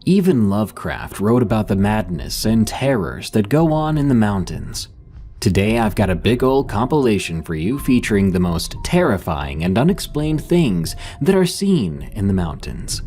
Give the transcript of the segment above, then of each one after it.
Even Lovecraft wrote about the madness and terrors that go on in the mountains. Today I've got a big old compilation for you featuring the most terrifying and unexplained things that are seen in the mountains.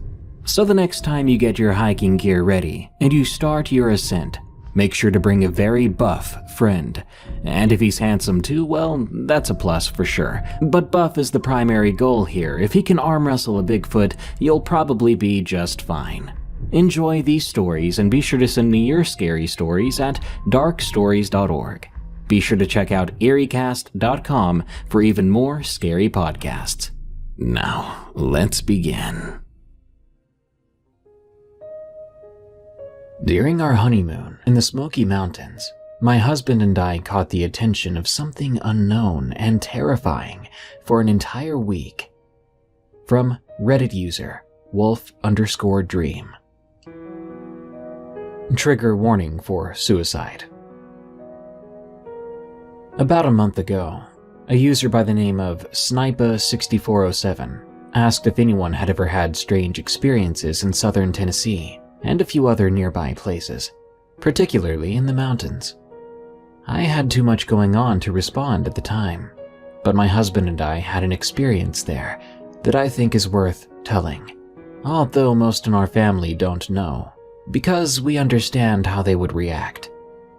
So the next time you get your hiking gear ready and you start your ascent, make sure to bring a very buff friend. And if he's handsome too, well, that's a plus for sure. But buff is the primary goal here. If he can arm wrestle a Bigfoot, you'll probably be just fine. Enjoy these stories and be sure to send me your scary stories at darkstories.org. Be sure to check out eeriecast.com for even more scary podcasts. Now, let's begin. During our honeymoon in the Smoky Mountains, my husband and I caught the attention of something unknown and terrifying for an entire week. From Reddit user wolf_dream. Trigger warning for suicide. About a month ago, a user by the name of Snipa6407 asked if anyone had ever had strange experiences in southern Tennessee and a few other nearby places, particularly in the mountains. I had too much going on to respond at the time, but my husband and I had an experience there that I think is worth telling, although most in our family don't know, because we understand how they would react,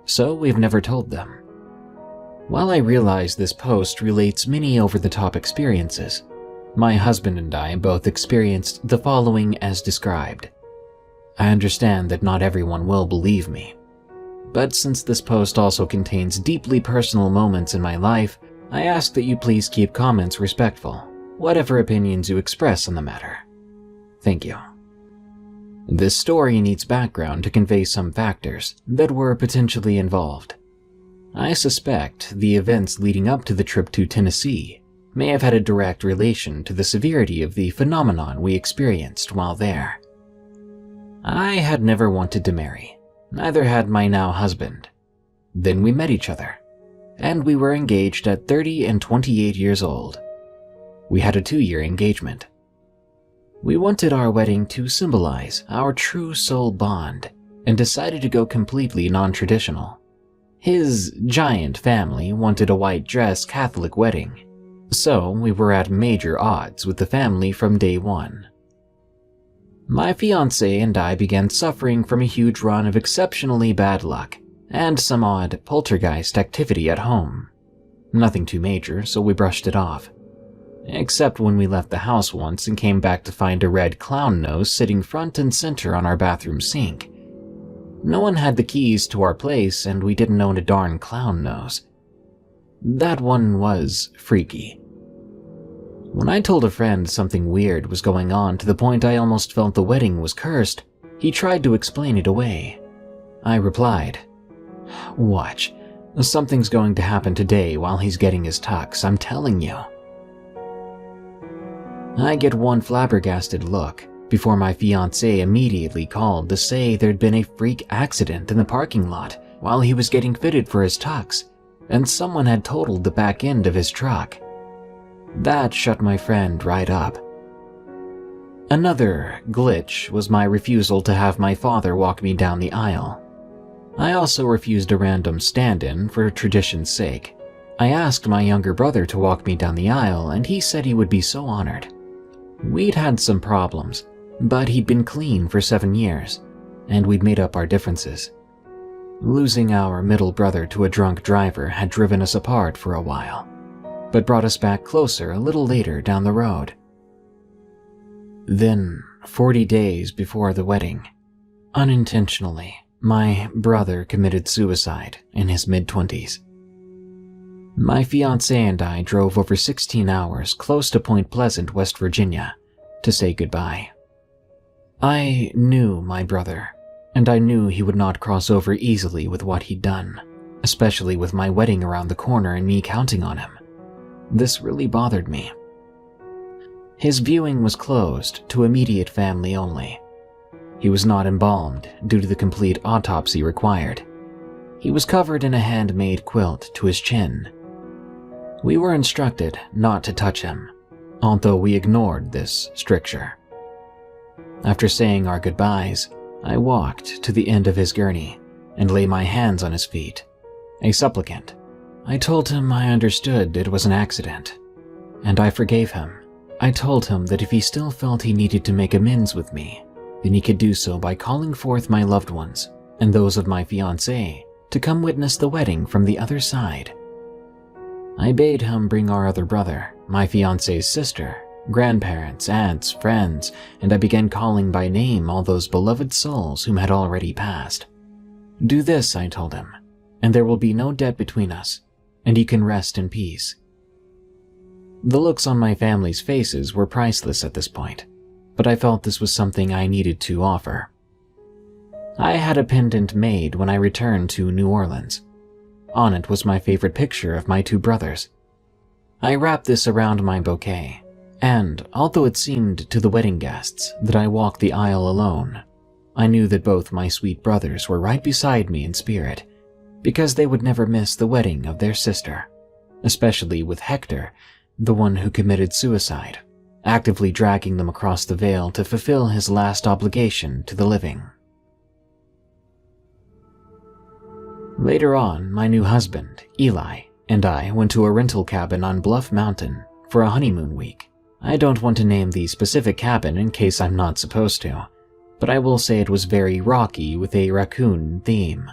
so we've never told them. While I realize this post relates many over-the-top experiences, my husband and I both experienced the following as described. I understand that not everyone will believe me, but since this post also contains deeply personal moments in my life, I ask that you please keep comments respectful, whatever opinions you express on the matter. Thank you. This story needs background to convey some factors that were potentially involved. I suspect the events leading up to the trip to Tennessee may have had a direct relation to the severity of the phenomenon we experienced while there. I had never wanted to marry, neither had my now husband. Then we met each other, and we were engaged at 30 and 28 years old. We had a 2-year engagement. We wanted our wedding to symbolize our true soul bond and decided to go completely non-traditional. His giant family wanted a white dress Catholic wedding, so we were at major odds with the family from day one. My fiancé and I began suffering from a huge run of exceptionally bad luck and some odd poltergeist activity at home. Nothing too major, so we brushed it off. Except when we left the house once and came back to find a red clown nose sitting front and center on our bathroom sink. No one had the keys to our place and we didn't own a darn clown nose. That one was freaky. When I told a friend something weird was going on to the point I almost felt the wedding was cursed, he tried to explain it away. I replied, "Watch, something's going to happen today while he's getting his tux, I'm telling you." I get one flabbergasted look before my fiancé immediately called to say there'd been a freak accident in the parking lot while he was getting fitted for his tux, and someone had totaled the back end of his truck. That shut my friend right up. Another glitch was my refusal to have my father walk me down the aisle. I also refused a random stand-in for tradition's sake. I asked my younger brother to walk me down the aisle and he said he would be so honored. We'd had some problems, but he'd been clean for 7 years, and we'd made up our differences. Losing our middle brother to a drunk driver had driven us apart for a while, but brought us back closer a little later down the road. Then, 40 days before the wedding, unintentionally, my brother committed suicide in his mid-20s. My fiancé and I drove over 16 hours close to Point Pleasant, West Virginia, to say goodbye. I knew my brother, and I knew he would not cross over easily with what he'd done, especially with my wedding around the corner and me counting on him. This really bothered me. His viewing was closed to immediate family only. He was not embalmed due to the complete autopsy required. He was covered in a handmade quilt to his chin. We were instructed not to touch him, although we ignored this stricture. After saying our goodbyes, I walked to the end of his gurney and lay my hands on his feet, a supplicant. I told him I understood it was an accident, and I forgave him. I told him that if he still felt he needed to make amends with me, then he could do so by calling forth my loved ones and those of my fiancée to come witness the wedding from the other side. I bade him bring our other brother, my fiancée's sister, grandparents, aunts, friends, and I began calling by name all those beloved souls whom had already passed. Do this, I told him, and there will be no debt between us, and you can rest in peace. The looks on my family's faces were priceless at this point, but I felt this was something I needed to offer. I had a pendant made when I returned to New Orleans. On it was my favorite picture of my two brothers. I wrapped this around my bouquet, and although it seemed to the wedding guests that I walked the aisle alone, I knew that both my sweet brothers were right beside me in spirit, because they would never miss the wedding of their sister, especially with Hector, the one who committed suicide, actively dragging them across the veil to fulfill his last obligation to the living. Later on, my new husband, Eli, and I went to a rental cabin on Bluff Mountain for a honeymoon week. I don't want to name the specific cabin in case I'm not supposed to, but I will say it was very rocky with a raccoon theme.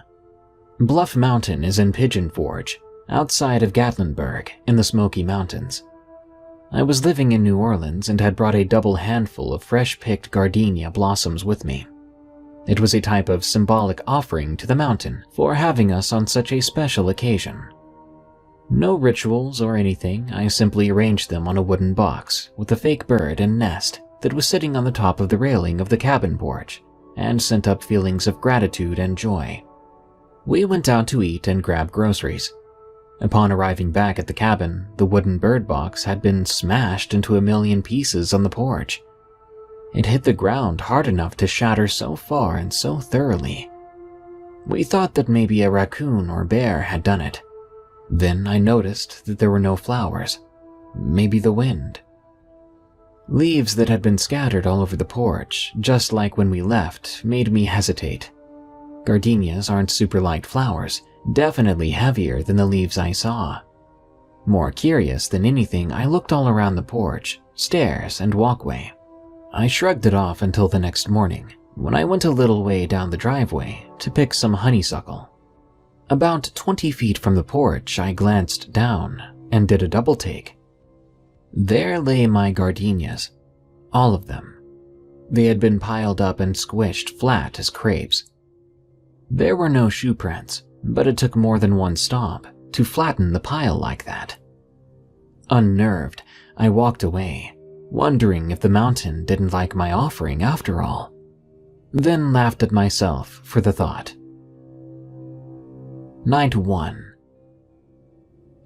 Bluff Mountain is in Pigeon Forge, outside of Gatlinburg in the Smoky Mountains. I was living in New Orleans and had brought a double handful of fresh-picked gardenia blossoms with me. It was a type of symbolic offering to the mountain for having us on such a special occasion. No rituals or anything, I simply arranged them on a wooden box with a fake bird and nest that was sitting on the top of the railing of the cabin porch and sent up feelings of gratitude and joy. We went out to eat and grab groceries. Upon arriving back at the cabin, the wooden bird box had been smashed into a million pieces on the porch. It hit the ground hard enough to shatter so far and so thoroughly. We thought that maybe a raccoon or bear had done it. Then I noticed that there were no flowers. Maybe the wind. Leaves that had been scattered all over the porch, just like when we left, made me hesitate. Gardenias aren't super light flowers, definitely heavier than the leaves I saw. More curious than anything, I looked all around the porch, stairs, and walkway. I shrugged it off until the next morning, when I went a little way down the driveway to pick some honeysuckle. About 20 feet from the porch, I glanced down and did a double take. There lay my gardenias, all of them. They had been piled up and squished flat as crepes. There were no shoe prints, but it took more than one stomp to flatten the pile like that. Unnerved, I walked away, wondering if the mountain didn't like my offering after all, then laughed at myself for the thought. Night 1.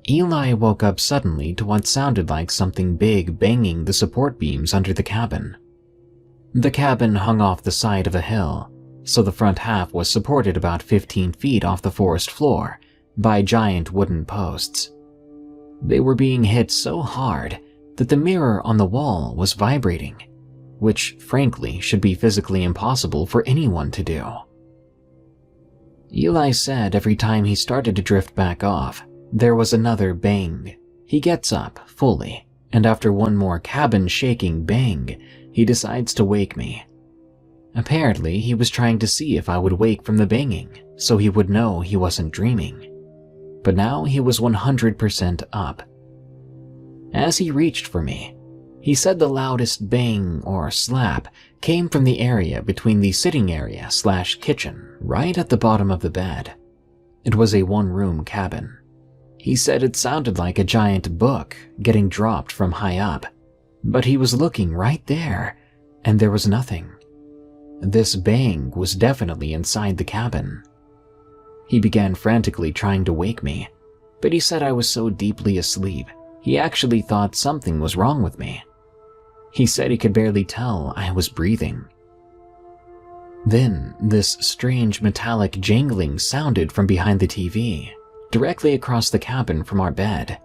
Eli woke up suddenly to what sounded like something big banging the support beams under the cabin. The cabin hung off the side of a hill, so the front half was supported about 15 feet off the forest floor by giant wooden posts. They were being hit so hard that the mirror on the wall was vibrating, which frankly should be physically impossible for anyone to do. Eli said every time he started to drift back off, there was another bang. He gets up fully, and after one more cabin-shaking bang, he decides to wake me. Apparently, he was trying to see if I would wake from the banging, so he would know he wasn't dreaming. But now he was 100% up. As he reached for me, he said the loudest bang or slap came from the area between the sitting area / kitchen, right at the bottom of the bed. It was a one-room cabin. He said it sounded like a giant book getting dropped from high up, but he was looking right there, and there was nothing. This bang was definitely inside the cabin. He began frantically trying to wake me, but he said I was so deeply asleep, he actually thought something was wrong with me. He said he could barely tell I was breathing. Then, this strange metallic jangling sounded from behind the TV, directly across the cabin from our bed.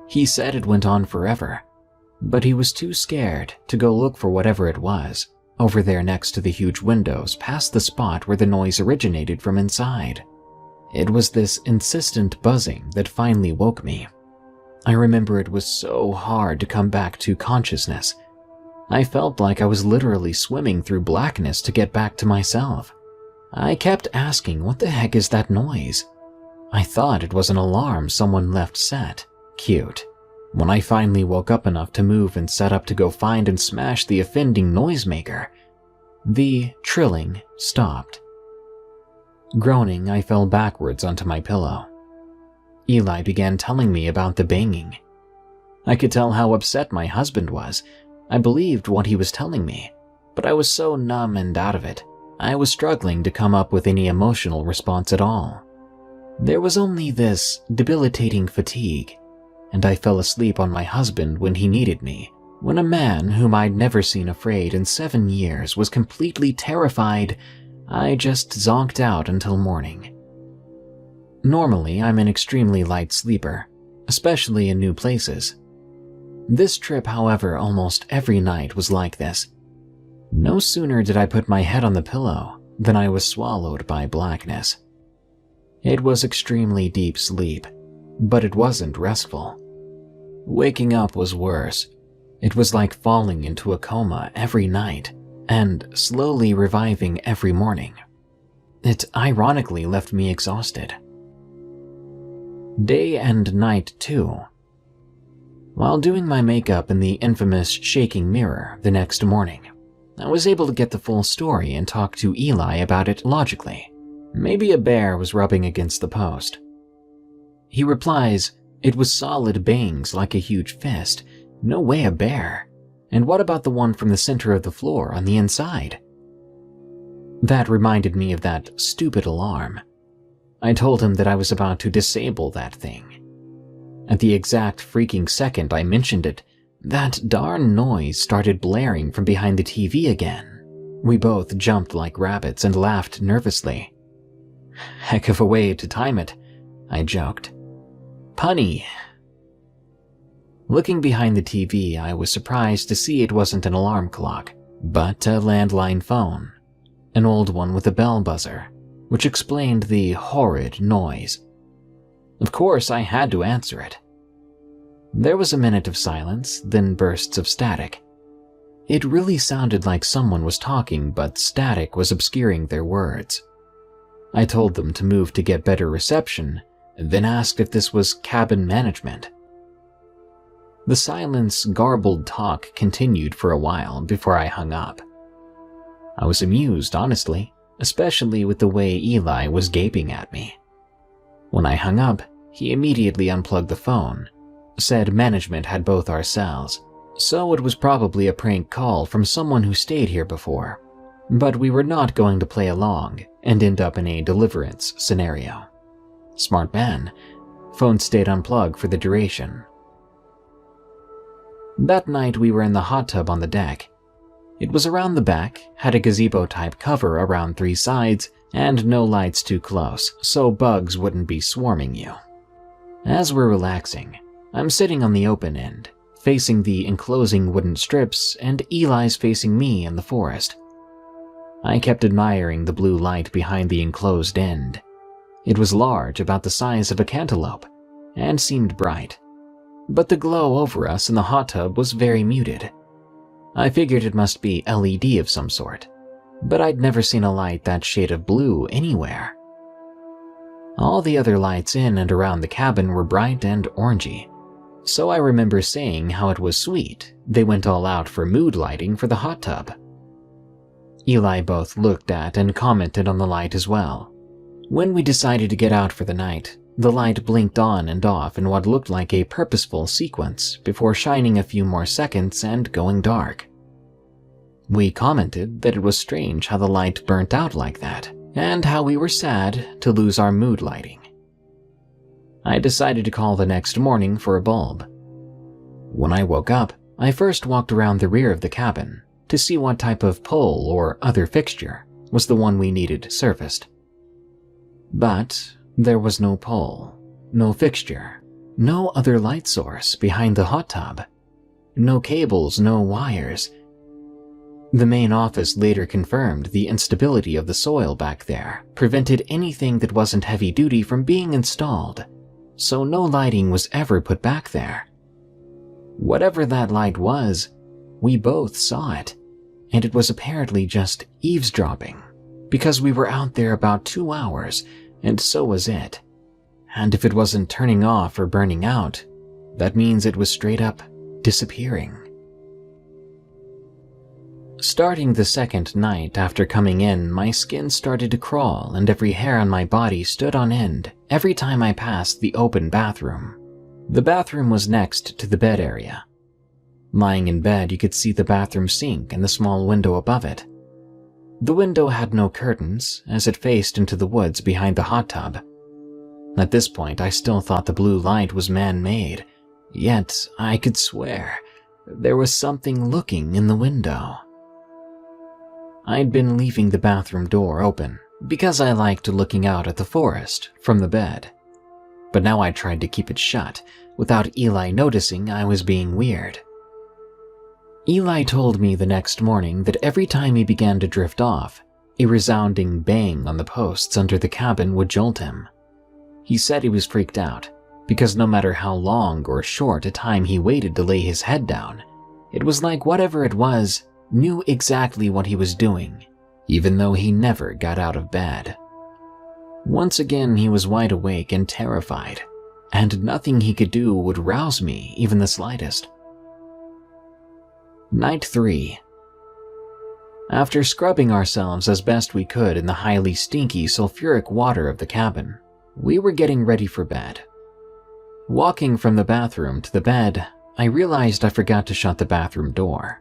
He said it went on forever, but he was too scared to go look for whatever it was, over there next to the huge windows past the spot where the noise originated from inside. It was this insistent buzzing that finally woke me. I remember it was so hard to come back to consciousness. I felt like I was literally swimming through blackness to get back to myself. I kept asking, what the heck is that noise? I thought it was an alarm someone left set. Cute. When I finally woke up enough to move and set up to go find and smash the offending noisemaker, the trilling stopped. Groaning, I fell backwards onto my pillow. Eli began telling me about the banging. I could tell how upset my husband was. I believed what he was telling me, but I was so numb and out of it, I was struggling to come up with any emotional response at all. There was only this debilitating fatigue, and I fell asleep on my husband when he needed me, when a man whom I'd never seen afraid in 7 years was completely terrified. I just zonked out until morning. Normally, I'm an extremely light sleeper, especially in new places. This trip, however, almost every night was like this. No sooner did I put my head on the pillow than I was swallowed by blackness. It was extremely deep sleep, but it wasn't restful. Waking up was worse. It was like falling into a coma every night and slowly reviving every morning. It ironically left me exhausted. Day and night too. While doing my makeup in the infamous shaking mirror the next morning, I was able to get the full story and talk to Eli about it logically. Maybe a bear was rubbing against the post. He replies, "It was solid bangs like a huge fist. No way a bear. And what about the one from the center of the floor on the inside?" That reminded me of that stupid alarm. I told him that I was about to disable that thing. At the exact freaking second I mentioned it, that darn noise started blaring from behind the TV again. We both jumped like rabbits and laughed nervously. "Heck of a way to time it," I joked. "Punny." Looking behind the TV, I was surprised to see it wasn't an alarm clock, but a landline phone, an old one with a bell buzzer, which explained the horrid noise. Of course, I had to answer it. There was a minute of silence, then bursts of static. It really sounded like someone was talking, but static was obscuring their words. I told them to move to get better reception, then asked if this was cabin management. The silence, garbled talk continued for a while before I hung up. I was amused, honestly, especially with the way Eli was gaping at me. When I hung up, he immediately unplugged the phone, said management had both our cells, so it was probably a prank call from someone who stayed here before, but we were not going to play along and end up in a deliverance scenario. Smart man. Phone stayed unplugged for the duration. That night we were in the hot tub on the deck. It was around the back, had a gazebo-type cover around 3 sides, and no lights too close, so bugs wouldn't be swarming you. As we're relaxing, I'm sitting on the open end, facing the enclosing wooden strips, and Eli's facing me in the forest. I kept admiring the blue light behind the enclosed end. It was large, about the size of a cantaloupe, and seemed bright. But the glow over us in the hot tub was very muted. I figured it must be LED of some sort, but I'd never seen a light that shade of blue anywhere. All the other lights in and around the cabin were bright and orangey, so I remember saying how it was sweet they went all out for mood lighting for the hot tub. Eli both looked at and commented on the light as well. When we decided to get out for the night, the light blinked on and off in what looked like a purposeful sequence before shining a few more seconds and going dark. We commented that it was strange how the light burnt out like that, and how we were sad to lose our mood lighting. I decided to call the next morning for a bulb. When I woke up, I first walked around the rear of the cabin to see what type of pole or other fixture was the one we needed serviced. But there was no pole, no fixture, no other light source behind the hot tub, no cables, no wires. The main office later confirmed the instability of the soil back there prevented anything that wasn't heavy duty from being installed, so no lighting was ever put back there. Whatever that light was, we both saw it, and it was apparently just eavesdropping, because we were out there about 2 hours, and so was it. And if it wasn't turning off or burning out, that means it was straight up disappearing. Starting the second night after coming in, my skin started to crawl and every hair on my body stood on end every time I passed the open bathroom. The bathroom was next to the bed area. Lying in bed, you could see the bathroom sink and the small window above it. The window had no curtains, as it faced into the woods behind the hot tub. At this point, I still thought the blue light was man-made, yet I could swear there was something looking in the window. I'd been leaving the bathroom door open because I liked looking out at the forest from the bed. But now I tried to keep it shut without Eli noticing I was being weird. Eli told me the next morning that every time he began to drift off, a resounding bang on the posts under the cabin would jolt him. He said he was freaked out because no matter how long or short a time he waited to lay his head down, it was like whatever it was knew exactly what he was doing, even though he never got out of bed. Once again, he was wide awake and terrified, and nothing he could do would rouse me even the slightest. Night 3. After scrubbing ourselves as best we could in the highly stinky sulfuric water of the cabin, we were getting ready for bed. Walking from the bathroom to the bed, I realized I forgot to shut the bathroom door.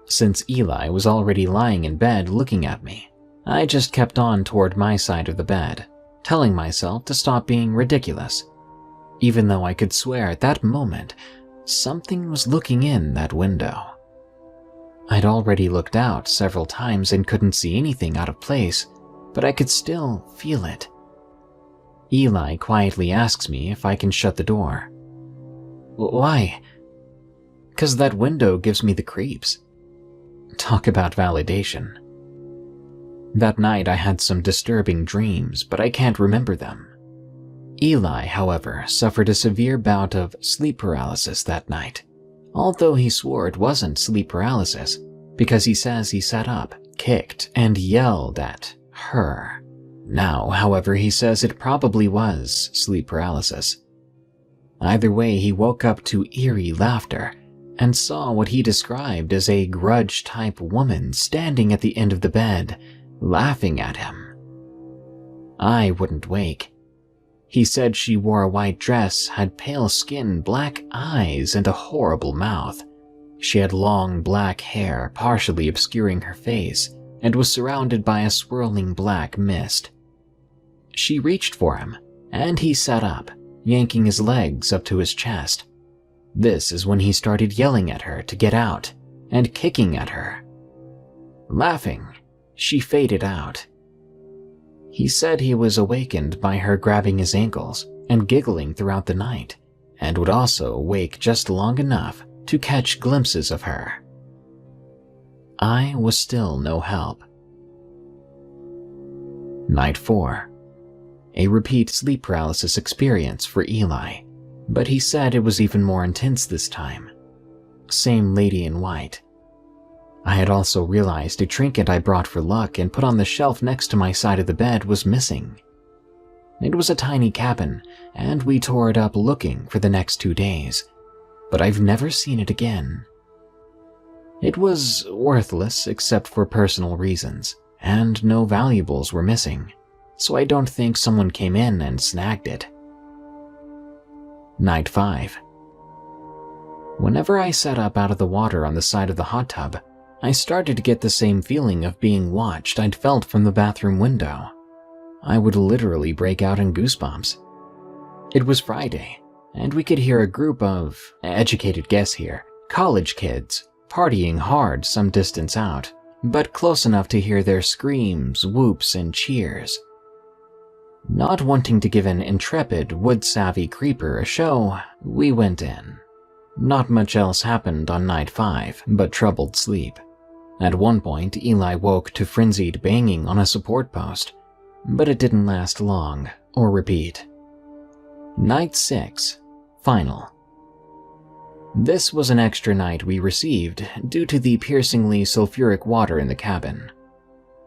Since Eli was already lying in bed looking at me, I just kept on toward my side of the bed, telling myself to stop being ridiculous, even though I could swear at that moment something was looking in that window. I'd already looked out several times and couldn't see anything out of place, but I could still feel it. Eli quietly asks me if I can shut the door. Why? 'Cause that window gives me the creeps. Talk about validation. That night I had some disturbing dreams, but I can't remember them. Eli, however, suffered a severe bout of sleep paralysis that night, although he swore it wasn't sleep paralysis because he says he sat up, kicked, and yelled at her. Now, however, he says it probably was sleep paralysis. Either way, he woke up to eerie laughter and saw what he described as a grudge-type woman standing at the end of the bed, laughing at him. I wouldn't wake. He said she wore a white dress, had pale skin, black eyes, and a horrible mouth. She had long black hair partially obscuring her face and was surrounded by a swirling black mist. She reached for him, and he sat up, yanking his legs up to his chest. This is when he started yelling at her to get out and kicking at her. Laughing, she faded out. He said he was awakened by her grabbing his ankles and giggling throughout the night, and would also wake just long enough to catch glimpses of her. I was still no help. Night 4. A repeat sleep paralysis experience for Eli, but he said it was even more intense this time. Same lady in white. I had also realized a trinket I brought for luck and put on the shelf next to my side of the bed was missing. It was a tiny cabin, and we tore it up looking for the next 2 days, but I've never seen it again. It was worthless except for personal reasons, and no valuables were missing, so I don't think someone came in and snagged it. Night 5. Whenever I sat up out of the water on the side of the hot tub, I started to get the same feeling of being watched I'd felt from the bathroom window. I would literally break out in goosebumps. It was Friday, and we could hear a group of, educated guess here, college kids, partying hard some distance out, but close enough to hear their screams, whoops, and cheers. Not wanting to give an intrepid, wood-savvy creeper a show, we went in. Not much else happened on night 5, but troubled sleep. At one point, Eli woke to frenzied banging on a support post, but it didn't last long or repeat. Night 6. Final. This was an extra night we received due to the piercingly sulfuric water in the cabin.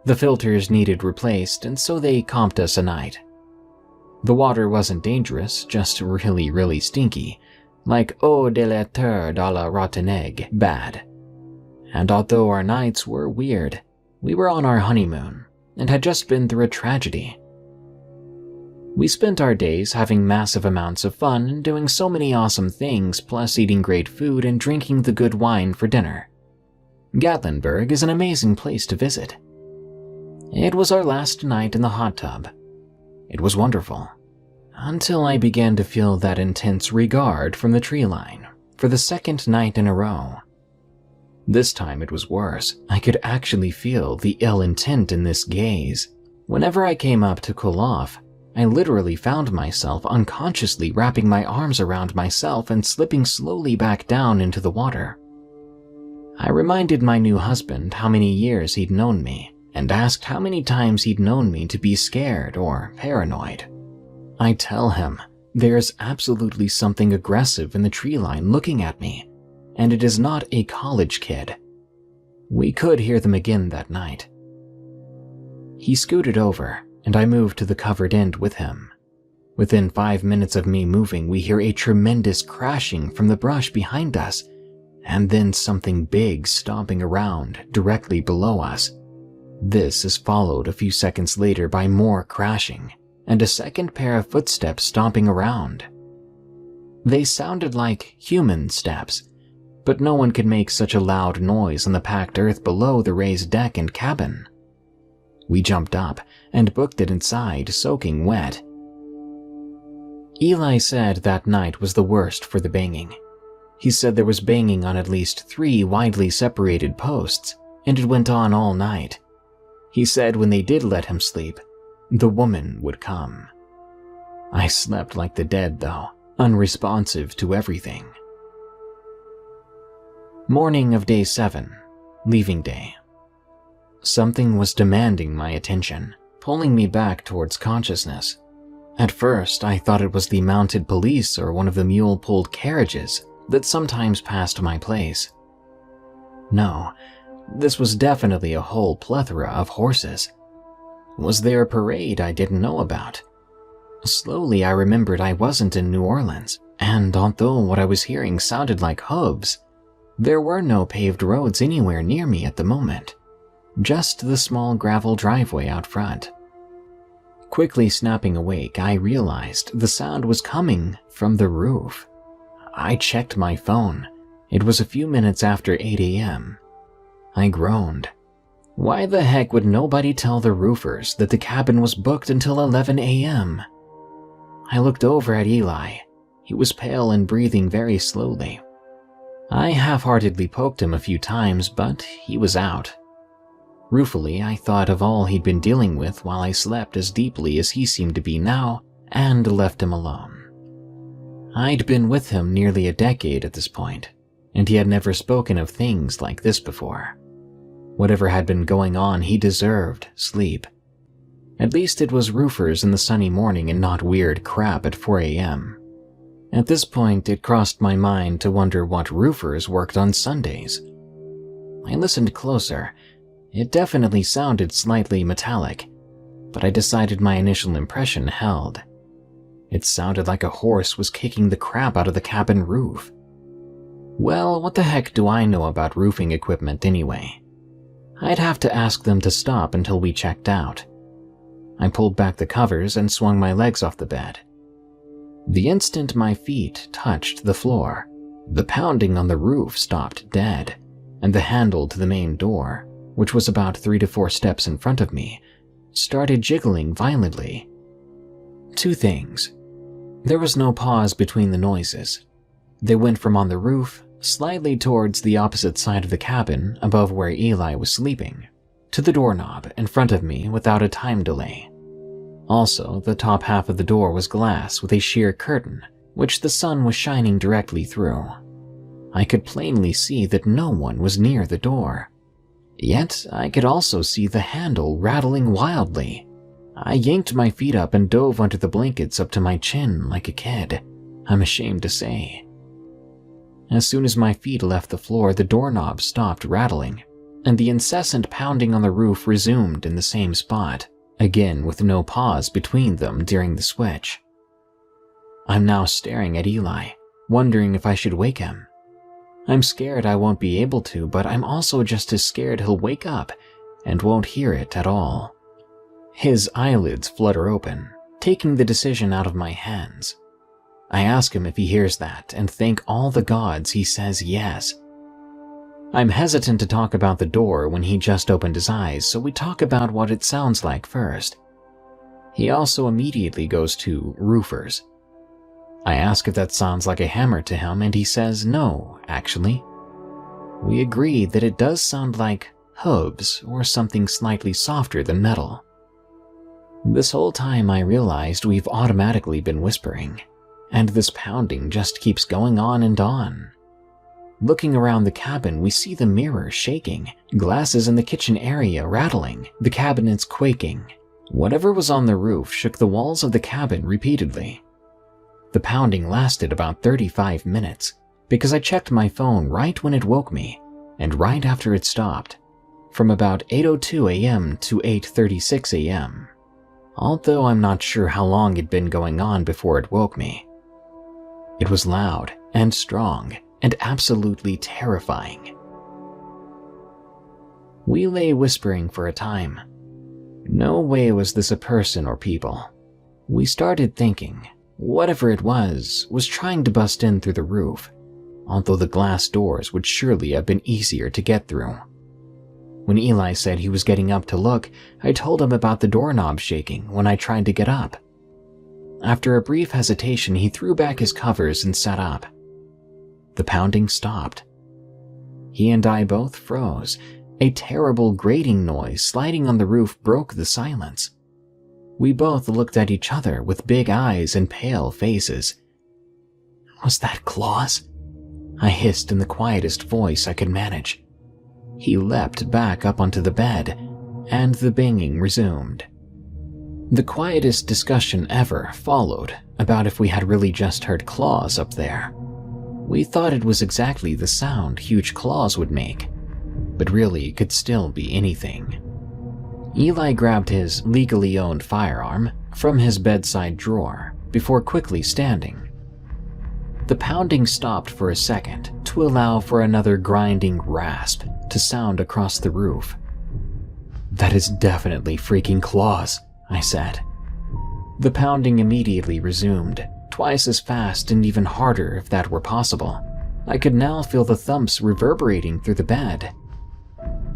The filters needed replaced, and so they comped us a night. The water wasn't dangerous, just really stinky, like eau de la terre de la rotten egg bad. And although our nights were weird, we were on our honeymoon and had just been through a tragedy. We spent our days having massive amounts of fun and doing so many awesome things, plus eating great food and drinking the good wine for dinner. Gatlinburg is an amazing place to visit. It was our last night in the hot tub. It was wonderful, until I began to feel that intense regard from the tree line for the second night in a row. This time it was worse. I could actually feel the ill intent in this gaze. Whenever I came up to cool off, I literally found myself unconsciously wrapping my arms around myself and slipping slowly back down into the water. I reminded my new husband how many years he'd known me, and asked how many times he'd known me to be scared or paranoid. I tell him, there's absolutely something aggressive in the tree line looking at me, and it is not a college kid. We could hear them again that night. He scooted over, and I moved to the covered end with him. Within 5 minutes of me moving, we hear a tremendous crashing from the brush behind us, and then something big stomping around directly below us. This is followed a few seconds later by more crashing, and a second pair of footsteps stomping around. They sounded like human steps, but no one could make such a loud noise on the packed earth below the raised deck and cabin. We jumped up and booked it inside, soaking wet. Eli said that night was the worst for the banging. He said there was banging on at least 3 widely separated posts, and it went on all night. He said when they did let him sleep, the woman would come. I slept like the dead though, unresponsive to everything. Morning of day 7, leaving day. Something was demanding my attention, pulling me back towards consciousness. At first, I thought it was the mounted police or one of the mule-pulled carriages that sometimes passed my place. No, this was definitely a whole plethora of horses. Was there a parade I didn't know about? Slowly, I remembered I wasn't in New Orleans, and although what I was hearing sounded like hooves, there were no paved roads anywhere near me at the moment. Just the small gravel driveway out front. Quickly snapping awake, I realized the sound was coming from the roof. I checked my phone. It was a few minutes after 8 a.m. I groaned. Why the heck would nobody tell the roofers that the cabin was booked until 11 a.m.? I looked over at Eli. He was pale and breathing very slowly. I half-heartedly poked him a few times, but he was out. Ruefully, I thought of all he'd been dealing with while I slept as deeply as he seemed to be now, and left him alone. I'd been with him nearly a decade at this point, and he had never spoken of things like this before. Whatever had been going on, he deserved sleep. At least it was roofers in the sunny morning and not weird crap at 4 a.m. At this point, it crossed my mind to wonder what roofers worked on Sundays. I listened closer. It definitely sounded slightly metallic, but I decided my initial impression held. It sounded like a horse was kicking the crap out of the cabin roof. Well, what the heck do I know about roofing equipment anyway? I'd have to ask them to stop until we checked out. I pulled back the covers and swung my legs off the bed. The instant my feet touched the floor, the pounding on the roof stopped dead, and the handle to the main door, which was about 3 to 4 steps in front of me, started jiggling violently. 2 things. There was no pause between the noises. They went from on the roof, slightly towards the opposite side of the cabin above where Eli was sleeping, to the doorknob in front of me without a time delay. Also, the top half of the door was glass with a sheer curtain, which the sun was shining directly through. I could plainly see that no one was near the door. Yet I could also see the handle rattling wildly. I yanked my feet up and dove under the blankets up to my chin like a kid, I'm ashamed to say. As soon as my feet left the floor, the doorknob stopped rattling, and the incessant pounding on the roof resumed in the same spot, again with no pause between them during the switch. I'm now staring at Eli, wondering if I should wake him. I'm scared I won't be able to, but I'm also just as scared he'll wake up and won't hear it at all. His eyelids flutter open, taking the decision out of my hands. I ask him if he hears that and thank all the gods he says yes. I'm hesitant to talk about the door when he just opened his eyes, so we talk about what it sounds like first. He also immediately goes to roofers. I ask if that sounds like a hammer to him, and he says no, actually. We agree that it does sound like hooves or something slightly softer than metal. This whole time I realized we've automatically been whispering, and this pounding just keeps going on and on. Looking around the cabin, we see the mirror shaking, glasses in the kitchen area rattling, the cabinets quaking. Whatever was on the roof shook the walls of the cabin repeatedly. The pounding lasted about 35 minutes, because I checked my phone right when it woke me, and right after it stopped, from about 8:02 a.m. to 8:36 a.m., although I'm not sure how long it'd been going on before it woke me. It was loud and strong and absolutely terrifying. We lay whispering for a time. No way was this a person or people. We started thinking whatever it was trying to bust in through the roof, although the glass doors would surely have been easier to get through. When Eli said he was getting up to look, I told him about the doorknob shaking when I tried to get up. After a brief hesitation, he threw back his covers and sat up. The pounding stopped. He and I both froze. A terrible grating noise sliding on the roof broke the silence. We both looked at each other with big eyes and pale faces. "Was that claws?" I hissed in the quietest voice I could manage. He leapt back up onto the bed, and the banging resumed. The quietest discussion ever followed about if we had really just heard claws up there. We thought it was exactly the sound huge claws would make, but really it could still be anything. Eli grabbed his legally owned firearm from his bedside drawer before quickly standing. The pounding stopped for a second to allow for another grinding rasp to sound across the roof. "That is definitely freaking claws," I said. The pounding immediately resumed, twice as fast and even harder if that were possible. I could now feel the thumps reverberating through the bed.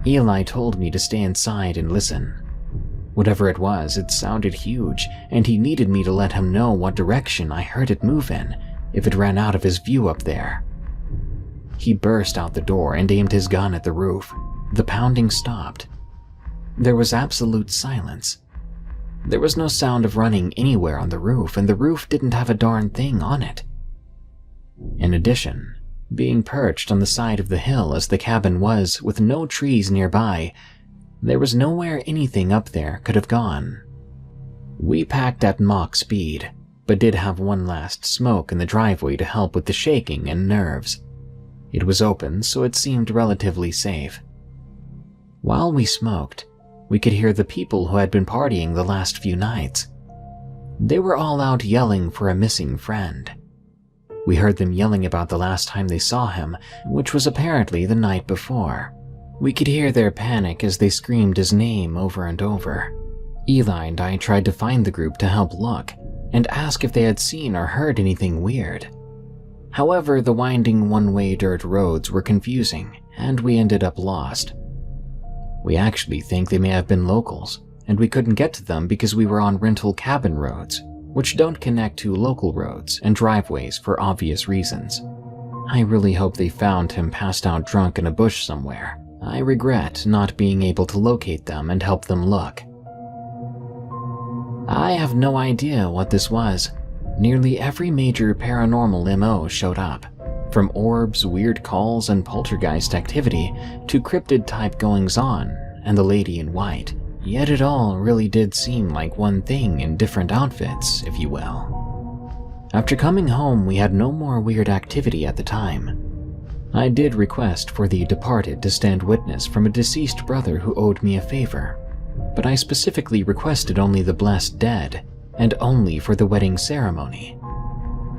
Eli told me to stay inside and listen. Whatever it was, it sounded huge, and he needed me to let him know what direction I heard it move in if it ran out of his view up there. He burst out the door and aimed his gun at the roof. The pounding stopped. There was absolute silence. There was no sound of running anywhere on the roof, and the roof didn't have a darn thing on it. In addition, being perched on the side of the hill as the cabin was with no trees nearby, there was nowhere anything up there could have gone. We packed at Mach speed, but did have one last smoke in the driveway to help with the shaking and nerves. It was open, so it seemed relatively safe. While we smoked, we could hear the people who had been partying the last few nights. They were all out yelling for a missing friend. We heard them yelling about the last time they saw him, which was apparently the night before. We could hear their panic as they screamed his name over and over. Eli and I tried to find the group to help look and ask if they had seen or heard anything weird. However, the winding one-way dirt roads were confusing, and we ended up lost. We actually think they may have been locals, and we couldn't get to them because we were on rental cabin roads, which don't connect to local roads and driveways for obvious reasons. I really hope they found him passed out drunk in a bush somewhere. I regret not being able to locate them and help them look. I have no idea what this was. Nearly every major paranormal MO showed up, from orbs, weird calls, and poltergeist activity to cryptid-type goings-on and the lady in white. Yet it all really did seem like one thing in different outfits, if you will. After coming home, we had no more weird activity at the time. I did request for the departed to stand witness from a deceased brother who owed me a favor, but I specifically requested only the blessed dead, and only for the wedding ceremony.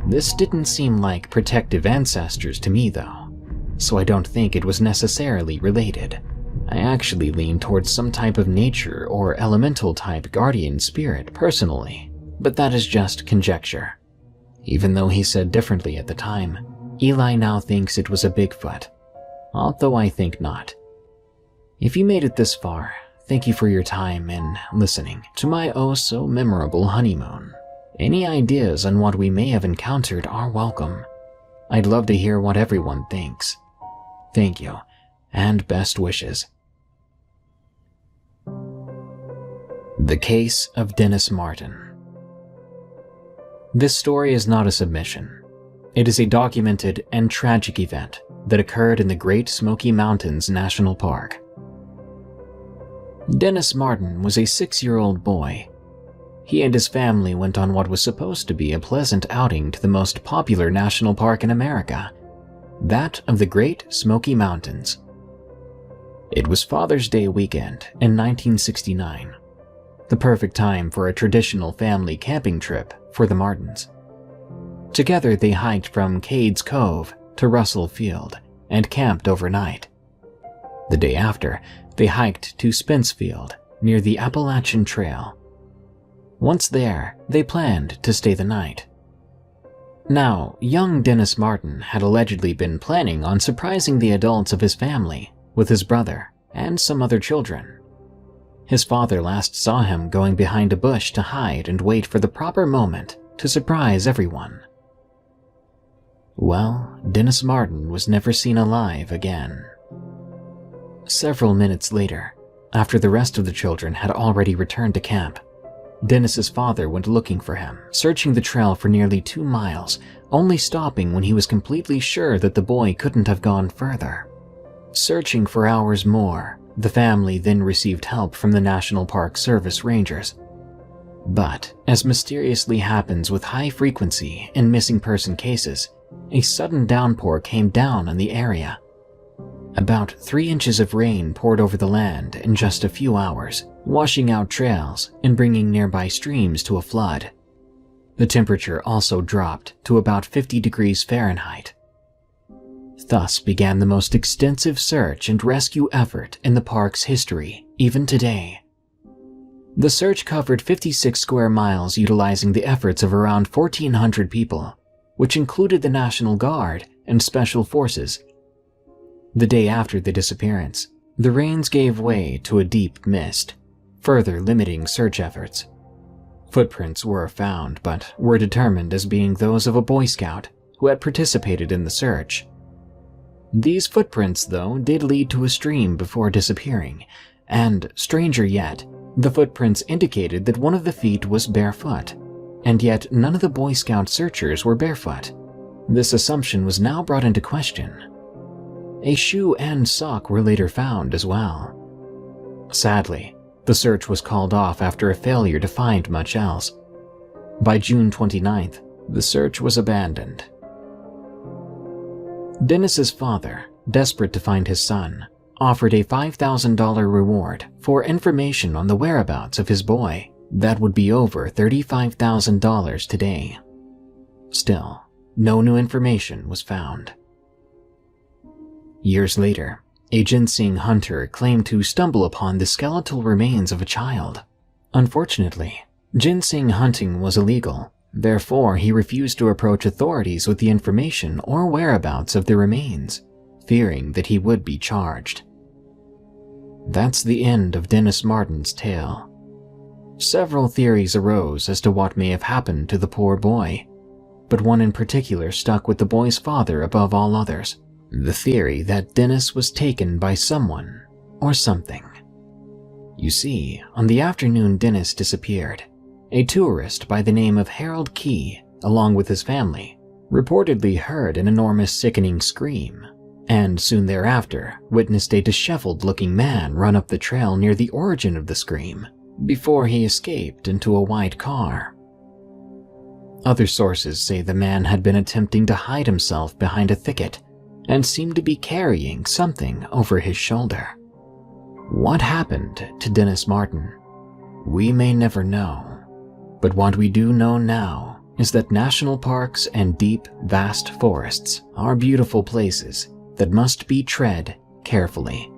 This didn't seem like protective ancestors to me though, so I don't think it was necessarily related. I actually lean towards some type of nature or elemental type guardian spirit personally, but that is just conjecture. Even though he said differently at the time, Eli now thinks it was a Bigfoot, although I think not. If you made it this far, thank you for your time and listening to my oh so memorable honeymoon. Any ideas on what we may have encountered are welcome. I'd love to hear what everyone thinks. Thank you, and best wishes. The Case of Dennis Martin. This story is not a submission. It is a documented and tragic event that occurred in the Great Smoky Mountains National Park. Dennis Martin was a 6-year-old boy. He and his family went on what was supposed to be a pleasant outing to the most popular national park in America, that of the Great Smoky Mountains. It was Father's Day weekend in 1969, the perfect time for a traditional family camping trip for the Martins. Together they hiked from Cades Cove to Russell Field and camped overnight. The day after, they hiked to Spence Field near the Appalachian Trail. Once there, they planned to stay the night. Now, young Dennis Martin had allegedly been planning on surprising the adults of his family with his brother and some other children. His father last saw him going behind a bush to hide and wait for the proper moment to surprise everyone. Well, Dennis Martin was never seen alive again. Several minutes later, after the rest of the children had already returned to camp, Dennis's father went looking for him, searching the trail for nearly 2 miles, only stopping when he was completely sure that the boy couldn't have gone further. Searching for hours more, the family then received help from the National Park Service rangers. But, as mysteriously happens with high frequency in missing person cases, a sudden downpour came down on the area. About 3 inches of rain poured over the land in just a few hours, washing out trails and bringing nearby streams to a flood. The temperature also dropped to about 50 degrees Fahrenheit. Thus began the most extensive search and rescue effort in the park's history, even today. The search covered 56 square miles utilizing the efforts of around 1,400 people, which included the National Guard and Special Forces. The day after the disappearance, the rains gave way to a deep mist, further limiting search efforts. Footprints were found, but were determined as being those of a Boy Scout who had participated in the search. These footprints, though, did lead to a stream before disappearing, and, stranger yet, the footprints indicated that one of the feet was barefoot, and yet none of the Boy Scout searchers were barefoot. This assumption was now brought into question. A shoe and sock were later found as well. Sadly, the search was called off after a failure to find much else. By June 29th, the search was abandoned. Dennis's father, desperate to find his son, offered a $5,000 reward for information on the whereabouts of his boy. That would be over $35,000 today. Still, no new information was found. Years later, a ginseng hunter claimed to stumble upon the skeletal remains of a child. Unfortunately, ginseng hunting was illegal, therefore he refused to approach authorities with the information or whereabouts of the remains, fearing that he would be charged. That's the end of Dennis Martin's tale. Several theories arose as to what may have happened to the poor boy, but one in particular stuck with the boy's father above all others. The theory that Dennis was taken by someone or something. You see, on the afternoon Dennis disappeared, a tourist by the name of Harold Key, along with his family, reportedly heard an enormous sickening scream, and soon thereafter witnessed a disheveled-looking man run up the trail near the origin of the scream before he escaped into a white car. Other sources say the man had been attempting to hide himself behind a thicket and seemed to be carrying something over his shoulder. What happened to Dennis Martin? We may never know, but what we do know now is that national parks and deep, vast forests are beautiful places that must be tread carefully.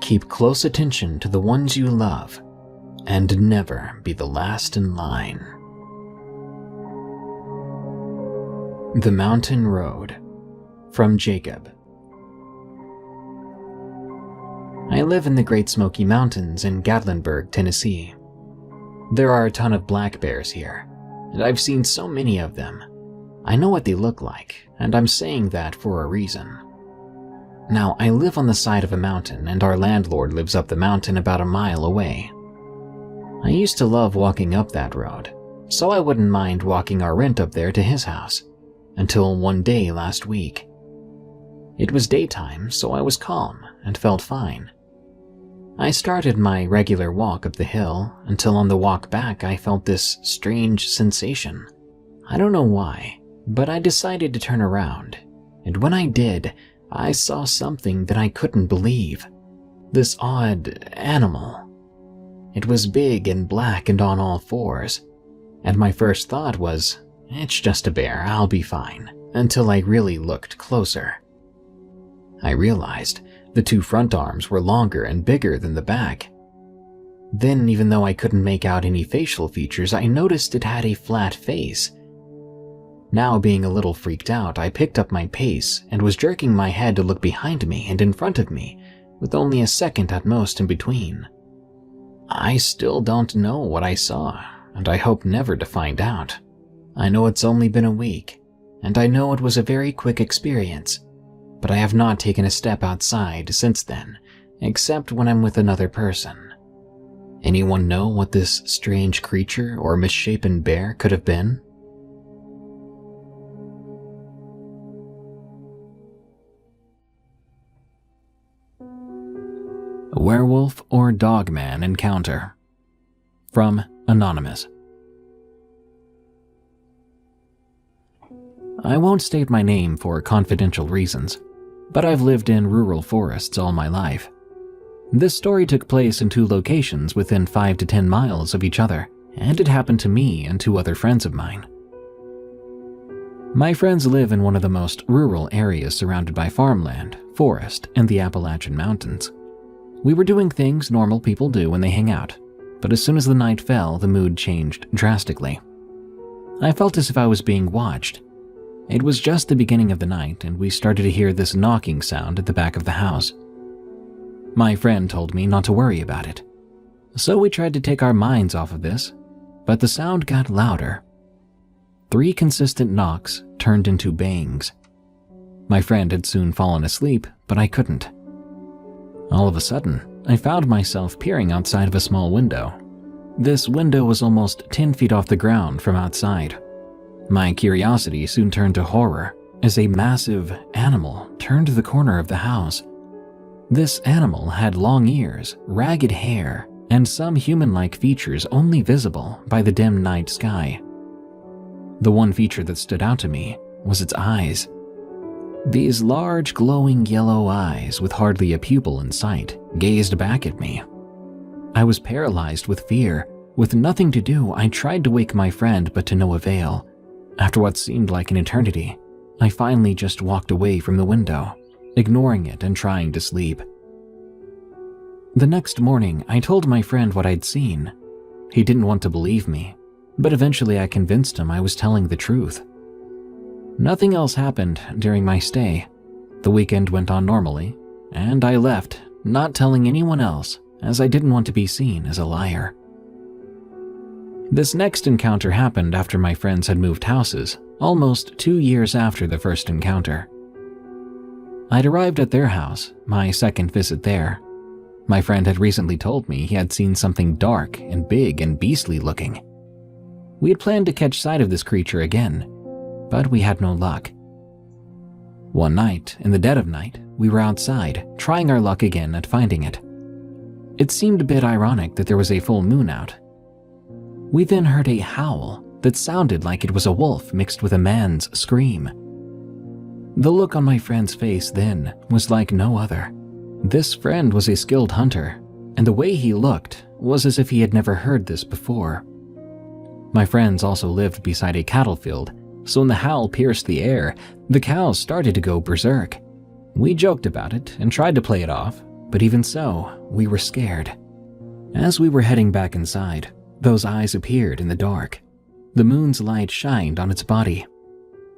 Keep close attention to the ones you love, and never be the last in line. The Mountain Road, from Jacob. I live in the Great Smoky Mountains in Gatlinburg, Tennessee. There are a ton of black bears here, and I've seen so many of them. I know what they look like, and I'm saying that for a reason. Now, I live on the side of a mountain, and our landlord lives up the mountain about a mile away. I used to love walking up that road, so I wouldn't mind walking our rent up there to his house, until one day last week. It was daytime, so I was calm and felt fine. I started my regular walk up the hill until on the walk back I felt this strange sensation. I don't know why, but I decided to turn around, and when I did, I saw something that I couldn't believe. This odd animal. It was big and black and on all fours, and my first thought was, it's just a bear, I'll be fine, until I really looked closer. I realized the two front arms were longer and bigger than the back. Then, even though I couldn't make out any facial features, I noticed it had a flat face. Now, being a little freaked out, I picked up my pace and was jerking my head to look behind me and in front of me, with only a second at most in between. I still don't know what I saw, and I hope never to find out. I know it's only been a week, and I know it was a very quick experience, but I have not taken a step outside since then, except when I'm with another person. Anyone know what this strange creature or misshapen bear could have been? A werewolf or dogman encounter. From Anonymous. I won't state my name for confidential reasons, but I've lived in rural forests all my life. This story took place in two locations within 5 to 10 miles of each other, and it happened to me and two other friends of mine. My friends live in one of the most rural areas surrounded by farmland, forest, and the Appalachian Mountains. We were doing things normal people do when they hang out, but as soon as the night fell, the mood changed drastically. I felt as if I was being watched. It was just the beginning of the night, and we started to hear this knocking sound at the back of the house. My friend told me not to worry about it, so we tried to take our minds off of this, but the sound got louder. 3 consistent knocks turned into bangs. My friend had soon fallen asleep, but I couldn't. All of a sudden, I found myself peering outside of a small window. This window was almost 10 feet off the ground from outside. My curiosity soon turned to horror as a massive animal turned the corner of the house. This animal had long ears, ragged hair, and some human-like features only visible by the dim night sky. The one feature that stood out to me was its eyes. These large, glowing yellow eyes with hardly a pupil in sight gazed back at me. I was paralyzed with fear. With nothing to do, I tried to wake my friend, but to no avail. After what seemed like an eternity, I finally just walked away from the window, ignoring it and trying to sleep. The next morning, I told my friend what I'd seen. He didn't want to believe me, but eventually I convinced him I was telling the truth. Nothing else happened during my stay. The weekend went on normally, and I left, not telling anyone else, as I didn't want to be seen as a liar. This next encounter happened after my friends had moved houses, almost 2 years after the first encounter. I'd arrived at their house, my second visit there. My friend had recently told me he had seen something dark and big and beastly looking. We had planned to catch sight of this creature again, but we had no luck. One night, in the dead of night, we were outside, trying our luck again at finding it. It seemed a bit ironic that there was a full moon out. We then heard a howl that sounded like it was a wolf mixed with a man's scream. The look on my friend's face then was like no other. This friend was a skilled hunter, and the way he looked was as if he had never heard this before. My friends also lived beside a cattle field, so when the howl pierced the air, the cows started to go berserk. We joked about it and tried to play it off, but even so, we were scared. As we were heading back inside, those eyes appeared in the dark. The moon's light shined on its body.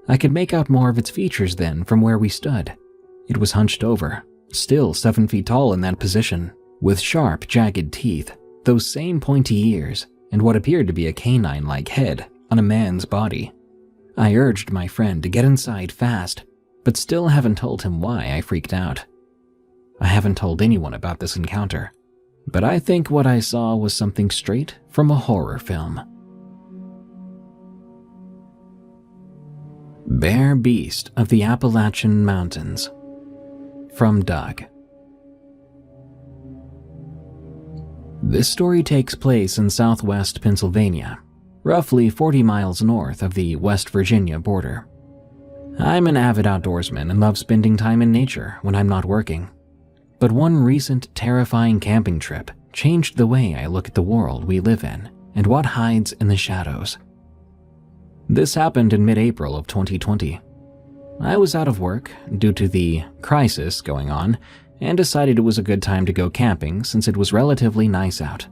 I could make out more of its features then from where we stood. It was hunched over, still 7 feet tall in that position, with sharp, jagged teeth, those same pointy ears, and what appeared to be a canine-like head on a man's body. I urged my friend to get inside fast, but still haven't told him why I freaked out. I haven't told anyone about this encounter, but I think what I saw was something straight from a horror film. Bear Beast of the Appalachian Mountains. From Doug. This story takes place in southwest Pennsylvania, roughly 40 miles north of the West Virginia border. I'm an avid outdoorsman and love spending time in nature when I'm not working. But one recent terrifying camping trip changed the way I look at the world we live in and what hides in the shadows. This happened in mid-April of 2020. I was out of work due to the crisis going on and decided it was a good time to go camping since it was relatively nice out.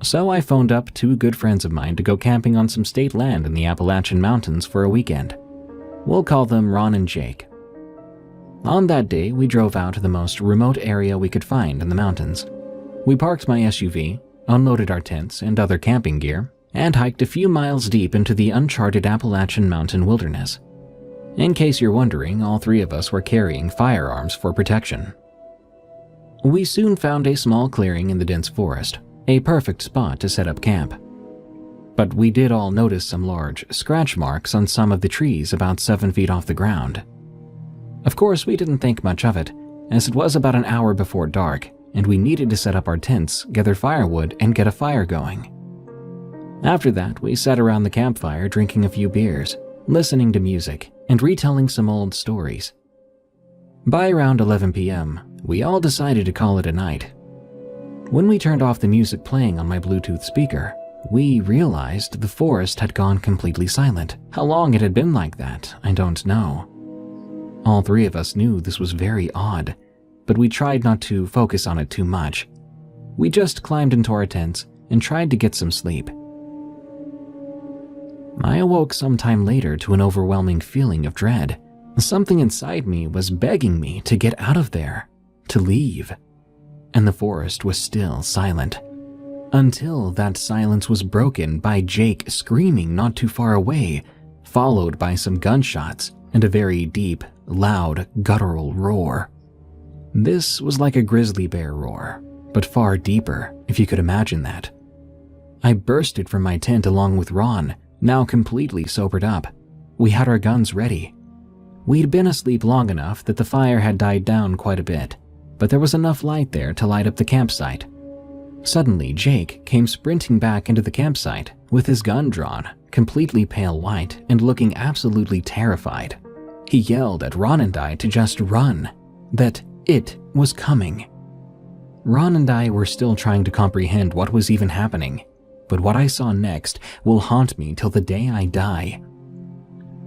So I phoned up 2 good friends of mine to go camping on some state land in the Appalachian Mountains for a weekend. We'll call them Ron and Jake. On that day, we drove out to the most remote area we could find in the mountains. We parked my SUV, unloaded our tents and other camping gear, and hiked a few miles deep into the uncharted Appalachian mountain wilderness. In case you're wondering, all 3 of us were carrying firearms for protection. We soon found a small clearing in the dense forest, a perfect spot to set up camp. But we did all notice some large scratch marks on some of the trees about 7 feet off the ground. Of course, we didn't think much of it, as it was about an hour before dark, and we needed to set up our tents, gather firewood, and get a fire going. After that, we sat around the campfire drinking a few beers, listening to music, and retelling some old stories. By around 11 p.m., we all decided to call it a night. When we turned off the music playing on my Bluetooth speaker, we realized the forest had gone completely silent. How long it had been like that, I don't know. All 3 of us knew this was very odd, but we tried not to focus on it too much. We just climbed into our tents and tried to get some sleep. I awoke sometime later to an overwhelming feeling of dread. Something inside me was begging me to get out of there, to leave. And the forest was still silent. Until that silence was broken by Jake screaming not too far away, followed by some gunshots and a very deep, loud, guttural roar. This was like a grizzly bear roar, but far deeper, if you could imagine that. I bursted from my tent along with Ron, now completely sobered up. We had our guns ready. We'd been asleep long enough that the fire had died down quite a bit, but there was enough light there to light up the campsite. Suddenly, Jake came sprinting back into the campsite with his gun drawn, completely pale white and looking absolutely terrified. He yelled at Ron and I to just run, that it was coming. Ron and I were still trying to comprehend what was even happening, but what I saw next will haunt me till the day I die.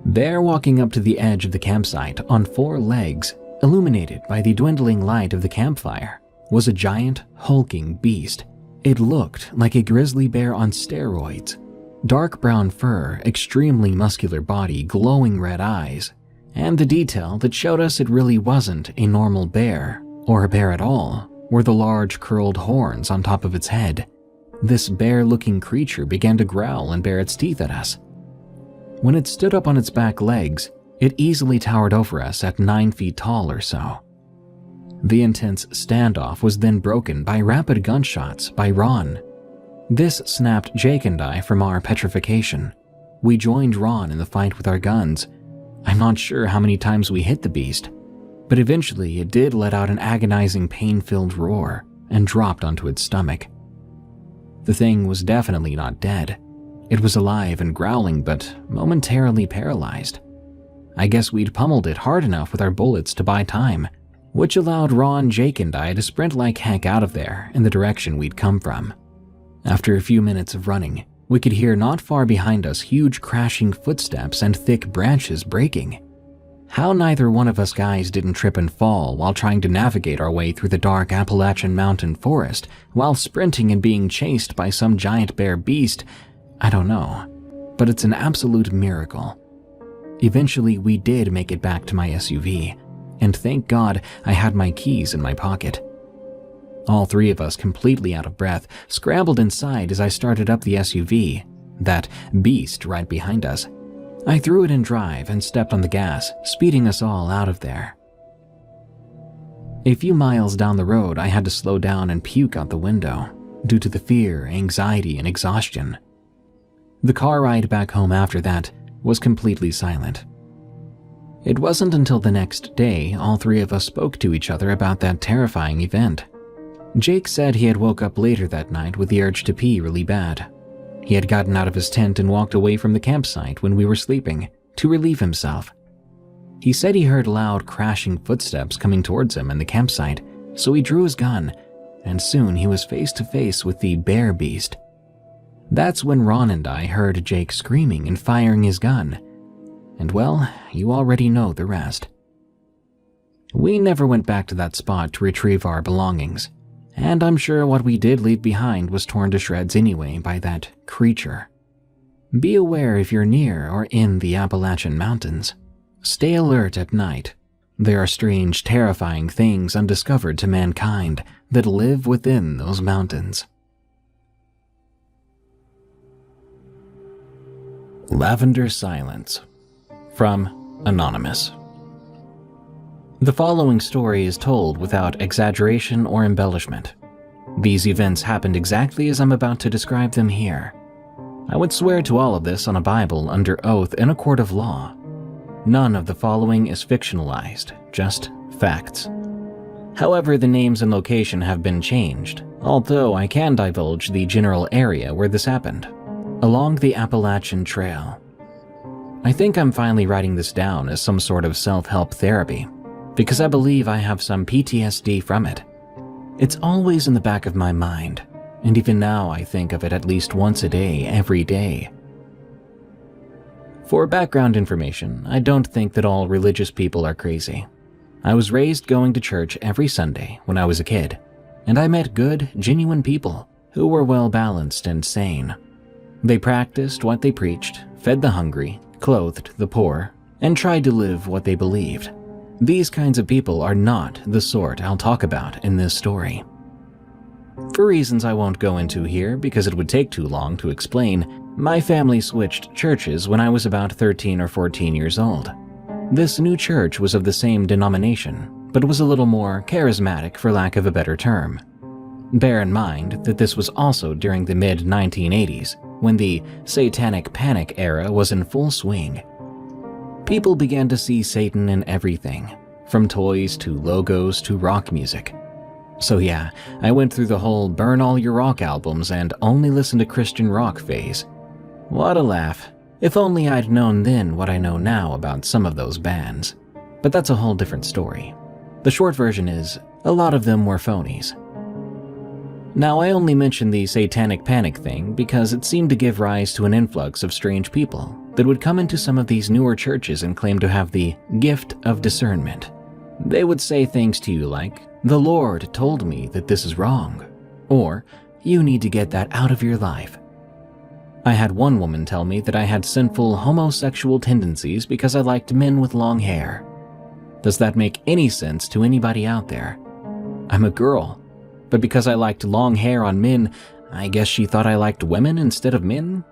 There, walking up to the edge of the campsite on 4 legs, illuminated by the dwindling light of the campfire, was a giant, hulking beast. It looked like a grizzly bear on steroids. Dark brown fur, extremely muscular body, glowing red eyes, and the detail that showed us it really wasn't a normal bear, or a bear at all, were the large curled horns on top of its head. This bear-looking creature began to growl and bare its teeth at us. When it stood up on its back legs, it easily towered over us at 9 feet tall or so. The intense standoff was then broken by rapid gunshots by Ron. This snapped Jake and I from our petrification. We joined Ron in the fight with our guns. I'm not sure how many times we hit the beast, but eventually it did let out an agonizing pain-filled roar and dropped onto its stomach. The thing was definitely not dead. It was alive and growling, but momentarily paralyzed. I guess we'd pummeled it hard enough with our bullets to buy time, which allowed Ron, Jake, and I to sprint like heck out of there in the direction we'd come from. After a few minutes of running, we could hear not far behind us huge crashing footsteps and thick branches breaking. How neither one of us guys didn't trip and fall while trying to navigate our way through the dark Appalachian mountain forest while sprinting and being chased by some giant bear beast, I don't know, but it's an absolute miracle. Eventually, we did make it back to my SUV, and thank God I had my keys in my pocket. All three of us, completely out of breath, scrambled inside as I started up the SUV, that beast right behind us. I threw it in drive and stepped on the gas, speeding us all out of there. A few miles down the road, I had to slow down and puke out the window due to the fear, anxiety, and exhaustion. The car ride back home after that was completely silent. It wasn't until the next day all three of us spoke to each other about that terrifying event. Jake said he had woke up later that night with the urge to pee really bad. He had gotten out of his tent and walked away from the campsite when we were sleeping to relieve himself. He said he heard loud crashing footsteps coming towards him in the campsite, so he drew his gun, and soon he was face to face with the bear beast. That's when Ron and I heard Jake screaming and firing his gun. And well, you already know the rest. We never went back to that spot to retrieve our belongings, and I'm sure what we did leave behind was torn to shreds anyway by that creature. Be aware if you're near or in the Appalachian Mountains. Stay alert at night. There are strange, terrifying things undiscovered to mankind that live within those mountains. Lavender Silence. From Anonymous. The following story is told without exaggeration or embellishment. These events happened exactly as I'm about to describe them here. I would swear to all of this on a Bible under oath in a court of law. None of the following is fictionalized, just facts. However, the names and location have been changed, although I can divulge the general area where this happened. Along the Appalachian Trail. I think I'm finally writing this down as some sort of self-help therapy, because I believe I have some PTSD from it. It's always in the back of my mind, and even now I think of it at least once a day, every day. For background information, I don't think that all religious people are crazy. I was raised going to church every Sunday when I was a kid, and I met good, genuine people who were well-balanced and sane. They practiced what they preached, fed the hungry, clothed the poor, and tried to live what they believed. These kinds of people are not the sort I'll talk about in this story. For reasons I won't go into here because it would take too long to explain, my family switched churches when I was about 13 or 14 years old. This new church was of the same denomination, but was a little more charismatic for lack of a better term. Bear in mind that this was also during the mid-1980s, when the Satanic Panic era was in full swing. People began to see Satan in everything, from toys to logos to rock music. So yeah, I went through the whole burn all your rock albums and only listen to Christian rock phase. What a laugh. If only I'd known then what I know now about some of those bands. But that's a whole different story. The short version is, a lot of them were phonies. Now, I only mention the Satanic Panic thing because it seemed to give rise to an influx of strange people that would come into some of these newer churches and claim to have the gift of discernment. They would say things to you like, "The Lord told me that this is wrong," or "You need to get that out of your life." I had one woman tell me that I had sinful homosexual tendencies because I liked men with long hair. Does that make any sense to anybody out there? I'm a girl. But because I liked long hair on men, I guess she thought I liked women instead of men?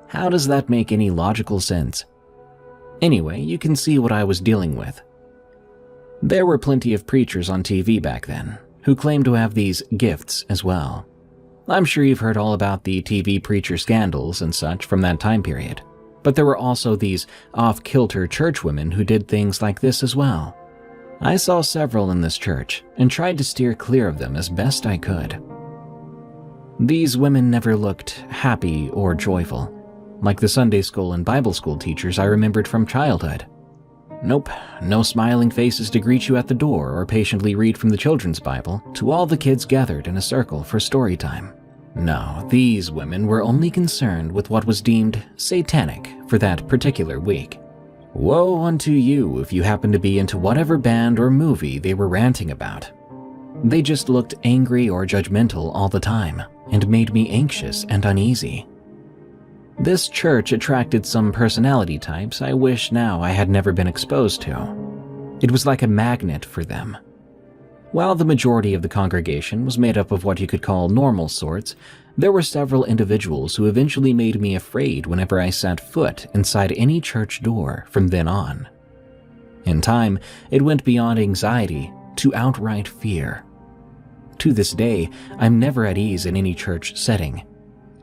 How does that make any logical sense? Anyway, you can see what I was dealing with. There were plenty of preachers on TV back then, who claimed to have these gifts as well. I'm sure you've heard all about the TV preacher scandals and such from that time period. But there were also these off-kilter churchwomen who did things like this as well. I saw several in this church and tried to steer clear of them as best I could. These women never looked happy or joyful, like the Sunday school and Bible school teachers I remembered from childhood. Nope, no smiling faces to greet you at the door or patiently read from the children's Bible to all the kids gathered in a circle for story time. No, these women were only concerned with what was deemed satanic for that particular week. Woe unto you if you happen to be into whatever band or movie they were ranting about. They just looked angry or judgmental all the time and made me anxious and uneasy. This church attracted some personality types I wish now I had never been exposed to. It was like a magnet for them. While the majority of the congregation was made up of what you could call normal sorts, there were several individuals who eventually made me afraid whenever I set foot inside any church door from then on. In time, it went beyond anxiety to outright fear. To this day, I'm never at ease in any church setting.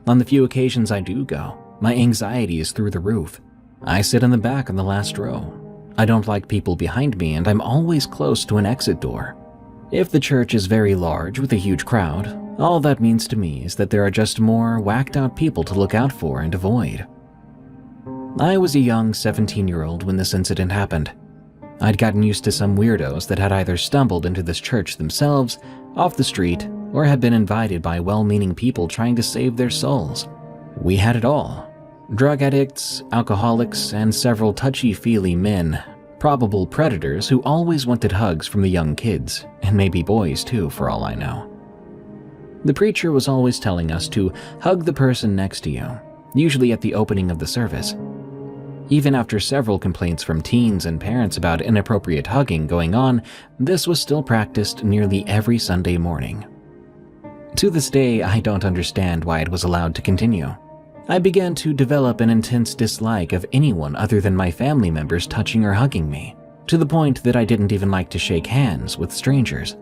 On the few occasions I do go, my anxiety is through the roof. I sit in the back on the last row. I don't like people behind me, and I'm always close to an exit door. If the church is very large with a huge crowd, all that means to me is that there are just more whacked-out people to look out for and avoid. I was a young 17-year-old when this incident happened. I'd gotten used to some weirdos that had either stumbled into this church themselves, off the street, or had been invited by well-meaning people trying to save their souls. We had it all. Drug addicts, alcoholics, and several touchy-feely men, probable predators who always wanted hugs from the young kids, and maybe boys too, for all I know. The preacher was always telling us to hug the person next to you, usually at the opening of the service. Even after several complaints from teens and parents about inappropriate hugging going on, this was still practiced nearly every Sunday morning. To this day, I don't understand why it was allowed to continue. I began to develop an intense dislike of anyone other than my family members touching or hugging me, to the point that I didn't even like to shake hands with strangers.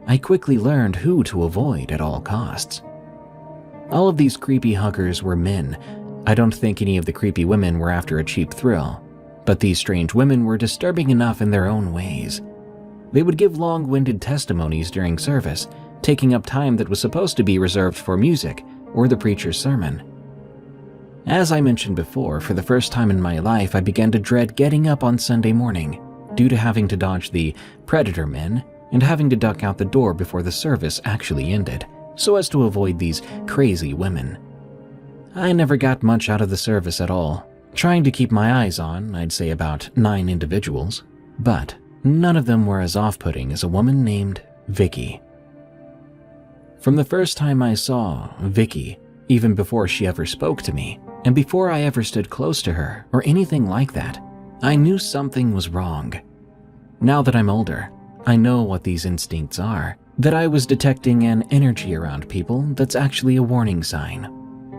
I quickly learned who to avoid at all costs. All of these creepy huggers were men. I don't think any of the creepy women were after a cheap thrill, but these strange women were disturbing enough in their own ways. They would give long-winded testimonies during service, taking up time that was supposed to be reserved for music or the preacher's sermon. As I mentioned before, for the first time in my life, I began to dread getting up on Sunday morning due to having to dodge the predator men and having to duck out the door before the service actually ended, so as to avoid these crazy women. I never got much out of the service at all, trying to keep my eyes on, I'd say about 9 individuals, but none of them were as off-putting as a woman named Vicky. From the first time I saw Vicky, even before she ever spoke to me, and before I ever stood close to her or anything like that, I knew something was wrong. Now that I'm older, I know what these instincts are, that I was detecting an energy around people that's actually a warning sign.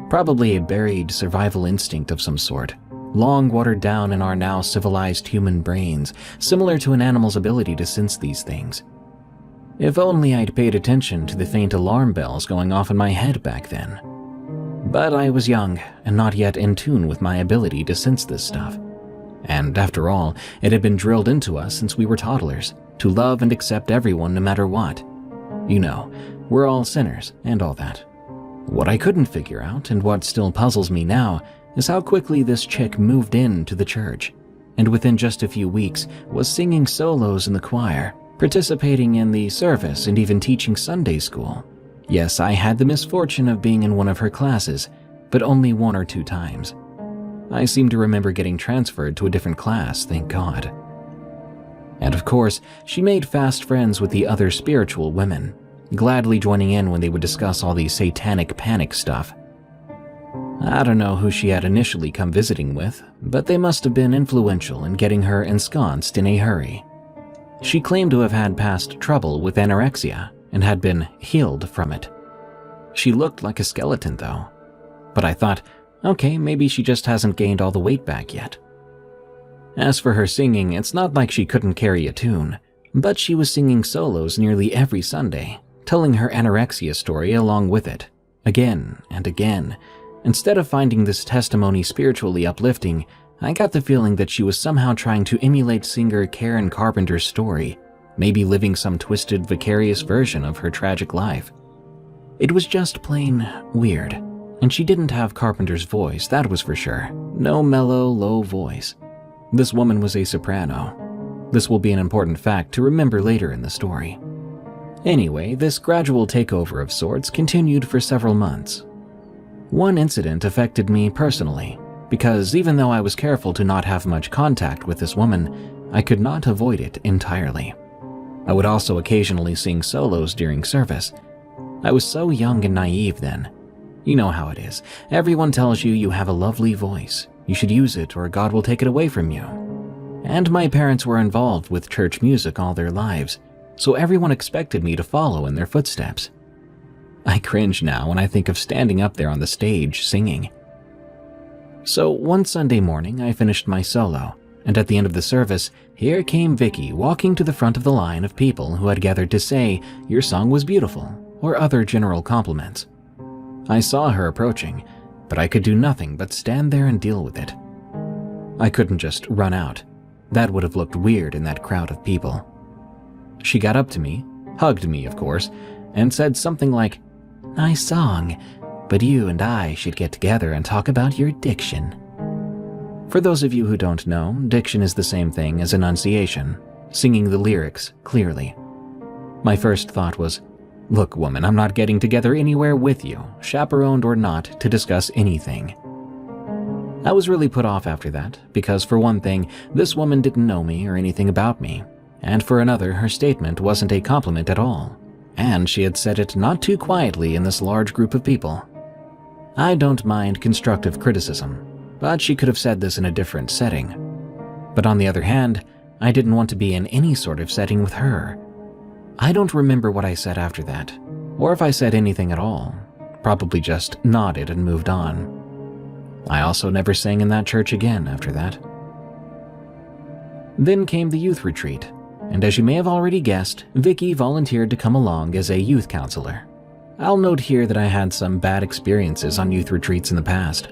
Probably a buried survival instinct of some sort, long watered down in our now civilized human brains, similar to an animal's ability to sense these things. If only I'd paid attention to the faint alarm bells going off in my head back then. But I was young and not yet in tune with my ability to sense this stuff. And after all, it had been drilled into us since we were toddlers, to love and accept everyone no matter what. You know, we're all sinners and all that. What I couldn't figure out, and what still puzzles me now, is how quickly this chick moved into the church, and within just a few weeks was singing solos in the choir, participating in the service, and even teaching Sunday school. Yes, I had the misfortune of being in one of her classes, but only 1 or 2 times. I seem to remember getting transferred to a different class, thank God. And of course, she made fast friends with the other spiritual women, gladly joining in when they would discuss all the satanic panic stuff. I don't know who she had initially come visiting with, but they must have been influential in getting her ensconced in a hurry. She claimed to have had past trouble with anorexia and had been healed from it. She looked like a skeleton though, but I thought, okay, maybe she just hasn't gained all the weight back yet. As for her singing, it's not like she couldn't carry a tune, but she was singing solos nearly every Sunday, telling her anorexia story along with it, again and again, Instead of finding this testimony spiritually uplifting, I got the feeling that she was somehow trying to emulate singer Karen Carpenter's story, maybe living some twisted, vicarious version of her tragic life. It was just plain weird, and she didn't have Carpenter's voice, that was for sure. No mellow, low voice. This woman was a soprano. This will be an important fact to remember later in the story. Anyway, this gradual takeover of sorts continued for several months. One incident affected me personally, because even though I was careful to not have much contact with this woman, I could not avoid it entirely. I would also occasionally sing solos during service. I was so young and naive then. You know how it is. Everyone tells you you have a lovely voice. You should use it or God will take it away from you. And my parents were involved with church music all their lives, so everyone expected me to follow in their footsteps. I cringe now when I think of standing up there on the stage singing. So one Sunday morning, I finished my solo, and at the end of the service, here came Vicky walking to the front of the line of people who had gathered to say, "Your song was beautiful," or other general compliments. I saw her approaching, but I could do nothing but stand there and deal with it. I couldn't just run out. That would have looked weird in that crowd of people. She got up to me, hugged me of course, and said something like, "Nice song, but you and I should get together and talk about your diction." For those of you who don't know, diction is the same thing as enunciation, singing the lyrics clearly. My first thought was, "Look, woman, I'm not getting together anywhere with you, chaperoned or not, to discuss anything." I was really put off after that, because for one thing, this woman didn't know me or anything about me, and for another, her statement wasn't a compliment at all, and she had said it not too quietly in this large group of people. I don't mind constructive criticism, but she could have said this in a different setting. But on the other hand, I didn't want to be in any sort of setting with her. I don't remember what I said after that, or if I said anything at all. Probably just nodded and moved on. I also never sang in that church again after that. Then came the youth retreat, and as you may have already guessed, Vicky volunteered to come along as a youth counselor. I'll note here that I had some bad experiences on youth retreats in the past.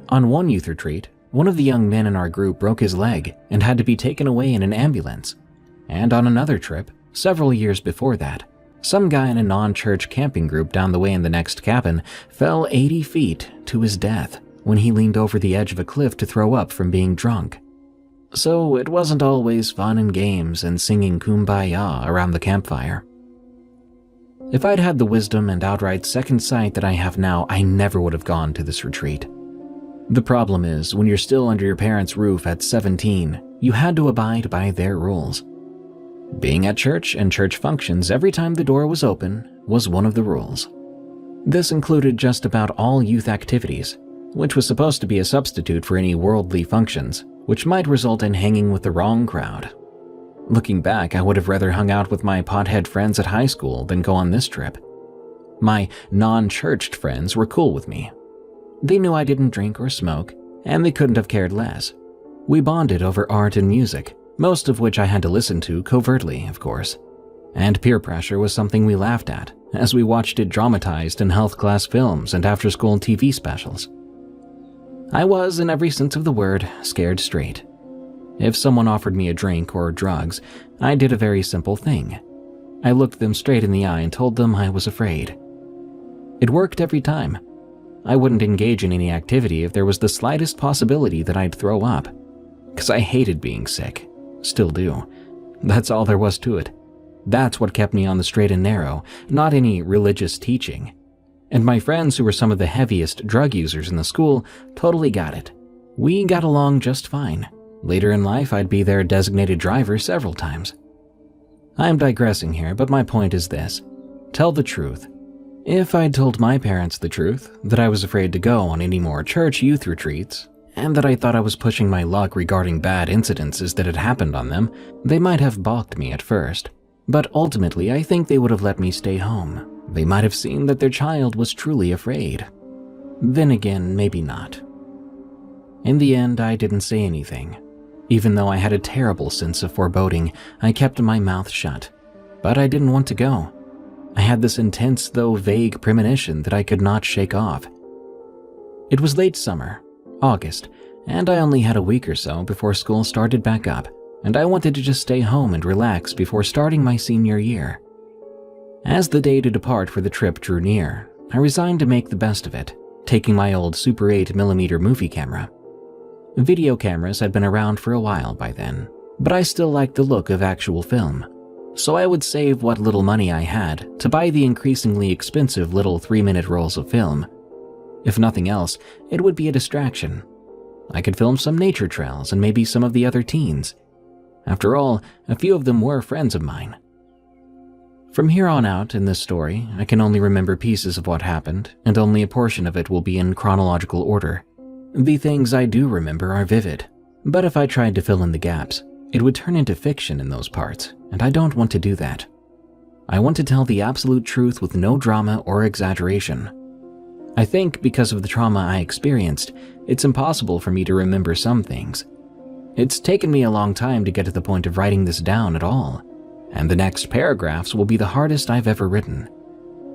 On one youth retreat, one of the young men in our group broke his leg and had to be taken away in an ambulance. And on another trip, several years before that, some guy in a non-church camping group down the way in the next cabin fell 80 feet to his death when he leaned over the edge of a cliff to throw up from being drunk. So it wasn't always fun and games and singing Kumbaya around the campfire. If I'd had the wisdom and outright second sight that I have now, I never would have gone to this retreat. The problem is, when you're still under your parents' roof at 17, you had to abide by their rules. Being at church and church functions every time the door was open was one of the rules. This included just about all youth activities, which was supposed to be a substitute for any worldly functions, which might result in hanging with the wrong crowd. Looking back, I would have rather hung out with my pothead friends at high school than go on this trip. My non-churched friends were cool with me. They knew I didn't drink or smoke, and they couldn't have cared less. We bonded over art and music, most of which I had to listen to covertly, of course. And peer pressure was something we laughed at, as we watched it dramatized in health class films and after-school TV specials. I was, in every sense of the word, scared straight. If someone offered me a drink or drugs, I did a very simple thing. I looked them straight in the eye and told them I was afraid. It worked every time. I wouldn't engage in any activity if there was the slightest possibility that I'd throw up, because I hated being sick. Still do. That's all there was to it. That's what kept me on the straight and narrow, not any religious teaching. And my friends, who were some of the heaviest drug users in the school, totally got it. We got along just fine. Later in life, I'd be their designated driver several times. I'm digressing here, but my point is this. Tell the truth. If I'd told my parents the truth, that I was afraid to go on any more church youth retreats, and that I thought I was pushing my luck regarding bad incidences that had happened on them, they might have balked me at first. But ultimately, I think they would have let me stay home. They might have seen that their child was truly afraid. Then again, maybe not. In the end, I didn't say anything. Even though I had a terrible sense of foreboding, I kept my mouth shut. But I didn't want to go. I had this intense, though vague, premonition that I could not shake off. It was late summer, August, and I only had a week or so before school started back up, and I wanted to just stay home and relax before starting my senior year. As the day to depart for the trip drew near, I resigned to make the best of it, taking my old Super 8mm movie camera. Video cameras had been around for a while by then, but I still liked the look of actual film, so I would save what little money I had to buy the increasingly expensive little 3-minute rolls of film. If nothing else, it would be a distraction. I could film some nature trails and maybe some of the other teens. After all, a few of them were friends of mine. From here on out in this story, I can only remember pieces of what happened, and only a portion of it will be in chronological order. The things I do remember are vivid, but if I tried to fill in the gaps, it would turn into fiction in those parts, and I don't want to do that. I want to tell the absolute truth with no drama or exaggeration. I think because of the trauma I experienced, it's impossible for me to remember some things. It's taken me a long time to get to the point of writing this down at all, and the next paragraphs will be the hardest I've ever written.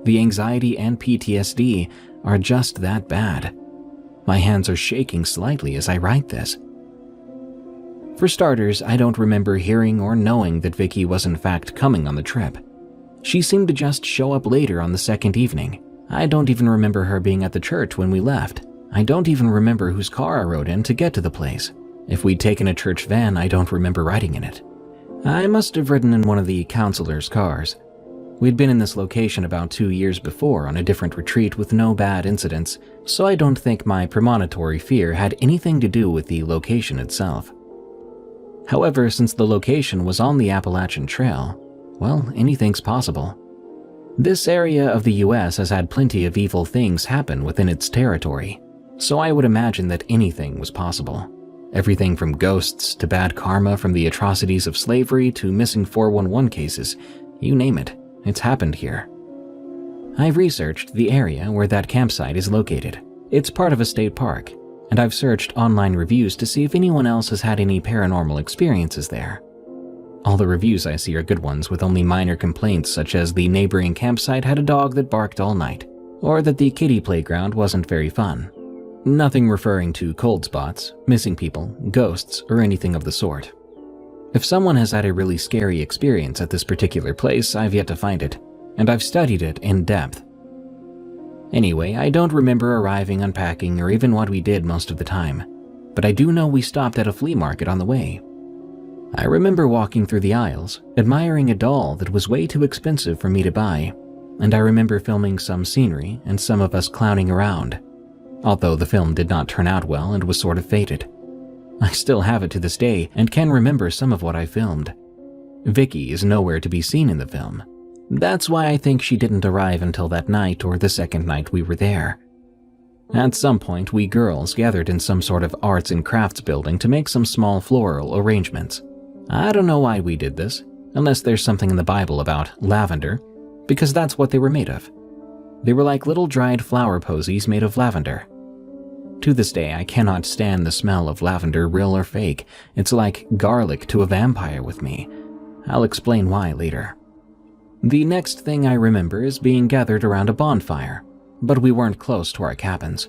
The anxiety and PTSD are just that bad. My hands are shaking slightly as I write this. For starters, I don't remember hearing or knowing that Vicky was in fact coming on the trip. She seemed to just show up later on the second evening. I don't even remember her being at the church when we left. I don't even remember whose car I rode in to get to the place. If we'd taken a church van, I don't remember riding in it. I must have ridden in one of the counselor's cars. We'd been in this location about 2 years before on a different retreat with no bad incidents, so I don't think my premonitory fear had anything to do with the location itself. However, since the location was on the Appalachian Trail, well, anything's possible. This area of the US has had plenty of evil things happen within its territory, so I would imagine that anything was possible. Everything from ghosts to bad karma, from the atrocities of slavery to missing 411 cases, you name it, it's happened here. I've researched the area where that campsite is located. It's part of a state park, and I've searched online reviews to see if anyone else has had any paranormal experiences there. All the reviews I see are good ones with only minor complaints, such as the neighboring campsite had a dog that barked all night, or that the kiddie playground wasn't very fun. Nothing referring to cold spots, missing people, ghosts, or anything of the sort. If someone has had a really scary experience at this particular place, I've yet to find it, and I've studied it in depth. Anyway, I don't remember arriving, unpacking, or even what we did most of the time, but I do know we stopped at a flea market on the way. I remember walking through the aisles, admiring a doll that was way too expensive for me to buy, and I remember filming some scenery and some of us clowning around, although the film did not turn out well and was sort of faded. I still have it to this day and can remember some of what I filmed. Vicky is nowhere to be seen in the film. That's why I think she didn't arrive until that night or the second night we were there. At some point, we girls gathered in some sort of arts and crafts building to make some small floral arrangements. I don't know why we did this, unless there's something in the Bible about lavender, because that's what they were made of. They were like little dried flower posies made of lavender. To this day, I cannot stand the smell of lavender, real or fake. It's like garlic to a vampire with me. I'll explain why later. The next thing I remember is being gathered around a bonfire, but we weren't close to our cabins.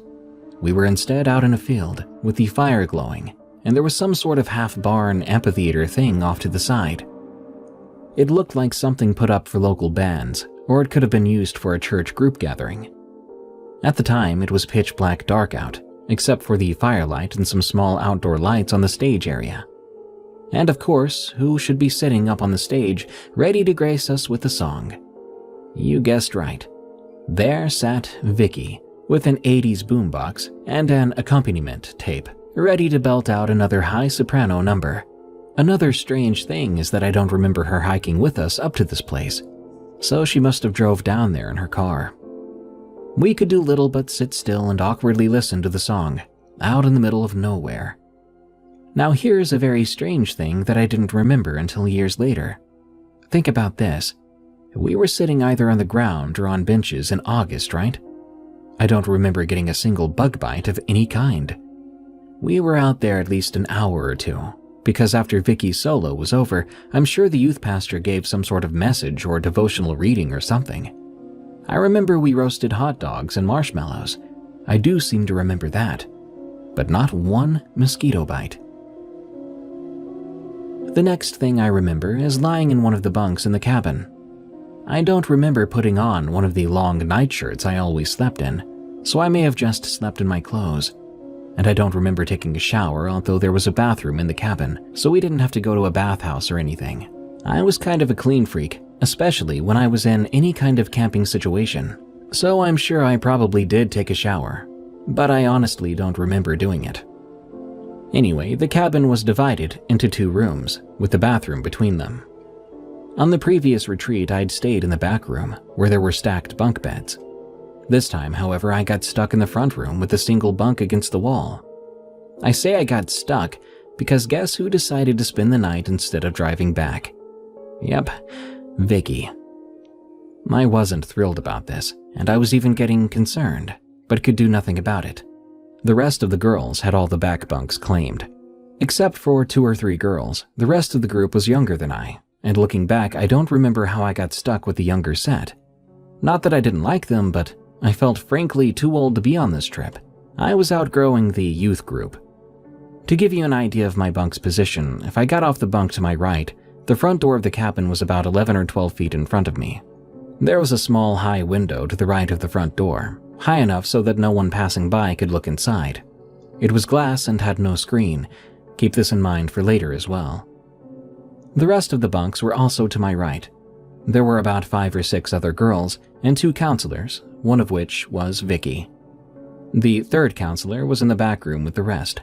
We were instead out in a field, with the fire glowing, and there was some sort of half-barn amphitheater thing off to the side. It looked like something put up for local bands, or it could have been used for a church group gathering. At the time, it was pitch black dark out, except for the firelight and some small outdoor lights on the stage area. And of course, who should be sitting up on the stage, ready to grace us with a song? You guessed right. There sat Vicky, with an 80s boombox and an accompaniment tape, ready to belt out another high soprano number. Another strange thing is that I don't remember her hiking with us up to this place, so she must have drove down there in her car. We could do little but sit still and awkwardly listen to the song, out in the middle of nowhere. Now here's a very strange thing that I didn't remember until years later. Think about this. We were sitting either on the ground or on benches in August, right? I don't remember getting a single bug bite of any kind. We were out there at least an hour or two, because after Vicky's solo was over, I'm sure the youth pastor gave some sort of message or devotional reading or something. I remember we roasted hot dogs and marshmallows. I do seem to remember that, but not one mosquito bite. The next thing I remember is lying in one of the bunks in the cabin. I don't remember putting on one of the long nightshirts I always slept in, so I may have just slept in my clothes. And I don't remember taking a shower, although there was a bathroom in the cabin, so we didn't have to go to a bathhouse or anything. I was kind of a clean freak, especially when I was in any kind of camping situation, so I'm sure I probably did take a shower, but I honestly don't remember doing it. Anyway, the cabin was divided into 2 rooms, with the bathroom between them. On the previous retreat, I'd stayed in the back room, where there were stacked bunk beds. This time, however, I got stuck in the front room with a single bunk against the wall. I say I got stuck because guess who decided to spend the night instead of driving back? Yep, Vicky. I wasn't thrilled about this, and I was even getting concerned, but could do nothing about it. The rest of the girls had all the back bunks claimed. Except for 2 or 3 girls, the rest of the group was younger than I, and looking back, I don't remember how I got stuck with the younger set. Not that I didn't like them, but I felt frankly too old to be on this trip. I was outgrowing the youth group. To give you an idea of my bunk's position, if I got off the bunk to my right, the front door of the cabin was about 11 or 12 feet in front of me. There was a small high window to the right of the front door, high enough so that no one passing by could look inside. It was glass and had no screen. Keep this in mind for later as well. The rest of the bunks were also to my right. There were about 5 or 6 other girls and 2 counselors, one of which was Vicky. The third counselor was in the back room with the rest.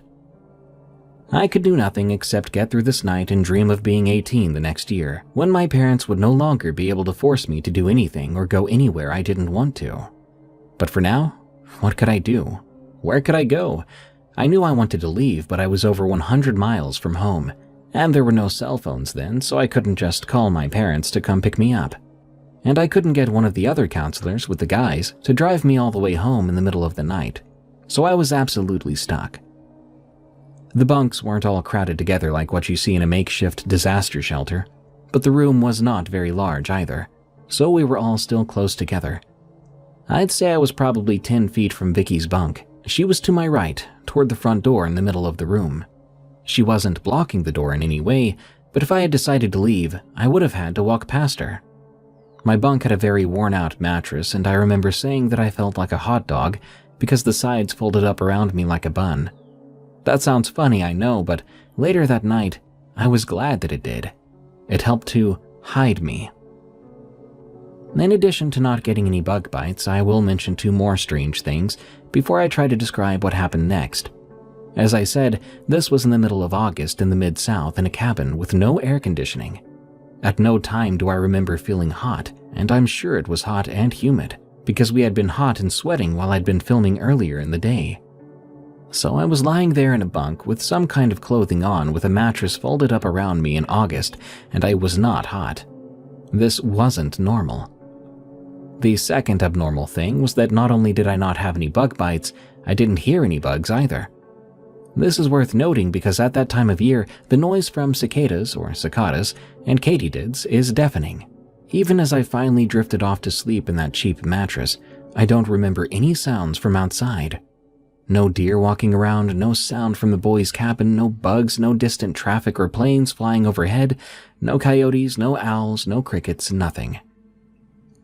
I could do nothing except get through this night and dream of being 18 the next year, when my parents would no longer be able to force me to do anything or go anywhere I didn't want to. But for now, what could I do? Where could I go? I knew I wanted to leave, but I was over 100 miles from home, and there were no cell phones then, so I couldn't just call my parents to come pick me up. And I couldn't get one of the other counselors with the guys to drive me all the way home in the middle of the night, so I was absolutely stuck. The bunks weren't all crowded together like what you see in a makeshift disaster shelter, but the room was not very large either, so we were all still close together. I'd say I was probably 10 feet from Vicky's bunk. She was to my right, toward the front door in the middle of the room. She wasn't blocking the door in any way, but if I had decided to leave, I would have had to walk past her. My bunk had a very worn-out mattress, and I remember saying that I felt like a hot dog because the sides folded up around me like a bun. That sounds funny, I know, but later that night, I was glad that it did. It helped to hide me. In addition to not getting any bug bites, I will mention 2 more strange things before I try to describe what happened next. As I said, this was in the middle of August in the Mid-South in a cabin with no air conditioning. At no time do I remember feeling hot, and I'm sure it was hot and humid, because we had been hot and sweating while I'd been filming earlier in the day. So I was lying there in a bunk with some kind of clothing on with a mattress folded up around me in August, and I was not hot. This wasn't normal. The second abnormal thing was that not only did I not have any bug bites, I didn't hear any bugs either. This is worth noting because at that time of year, the noise from cicadas and katydids is deafening. Even as I finally drifted off to sleep in that cheap mattress, I don't remember any sounds from outside. No deer walking around, no sound from the boys' cabin, no bugs, no distant traffic or planes flying overhead, no coyotes, no owls, no crickets, nothing.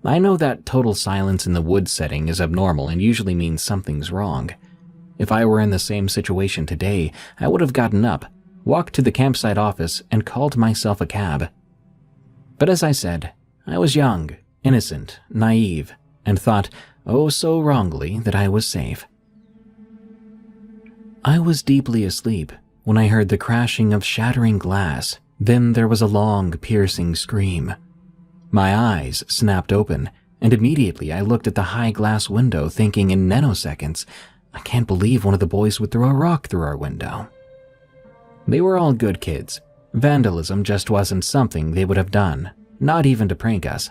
I know that total silence in the woods setting is abnormal and usually means something's wrong. If I were in the same situation today, I would have gotten up, walked to the campsite office, and called myself a cab. But as I said, I was young, innocent, naive, and thought, oh so wrongly, that I was safe. I was deeply asleep when I heard the crashing of shattering glass. Then there was a long, piercing scream. My eyes snapped open, and immediately I looked at the high glass window thinking in nanoseconds, I can't believe one of the boys would throw a rock through our window. They were all good kids. Vandalism just wasn't something they would have done, not even to prank us.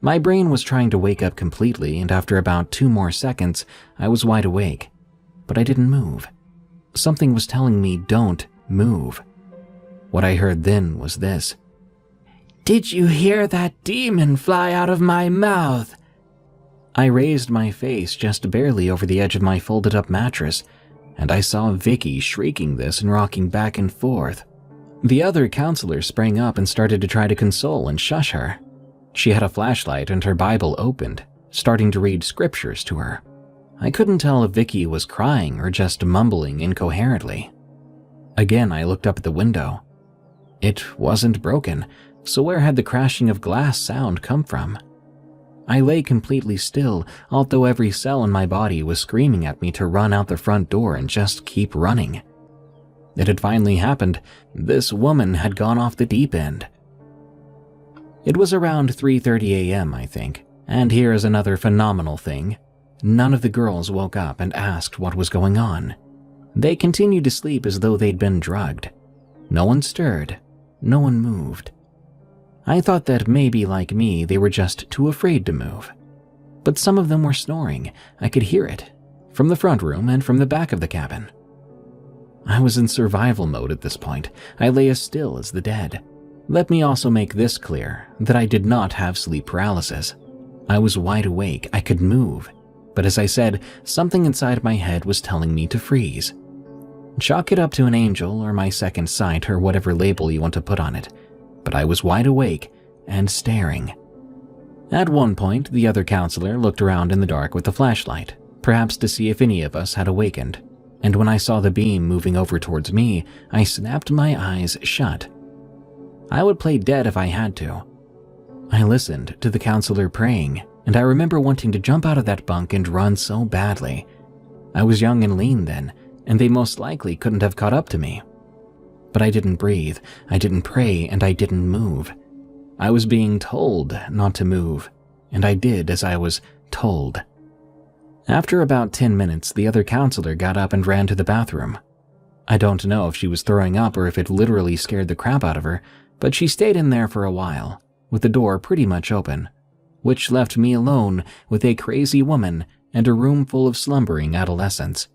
My brain was trying to wake up completely, and after about 2 more seconds, I was wide awake. But I didn't move. Something was telling me, don't move. What I heard then was this. "Did you hear that demon fly out of my mouth?" I raised my face just barely over the edge of my folded-up mattress, and I saw Vicky shrieking this and rocking back and forth. The other counselor sprang up and started to try to console and shush her. She had a flashlight and her Bible opened, starting to read scriptures to her. I couldn't tell if Vicky was crying or just mumbling incoherently. Again, I looked up at the window. It wasn't broken, so where had the crashing of glass sound come from? I lay completely still, although every cell in my body was screaming at me to run out the front door and just keep running. It had finally happened. This woman had gone off the deep end. It was around 3:30 a.m., I think, and here is another phenomenal thing. None of the girls woke up and asked what was going on. They continued to sleep as though they'd been drugged. No one stirred. No one moved. I thought that maybe, like me, they were just too afraid to move. But some of them were snoring. I could hear it, from the front room and from the back of the cabin. I was in survival mode at this point. I lay as still as the dead. Let me also make this clear, that I did not have sleep paralysis. I was wide awake, I could move. But as I said, something inside my head was telling me to freeze. Chalk it up to an angel or my second sight or whatever label you want to put on it. But I was wide awake and staring. At one point, the other counselor looked around in the dark with a flashlight, perhaps to see if any of us had awakened. And when I saw the beam moving over towards me, I snapped my eyes shut. I would play dead if I had to. I listened to the counselor praying, and I remember wanting to jump out of that bunk and run so badly. I was young and lean then, and they most likely couldn't have caught up to me. But I didn't breathe, I didn't pray, and I didn't move. I was being told not to move, and I did as I was told. After about 10 minutes, the other counselor got up and ran to the bathroom. I don't know if she was throwing up or if it literally scared the crap out of her, but she stayed in there for a while, with the door pretty much open, which left me alone with a crazy woman and a room full of slumbering adolescents.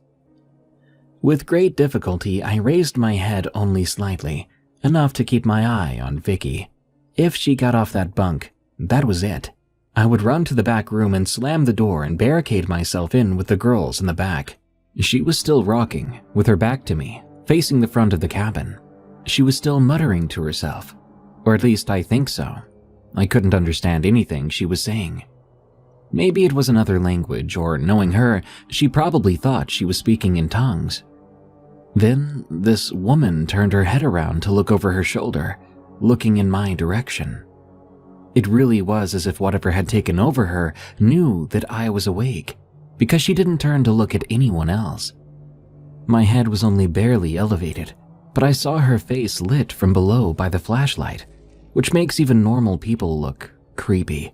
With great difficulty, I raised my head only slightly, enough to keep my eye on Vicky. If she got off that bunk, that was it. I would run to the back room and slam the door and barricade myself in with the girls in the back. She was still rocking, with her back to me, facing the front of the cabin. She was still muttering to herself, or at least I think so. I couldn't understand anything she was saying. Maybe it was another language, or knowing her, she probably thought she was speaking in tongues. Then this woman turned her head around to look over her shoulder, looking in my direction. It really was as if whatever had taken over her knew that I was awake, because she didn't turn to look at anyone else. My head was only barely elevated, but I saw her face lit from below by the flashlight, which makes even normal people look creepy.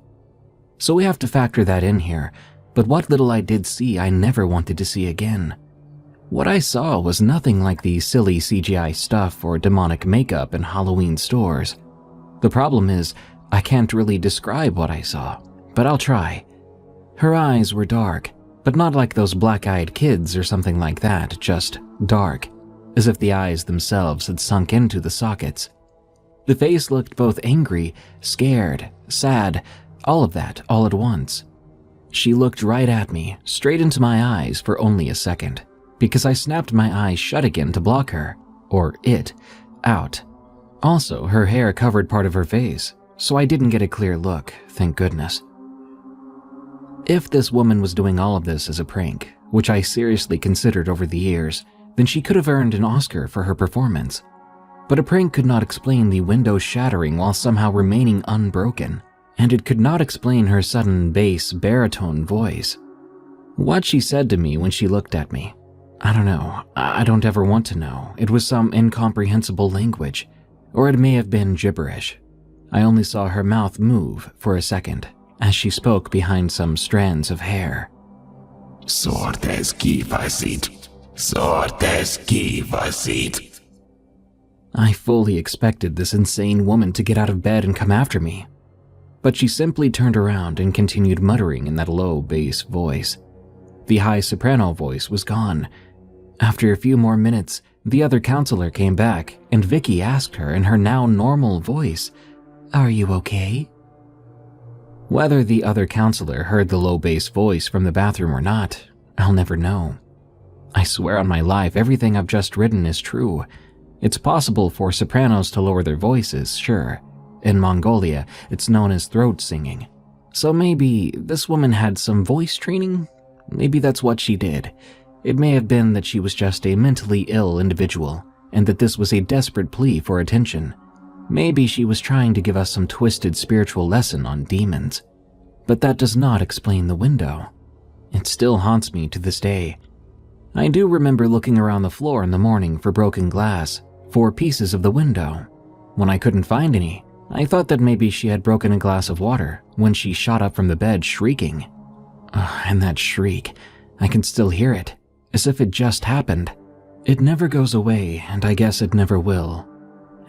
So we have to factor that in here, but what little I did see I never wanted to see again. What I saw was nothing like the silly CGI stuff or demonic makeup in Halloween stores. The problem is, I can't really describe what I saw, but I'll try. Her eyes were dark, but not like those black-eyed kids or something like that, just dark, as if the eyes themselves had sunk into the sockets. The face looked both angry, scared, sad, all of that all at once. She looked right at me, straight into my eyes for only a second, because I snapped my eyes shut again to block her, or it, out. Also, her hair covered part of her face, so I didn't get a clear look, thank goodness. If this woman was doing all of this as a prank, which I seriously considered over the years, then she could have earned an Oscar for her performance. But a prank could not explain the window shattering while somehow remaining unbroken, and it could not explain her sudden bass baritone voice. What she said to me when she looked at me, I don't know, I don't ever want to know. It was some incomprehensible language, or it may have been gibberish. I only saw her mouth move for a second as she spoke behind some strands of hair. Sortes kivasit. Sortes kivasit. I fully expected this insane woman to get out of bed and come after me, but she simply turned around and continued muttering in that low bass voice. The high soprano voice was gone. After a few more minutes, the other counselor came back, and Vicky asked her in her now normal voice, "Are you okay?" Whether the other counselor heard the low bass voice from the bathroom or not, I'll never know. I swear on my life, everything I've just written is true. It's possible for sopranos to lower their voices, sure. In Mongolia, it's known as throat singing. So maybe this woman had some voice training? Maybe that's what she did. It may have been that she was just a mentally ill individual, and that this was a desperate plea for attention. Maybe she was trying to give us some twisted spiritual lesson on demons. But that does not explain the window. It still haunts me to this day. I do remember looking around the floor in the morning for broken glass, for pieces of the window. When I couldn't find any, I thought that maybe she had broken a glass of water when she shot up from the bed shrieking. And that shriek, I can still hear it, as if it just happened. It never goes away, and I guess it never will.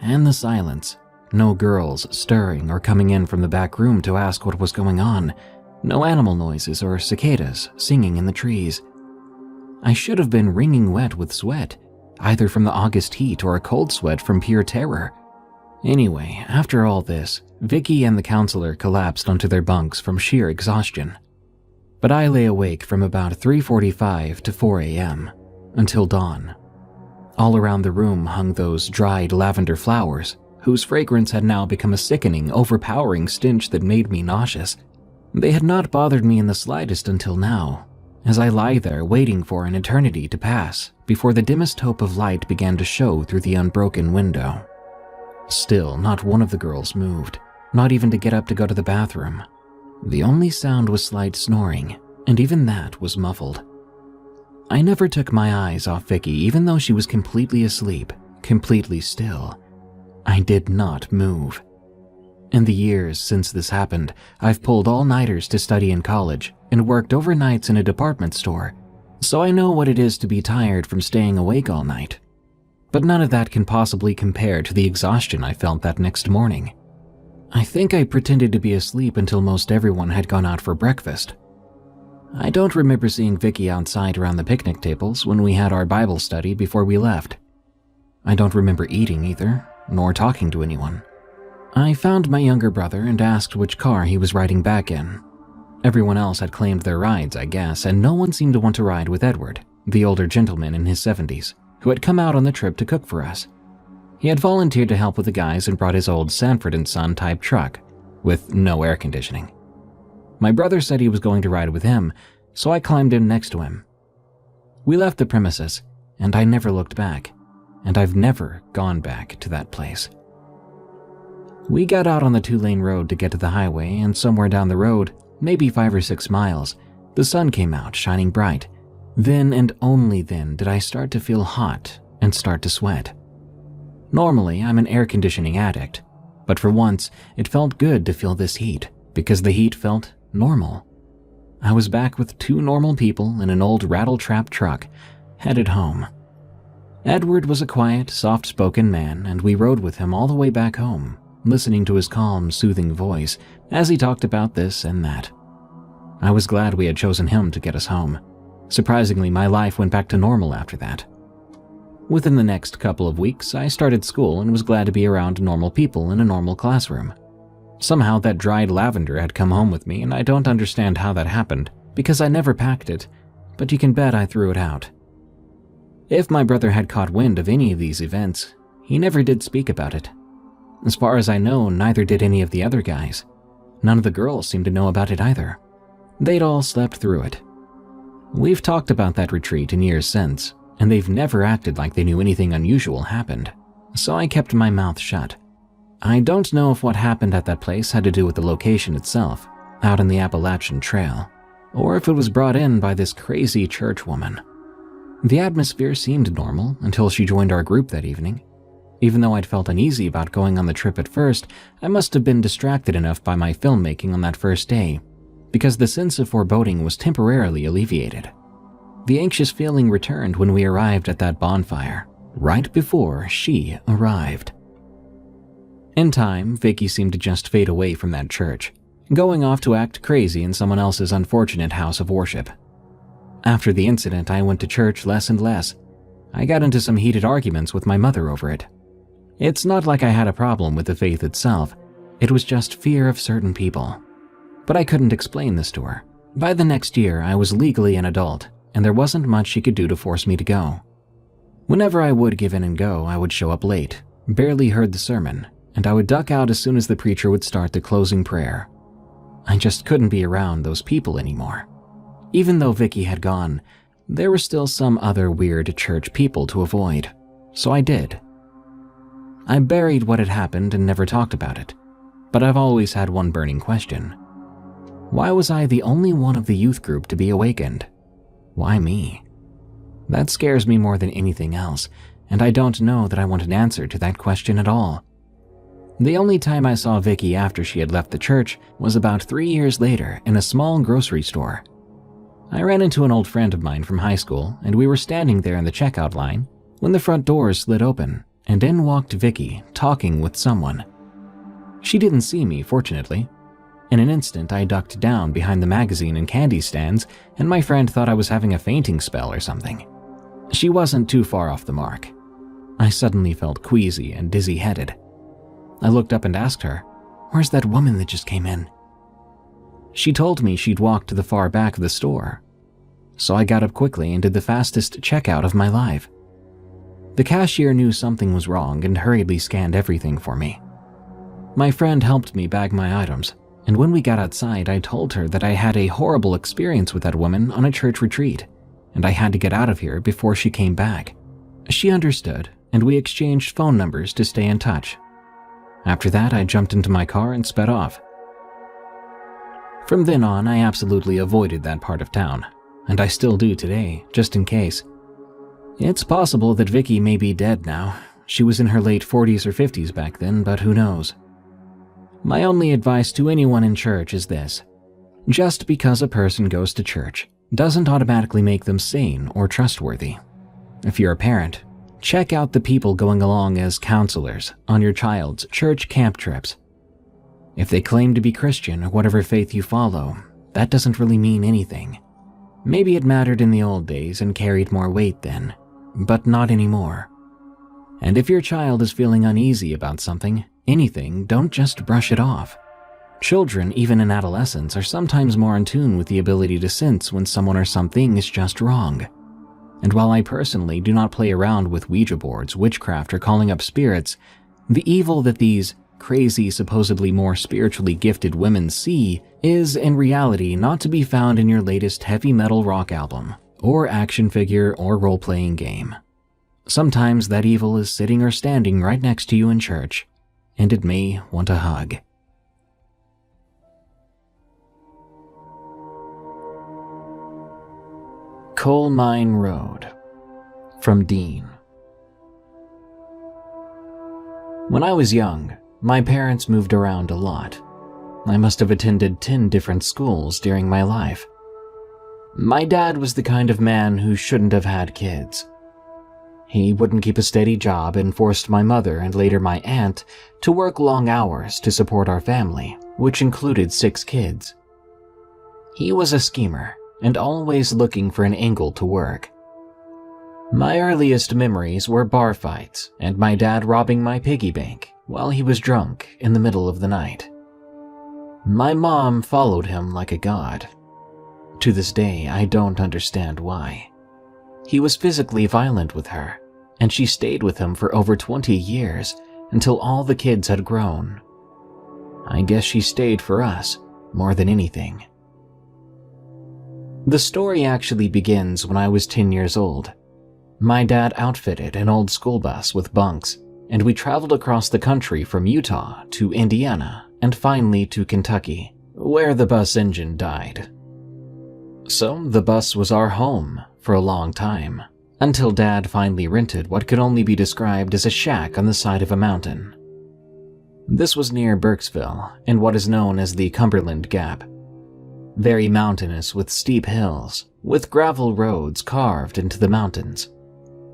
And the silence. No girls stirring or coming in from the back room to ask what was going on. No animal noises or cicadas singing in the trees. I should have been wringing wet with sweat, either from the August heat or a cold sweat from pure terror. Anyway, after all this, Vicky and the counselor collapsed onto their bunks from sheer exhaustion. But I lay awake from about 3:45 to 4 a.m. until dawn. All around the room hung those dried lavender flowers, whose fragrance had now become a sickening, overpowering stench that made me nauseous. They had not bothered me in the slightest until now, as I lie there waiting for an eternity to pass before the dimmest hope of light began to show through the unbroken window. Still, not one of the girls moved, not even to get up to go to the bathroom. The only sound was slight snoring, and even that was muffled. I never took my eyes off Vicky even though she was completely asleep, completely still. I did not move. In the years since this happened, I've pulled all-nighters to study in college and worked overnights in a department store, so I know what it is to be tired from staying awake all night. But none of that can possibly compare to the exhaustion I felt that next morning. I think I pretended to be asleep until most everyone had gone out for breakfast. I don't remember seeing Vicky outside around the picnic tables when we had our Bible study before we left. I don't remember eating either, nor talking to anyone. I found my younger brother and asked which car he was riding back in. Everyone else had claimed their rides, I guess, and no one seemed to want to ride with Edward, the older gentleman in his 70s, who had come out on the trip to cook for us. He had volunteered to help with the guys and brought his old Sanford & Son type truck, with no air conditioning. My brother said he was going to ride with him, so I climbed in next to him. We left the premises, and I never looked back, and I've never gone back to that place. We got out on the 2-lane road to get to the highway, and somewhere down the road, maybe 5 or 6 miles, the sun came out, shining bright. Then and only then did I start to feel hot and start to sweat. Normally, I'm an air conditioning addict, but for once, it felt good to feel this heat, because the heat felt normal. I was back with 2 normal people in an old rattle-trap truck, headed home. Edward was a quiet, soft-spoken man, and we rode with him all the way back home, listening to his calm, soothing voice as he talked about this and that. I was glad we had chosen him to get us home. Surprisingly, my life went back to normal after that. Within the next couple of weeks, I started school and was glad to be around normal people in a normal classroom. Somehow that dried lavender had come home with me, and I don't understand how that happened, because I never packed it, but you can bet I threw it out. If my brother had caught wind of any of these events, he never did speak about it. As far as I know, neither did any of the other guys. None of the girls seemed to know about it either. They'd all slept through it. We've talked about that retreat in years since, and they've never acted like they knew anything unusual happened, so I kept my mouth shut. I don't know if what happened at that place had to do with the location itself, out on the Appalachian Trail, or if it was brought in by this crazy church woman. The atmosphere seemed normal until she joined our group that evening. Even though I'd felt uneasy about going on the trip at first, I must have been distracted enough by my filmmaking on that first day, because the sense of foreboding was temporarily alleviated. The anxious feeling returned when we arrived at that bonfire, right before she arrived. In time, Vicky seemed to just fade away from that church, going off to act crazy in someone else's unfortunate house of worship. After the incident, I went to church less and less. I got into some heated arguments with my mother over it. It's not like I had a problem with the faith itself, it was just fear of certain people. but I couldn't explain this to her. By the next year, I was legally an adult, and there wasn't much she could do to force me to go. Whenever I would give in and go, I would show up late, barely heard the sermon, and I would duck out as soon as the preacher would start the closing prayer. I just couldn't be around those people anymore. Even though Vicky had gone, there were still some other weird church people to avoid, so I did. I buried what had happened and never talked about it, but I've always had one burning question. Why was I the only one of the youth group to be awakened? Why me? That scares me more than anything else, and I don't know that I want an answer to that question at all. The only time I saw Vicky after she had left the church was about 3 years later in a small grocery store. I ran into an old friend of mine from high school, and we were standing there in the checkout line when the front doors slid open, and in walked Vicky, talking with someone. She didn't see me, fortunately. In an instant, I ducked down behind the magazine and candy stands, and my friend thought I was having a fainting spell or something. She wasn't too far off the mark. I suddenly felt queasy and dizzy-headed. I looked up and asked her, "Where's that woman that just came in?" She told me she'd walked to the far back of the store. So I got up quickly and did the fastest checkout of my life. The cashier knew something was wrong and hurriedly scanned everything for me. My friend helped me bag my items, and when we got outside, I told her that I had a horrible experience with that woman on a church retreat, and I had to get out of here before she came back. She understood, and we exchanged phone numbers to stay in touch. After that, I jumped into my car and sped off. From then on, I absolutely avoided that part of town, and I still do today, just in case. It's possible that Vicky may be dead now. She was in her late 40s or 50s back then, but who knows? My only advice to anyone in church is this. Just because a person goes to church doesn't automatically make them sane or trustworthy. If you're a parent, check out the people going along as counselors on your child's church camp trips. If they claim to be Christian or whatever faith you follow, that doesn't really mean anything. Maybe it mattered in the old days and carried more weight then, but not anymore. And if your child is feeling uneasy about something, anything, don't just brush it off. Children, even in adolescence, are sometimes more in tune with the ability to sense when someone or something is just wrong. And while I personally do not play around with Ouija boards, witchcraft, or calling up spirits, the evil that these crazy, supposedly more spiritually gifted women see is, in reality, not to be found in your latest heavy metal rock album, or action figure, or role-playing game. Sometimes that evil is sitting or standing right next to you in church, and it may want a hug. Coal Mine Road, from Dean. When I was young, my parents moved around a lot. I must have attended 10 different schools during my life. My dad was the kind of man who shouldn't have had kids. He wouldn't keep a steady job and forced my mother and later my aunt to work long hours to support our family, which included 6 kids. He was a schemer and always looking for an angle to work. My earliest memories were bar fights and my dad robbing my piggy bank while he was drunk in the middle of the night. My mom followed him like a god. To this day, I don't understand why. He was physically violent with her, and she stayed with him for over 20 years until all the kids had grown. I guess she stayed for us more than anything. The story actually begins when I was 10 years old. My dad outfitted an old school bus with bunks, and we traveled across the country from Utah to Indiana and finally to Kentucky, where the bus engine died. So the bus was our home for a long time, until Dad finally rented what could only be described as a shack on the side of a mountain. This was near Burkesville, in what is known as the Cumberland Gap. Very mountainous with steep hills, with gravel roads carved into the mountains.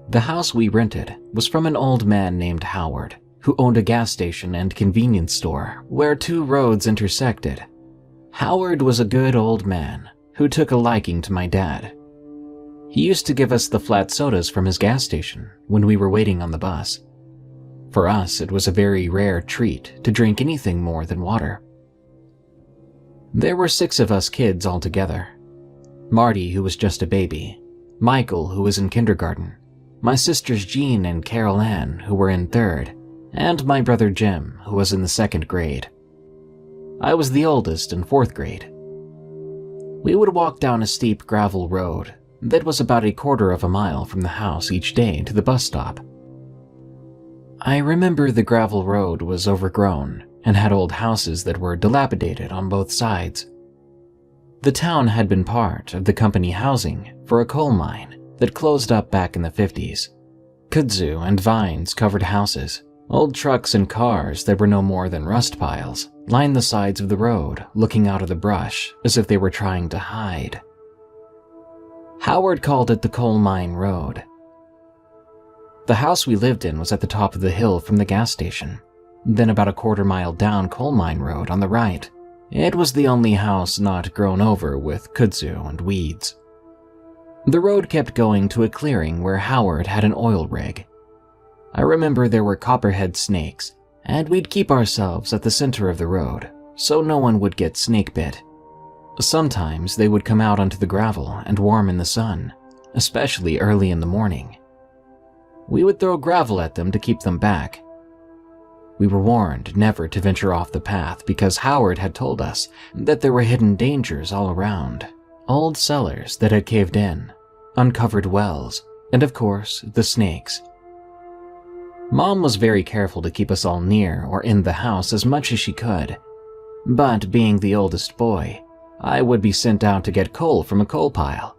The house we rented was from an old man named Howard, who owned a gas station and convenience store where 2 roads intersected. Howard was a good old man who took a liking to my dad. He used to give us the flat sodas from his gas station when we were waiting on the bus. For us, it was a very rare treat to drink anything more than water. There were 6 of us kids all together. Marty, who was just a baby, Michael, who was in kindergarten, my sisters Jean and Carol Ann, who were in 3rd, and my brother Jim, who was in the 2nd grade. I was the oldest in 4th grade. We would walk down a steep gravel road that was about a quarter of a mile from the house each day to the bus stop. I remember the gravel road was overgrown and had old houses that were dilapidated on both sides. The town had been part of the company housing for a coal mine that closed up back in the 50s. Kudzu and vines covered houses. Old trucks and cars that were no more than rust piles lined the sides of the road, looking out of the brush as if they were trying to hide. Howard called it the Coal Mine Road. The house we lived in was at the top of the hill from the gas station, then about a quarter mile down Coal Mine Road on the right. It was the only house not grown over with kudzu and weeds. The road kept going to a clearing where Howard had an oil rig. I remember there were copperhead snakes, and we'd keep ourselves at the center of the road so no one would get snake bit. Sometimes they would come out onto the gravel and warm in the sun, especially early in the morning. We would throw gravel at them to keep them back. We were warned never to venture off the path because Howard had told us that there were hidden dangers all around. Old cellars that had caved in, uncovered wells, and of course, the snakes. Mom was very careful to keep us all near or in the house as much as she could, but being the oldest boy, I would be sent out to get coal from a coal pile.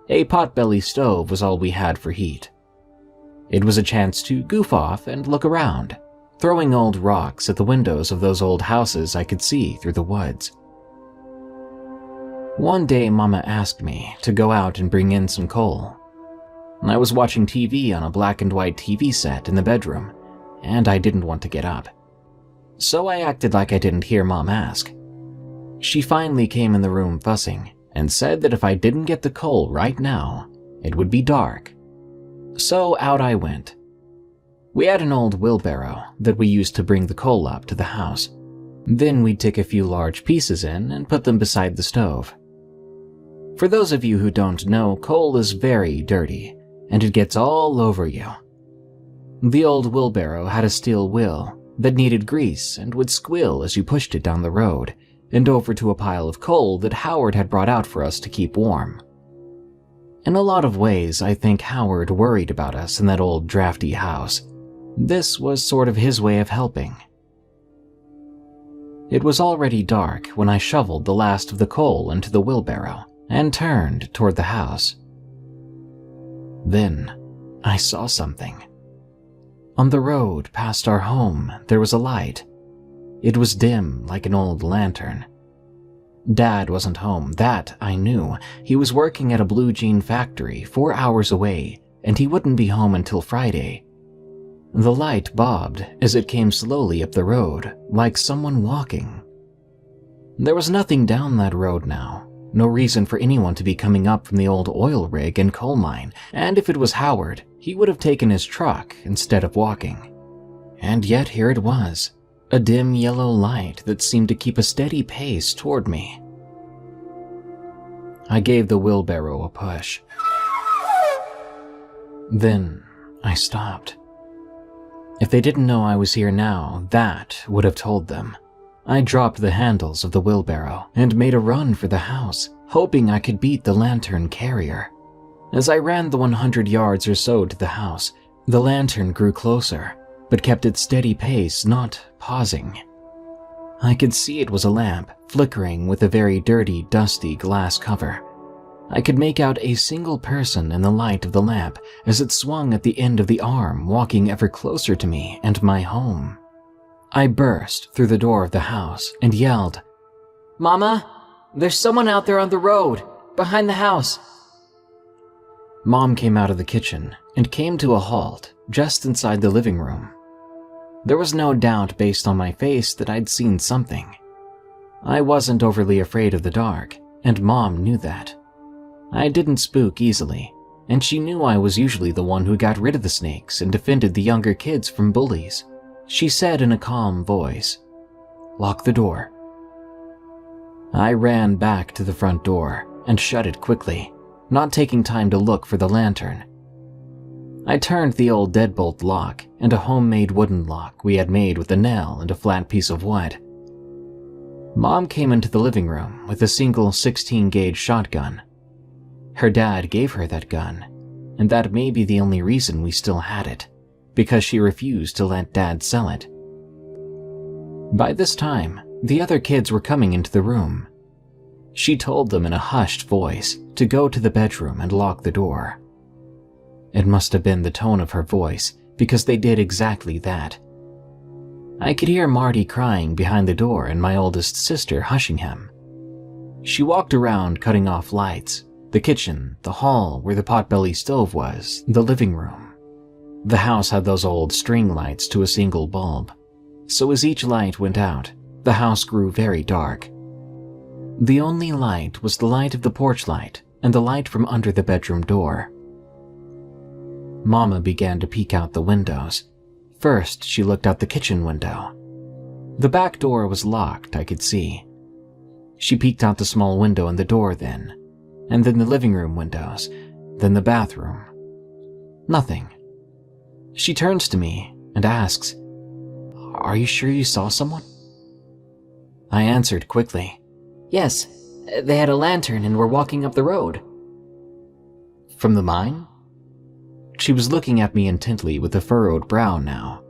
A potbelly stove was all we had for heat. It was a chance to goof off and look around, throwing old rocks at the windows of those old houses I could see through the woods. One day, Mama asked me to go out and bring in some coal. I was watching TV on a black and white TV set in the bedroom, and I didn't want to get up. So I acted like I didn't hear Mom ask. She finally came in the room fussing and said that if I didn't get the coal right now, it would be dark. So out I went. We had an old wheelbarrow that we used to bring the coal up to the house. Then we'd take a few large pieces in and put them beside the stove. For those of you who don't know, coal is very dirty, and it gets all over you. The old wheelbarrow had a steel wheel that needed grease and would squeal as you pushed it down the road and over to a pile of coal that Howard had brought out for us to keep warm. In a lot of ways, I think Howard worried about us in that old drafty house. This was sort of his way of helping. It was already dark when I shoveled the last of the coal into the wheelbarrow and turned toward the house. Then, I saw something. On the road past our home, there was a light. It was dim like an old lantern. Dad wasn't home, that I knew. He was working at a blue jean factory 4 hours away, and he wouldn't be home until Friday. The light bobbed as it came slowly up the road, like someone walking. There was nothing down that road now. No reason for anyone to be coming up from the old oil rig and coal mine, and if it was Howard, he would have taken his truck instead of walking. And yet here it was, a dim yellow light that seemed to keep a steady pace toward me. I gave the wheelbarrow a push. Then I stopped. If they didn't know I was here now, that would have told them. I dropped the handles of the wheelbarrow and made a run for the house, hoping I could beat the lantern carrier. As I ran the 100 yards or so to the house, the lantern grew closer, but kept its steady pace, not pausing. I could see it was a lamp, flickering with a very dirty, dusty glass cover. I could make out a single person in the light of the lamp as it swung at the end of the arm, walking ever closer to me and my home. I burst through the door of the house and yelled, "Mama, there's someone out there on the road, behind the house." Mom came out of the kitchen and came to a halt just inside the living room. There was no doubt based on my face that I'd seen something. I wasn't overly afraid of the dark, and Mom knew that. I didn't spook easily, and she knew I was usually the one who got rid of the snakes and defended the younger kids from bullies. She said in a calm voice, "Lock the door." I ran back to the front door and shut it quickly, not taking time to look for the lantern. I turned the old deadbolt lock and a homemade wooden lock we had made with a nail and a flat piece of wood. Mom came into the living room with a single 16-gauge shotgun. Her dad gave her that gun, and that may be the only reason we still had it, because she refused to let Dad sell it. By this time, the other kids were coming into the room. She told them in a hushed voice to go to the bedroom and lock the door. It must have been the tone of her voice, because they did exactly that. I could hear Marty crying behind the door and my oldest sister hushing him. She walked around cutting off lights, the kitchen, the hall where the potbelly stove was, the living room. The house had those old string lights to a single bulb, so as each light went out, the house grew very dark. The only light was the light of the porch light and the light from under the bedroom door. Mama began to peek out the windows. First, she looked out the kitchen window. The back door was locked, I could see. She peeked out the small window in the door then, and then the living room windows, then the bathroom. Nothing. She turns to me and asks, "Are you sure you saw someone?" I answered quickly, "Yes, they had a lantern and were walking up the road." "From the mine?" She was looking at me intently with a furrowed brow now,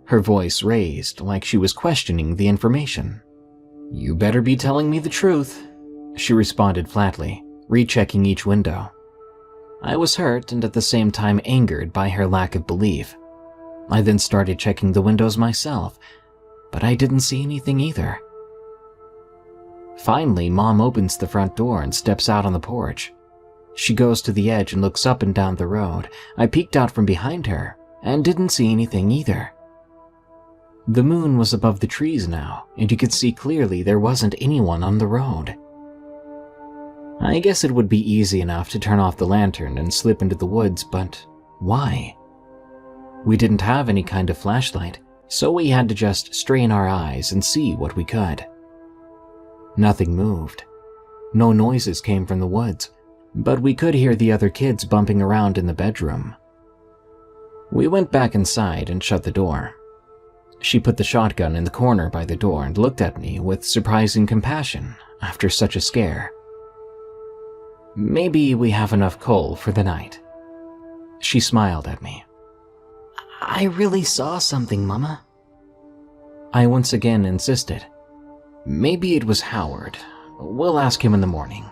her voice raised like she was questioning the information. "You better be telling me the truth," she responded flatly, rechecking each window. I was hurt and at the same time angered by her lack of belief. I then started checking the windows myself, but I didn't see anything either. Finally, Mom opens the front door and steps out on the porch. She goes to the edge and looks up and down the road. I peeked out from behind her and didn't see anything either. The moon was above the trees now, and you could see clearly there wasn't anyone on the road. I guess it would be easy enough to turn off the lantern and slip into the woods, but why? We didn't have any kind of flashlight, so we had to just strain our eyes and see what we could. Nothing moved. No noises came from the woods, but we could hear the other kids bumping around in the bedroom. We went back inside and shut the door. She put the shotgun in the corner by the door and looked at me with surprising compassion after such a scare. "Maybe we have enough coal for the night." She smiled at me. "I really saw something, Mama." I once again insisted. "Maybe it was Howard. We'll ask him in the morning."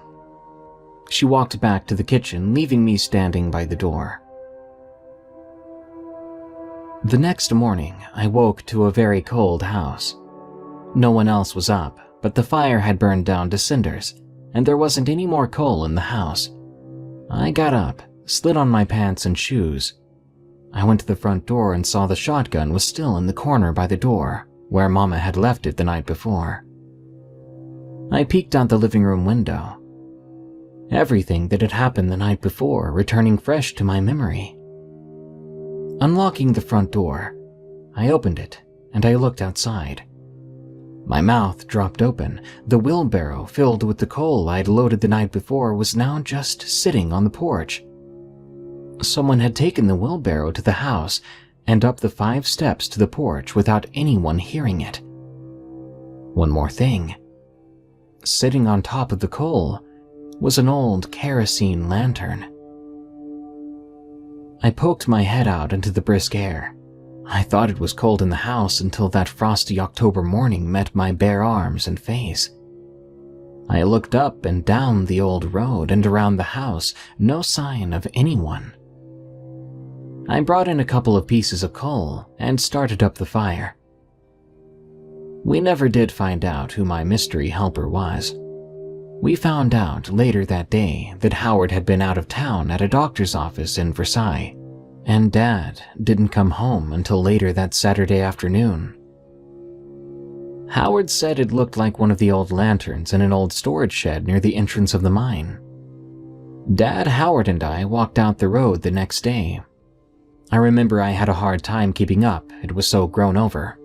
She walked back to the kitchen, leaving me standing by the door. The next morning, I woke to a very cold house. No one else was up, but the fire had burned down to cinders, and there wasn't any more coal in the house. I got up, slid on my pants and shoes. I went to the front door and saw the shotgun was still in the corner by the door, where Mama had left it the night before. I peeked out the living room window. Everything that had happened the night before returning fresh to my memory. Unlocking the front door, I opened it and I looked outside. My mouth dropped open. The wheelbarrow filled with the coal I'd loaded the night before was now just sitting on the porch. Someone had taken the wheelbarrow to the house and up the 5 steps to the porch without anyone hearing it. One more thing. Sitting on top of the coal was an old kerosene lantern. I poked my head out into the brisk air. I thought it was cold in the house until that frosty October morning met my bare arms and face. I looked up and down the old road and around the house, no sign of anyone. I brought in a couple of pieces of coal and started up the fire. We never did find out who my mystery helper was. We found out later that day that Howard had been out of town at a doctor's office in Versailles, and Dad didn't come home until later that Saturday afternoon. Howard said it looked like one of the old lanterns in an old storage shed near the entrance of the mine. Dad, Howard, and I walked out the road the next day. I remember I had a hard time keeping up, it was so grown over.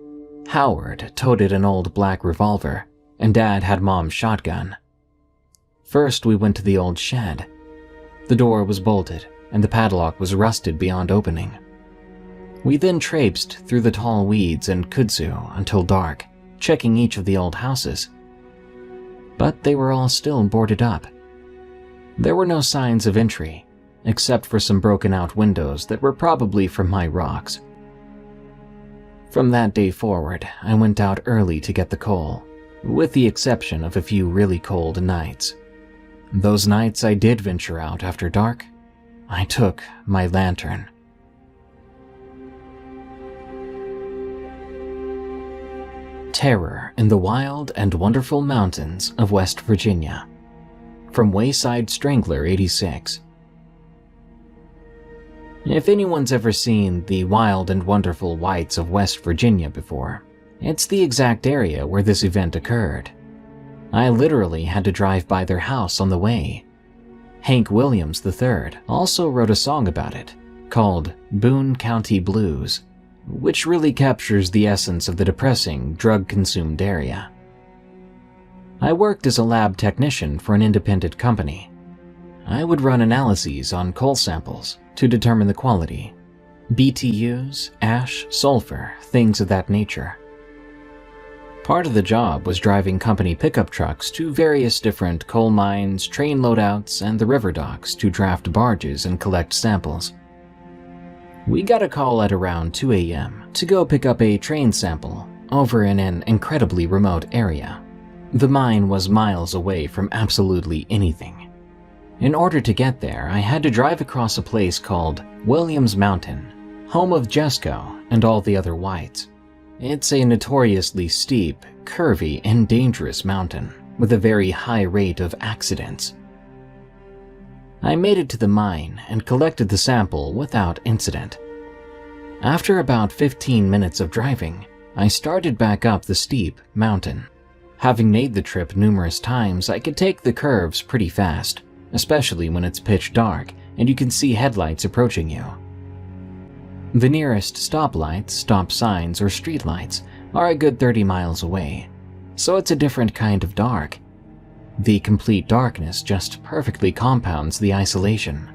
Howard toted an old black revolver, and Dad had Mom's shotgun. First, we went to the old shed. The door was bolted, and the padlock was rusted beyond opening. We then traipsed through the tall weeds and kudzu until dark, checking each of the old houses. But they were all still boarded up. There were no signs of entry, except for some broken-out windows that were probably from my rocks. From that day forward, I went out early to get the coal, with the exception of a few really cold nights. Those nights I did venture out after dark, I took my lantern. Terror in the Wild and Wonderful Mountains of West Virginia. From Wayside Strangler 86. If anyone's ever seen the Wild and Wonderful Whites of West Virginia before, it's the exact area where this event occurred. I literally had to drive by their house on the way. Hank Williams III also wrote a song about it, called Boone County Blues, which really captures the essence of the depressing, drug-consumed area. I worked as a lab technician for an independent company. I would run analyses on coal samples to determine the quality, BTUs, ash, sulfur, things of that nature. Part of the job was driving company pickup trucks to various different coal mines, train loadouts, and the river docks to draft barges and collect samples. We got a call at around 2 a.m. to go pick up a train sample over in an incredibly remote area. The mine was miles away from absolutely anything. In order to get there, I had to drive across a place called Williams Mountain, home of Jesco and all the other whites. It's a notoriously steep, curvy, and dangerous mountain with a very high rate of accidents. I made it to the mine and collected the sample without incident. After about 15 minutes of driving, I started back up the steep mountain. Having made the trip numerous times, I could take the curves pretty fast, especially when it's pitch dark and you can see headlights approaching you. The nearest stoplights, stop signs, or streetlights are a good 30 miles away, so it's a different kind of dark. The complete darkness just perfectly compounds the isolation.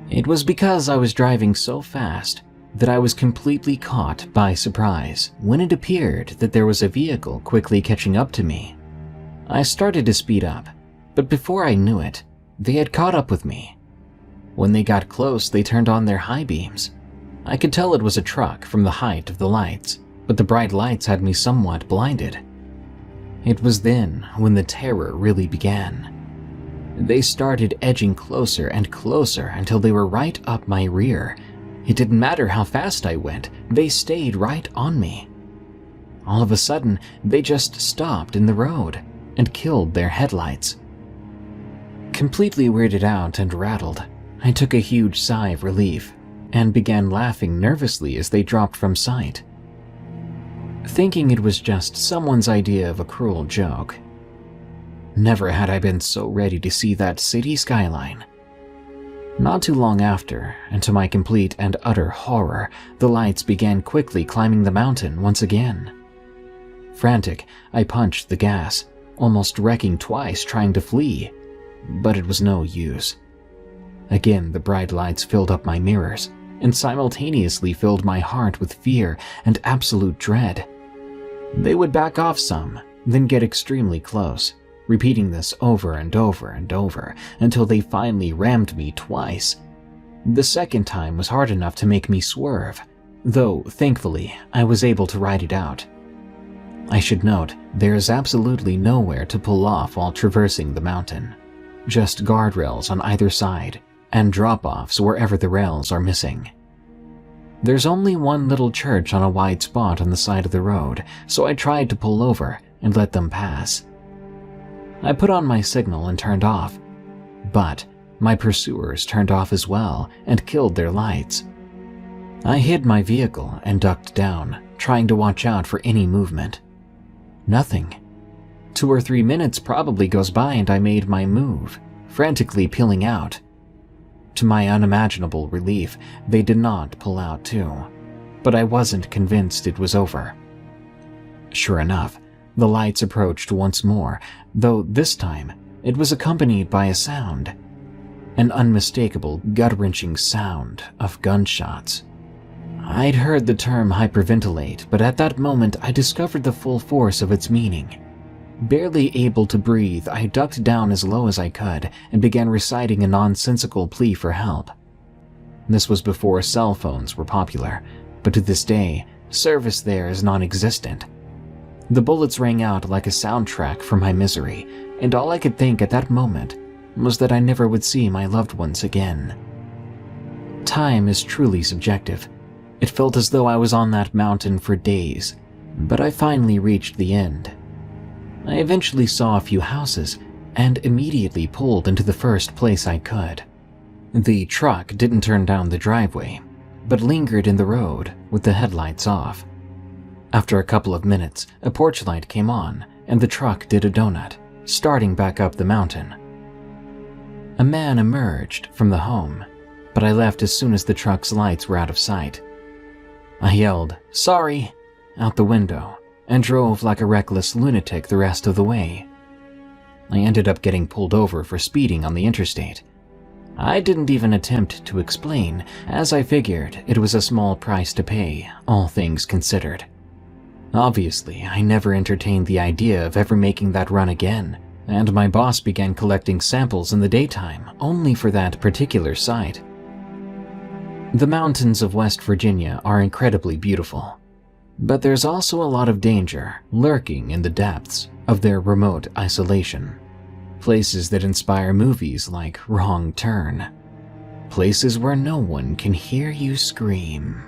It was because I was driving so fast that I was completely caught by surprise when it appeared that there was a vehicle quickly catching up to me. I started to speed up, but before I knew it, they had caught up with me. When they got close, they turned on their high beams. I could tell it was a truck from the height of the lights, but the bright lights had me somewhat blinded. It was then when the terror really began. They started edging closer and closer until they were right up my rear. It didn't matter how fast I went, they stayed right on me. All of a sudden, they just stopped in the road and killed their headlights. Completely weirded out and rattled, I took a huge sigh of relief and began laughing nervously as they dropped from sight, thinking it was just someone's idea of a cruel joke. Never had I been so ready to see that city skyline. Not too long after, and to my complete and utter horror, the lights began quickly climbing the mountain once again. Frantic, I punched the gas, almost wrecking twice trying to flee, but it was no use. Again, the bright lights filled up my mirrors and simultaneously filled my heart with fear and absolute dread. They would back off some, then get extremely close, repeating this over and over and over until they finally rammed me twice. The second time was hard enough to make me swerve, though thankfully I was able to ride it out. I should note, there is absolutely nowhere to pull off while traversing the mountain. Just guardrails on either side, and drop-offs wherever the rails are missing. There's only one little church on a wide spot on the side of the road, so I tried to pull over and let them pass. I put on my signal and turned off, but my pursuers turned off as well and killed their lights. I hid my vehicle and ducked down, trying to watch out for any movement. Nothing. 2 or 3 minutes probably goes by and I made my move, frantically peeling out. To my unimaginable relief, they did not pull out too, but I wasn't convinced it was over. Sure enough, The lights approached once more, though this time it was accompanied by a sound. An unmistakable, gut-wrenching sound of gunshots. I'd heard the term hyperventilate, but at that moment I discovered the full force of its meaning. Barely able to breathe, I ducked down as low as I could and began reciting a nonsensical plea for help. This was before cell phones were popular, but to this day, service there is non-existent. The bullets rang out like a soundtrack for my misery, and all I could think at that moment was that I never would see my loved ones again. Time is truly subjective. It felt as though I was on that mountain for days, but I finally reached the end. I eventually saw a few houses and immediately pulled into the first place I could. The truck didn't turn down the driveway, but lingered in the road with the headlights off. After a couple of minutes, a porch light came on and the truck did a donut, starting back up the mountain. A man emerged from the home, but I left as soon as the truck's lights were out of sight. I yelled, "Sorry," out the window and drove like a reckless lunatic the rest of the way. I ended up getting pulled over for speeding on the interstate. I didn't even attempt to explain, as I figured it was a small price to pay, all things considered. Obviously, I never entertained the idea of ever making that run again, and my boss began collecting samples in the daytime only for that particular site. The mountains of West Virginia are incredibly beautiful, but there's also a lot of danger lurking in the depths of their remote isolation. Places that inspire movies like Wrong Turn. Places where no one can hear you scream.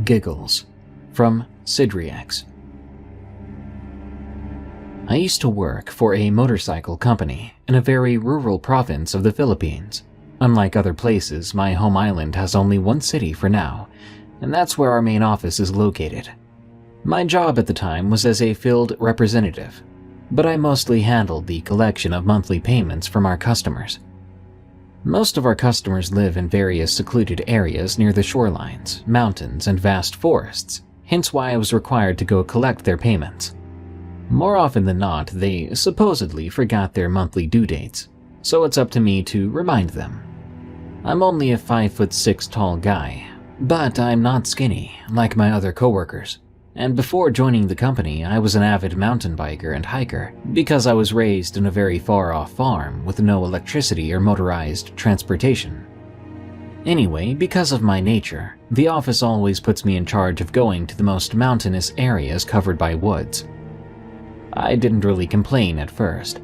Giggles from Sidriex. I used to work for a motorcycle company in a very rural province of the Philippines. Unlike other places, my home island has only one city for now, and that's where our main office is located. My job at the time was as a field representative, but I mostly handled the collection of monthly payments from our customers. Most of our customers live in various secluded areas near the shorelines, mountains, and vast forests, hence why I was required to go collect their payments. More often than not, they supposedly forgot their monthly due dates, so it's up to me to remind them. I'm only a 5'6" tall guy, but I'm not skinny like my other coworkers. And before joining the company, I was an avid mountain biker and hiker because I was raised in a very far-off farm with no electricity or motorized transportation. Anyway, because of my nature, the office always puts me in charge of going to the most mountainous areas covered by woods. I didn't really complain at first.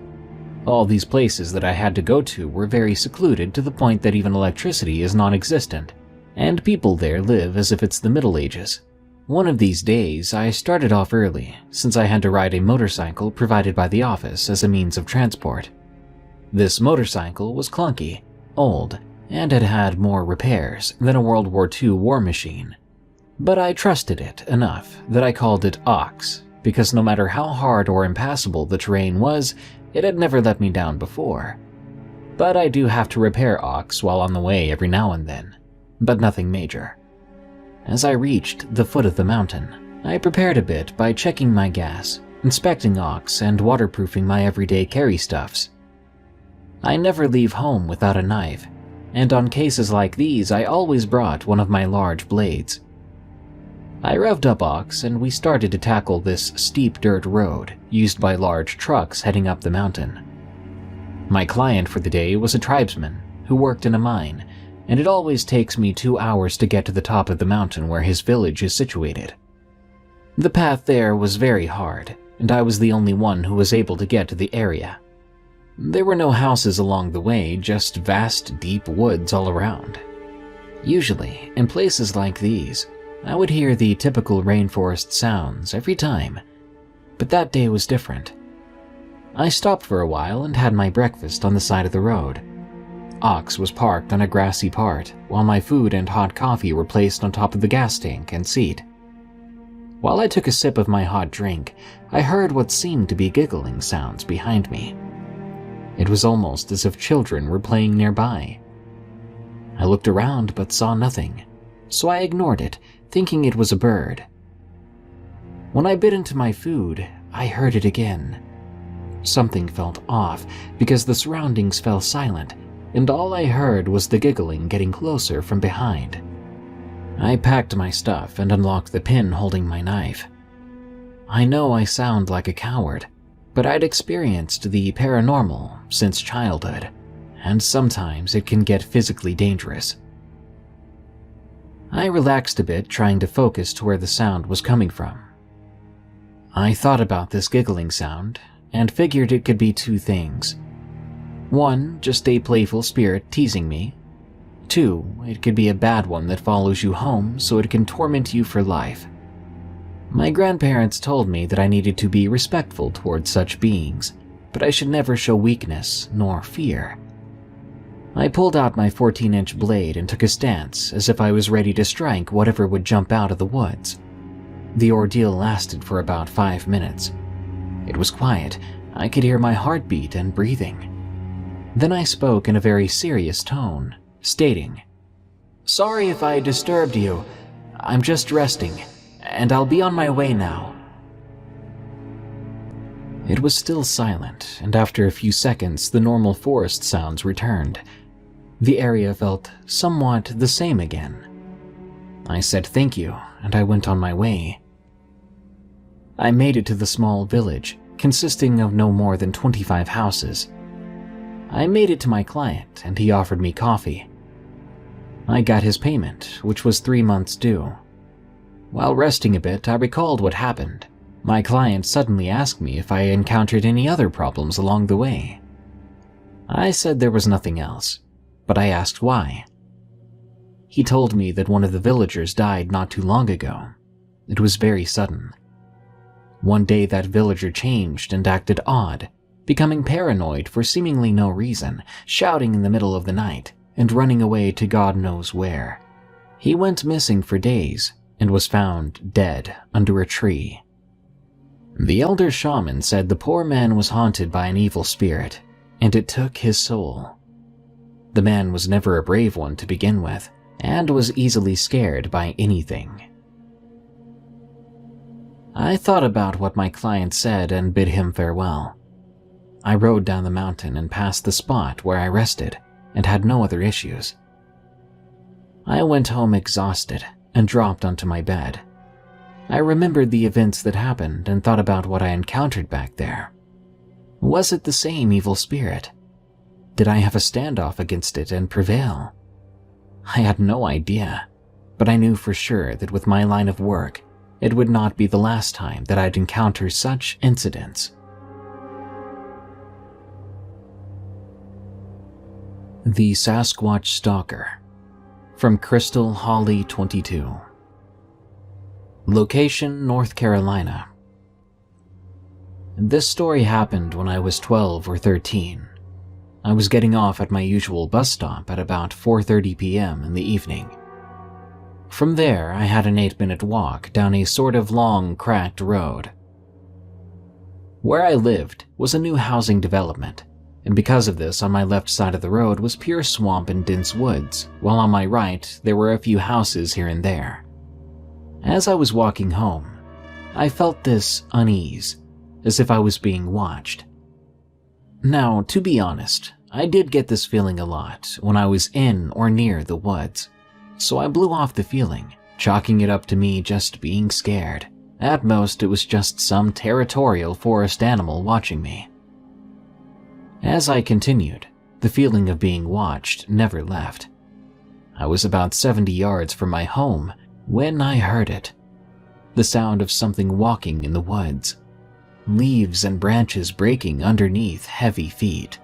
All these places that I had to go to were very secluded to the point that even electricity is non-existent, and people there live as if it's the Middle Ages. One of these days, I started off early since I had to ride a motorcycle provided by the office as a means of transport. This motorcycle was clunky, old, and had had more repairs than a World War II war machine. But I trusted it enough that I called it Ox, because no matter how hard or impassable the terrain was, it had never let me down before. But I do have to repair Ox while on the way every now and then, but nothing major. As I reached the foot of the mountain, I prepared a bit by checking my gas, inspecting Ox, and waterproofing my everyday carry stuffs. I never leave home without a knife, and on cases like these I always brought one of my large blades. I revved up Ox and we started to tackle this steep dirt road used by large trucks heading up the mountain. My client for the day was a tribesman who worked in a mine, and it always takes me 2 hours to get to the top of the mountain where his village is situated. The path there was very hard, and I was the only one who was able to get to the area. There were no houses along the way, just vast, deep woods all around. Usually, in places like these, I would hear the typical rainforest sounds every time, but that day was different. I stopped for a while and had my breakfast on the side of the road. Ox was parked on a grassy part, while my food and hot coffee were placed on top of the gas tank and seat. While I took a sip of my hot drink, I heard what seemed to be giggling sounds behind me. It was almost as if children were playing nearby. I looked around but saw nothing, so I ignored it, thinking it was a bird. When I bit into my food, I heard it again. Something felt off because the surroundings fell silent, and all I heard was the giggling getting closer from behind. I packed my stuff and unlocked the pin holding my knife. I know I sound like a coward, but I'd experienced the paranormal since childhood, and sometimes it can get physically dangerous. I relaxed a bit, trying to focus to where the sound was coming from. I thought about this giggling sound and figured it could be two things. One, just a playful spirit teasing me. Two, it could be a bad one that follows you home so it can torment you for life. My grandparents told me that I needed to be respectful towards such beings, but I should never show weakness nor fear. I pulled out my 14-inch blade and took a stance as if I was ready to strike whatever would jump out of the woods. The ordeal lasted for about 5 minutes. It was quiet. I could hear my heartbeat and breathing. Then I spoke in a very serious tone, stating, "Sorry if I disturbed you. I'm just resting, and I'll be on my way now." It was still silent, and after a few seconds, the normal forest sounds returned. The area felt somewhat the same again. I said thank you, and I went on my way. I made it to the small village, consisting of no more than 25 houses. I made it to my client, and he offered me coffee. I got his payment, which was 3 months due. While resting a bit, I recalled what happened. My client suddenly asked me if I encountered any other problems along the way. I said there was nothing else, but I asked why. He told me that one of the villagers died not too long ago. It was very sudden. One day that villager changed and acted odd, becoming paranoid for seemingly no reason, shouting in the middle of the night and running away to God knows where. He went missing for days and was found dead under a tree. The elder shaman said the poor man was haunted by an evil spirit, and it took his soul. The man was never a brave one to begin with, and was easily scared by anything. I thought about what my client said and bid him farewell. I rode down the mountain and passed the spot where I rested and had no other issues. I went home exhausted and dropped onto my bed. I remembered the events that happened and thought about what I encountered back there. Was it the same evil spirit? Did I have a standoff against it and prevail? I had no idea, but I knew for sure that with my line of work, it would not be the last time that I'd encounter such incidents. The Sasquatch Stalker, from Crystal Holly 22. Location, North Carolina. This story happened when I was 12 or 13. I was getting off at my usual bus stop at about 4:30 p.m. in the evening. From there, I had an 8-minute walk down a sort of long, cracked road. Where I lived was a new housing development, and because of this, on my left side of the road was pure swamp and dense woods, while on my right, there were a few houses here and there. As I was walking home, I felt this unease, as if I was being watched. Now, to be honest, I did get this feeling a lot when I was in or near the woods, so I blew off the feeling, chalking it up to me just being scared. At most, it was just some territorial forest animal watching me. As I continued, the feeling of being watched never left. I was about 70 yards from my home when I heard it. The sound of something walking in the woods. Leaves and branches breaking underneath heavy feet.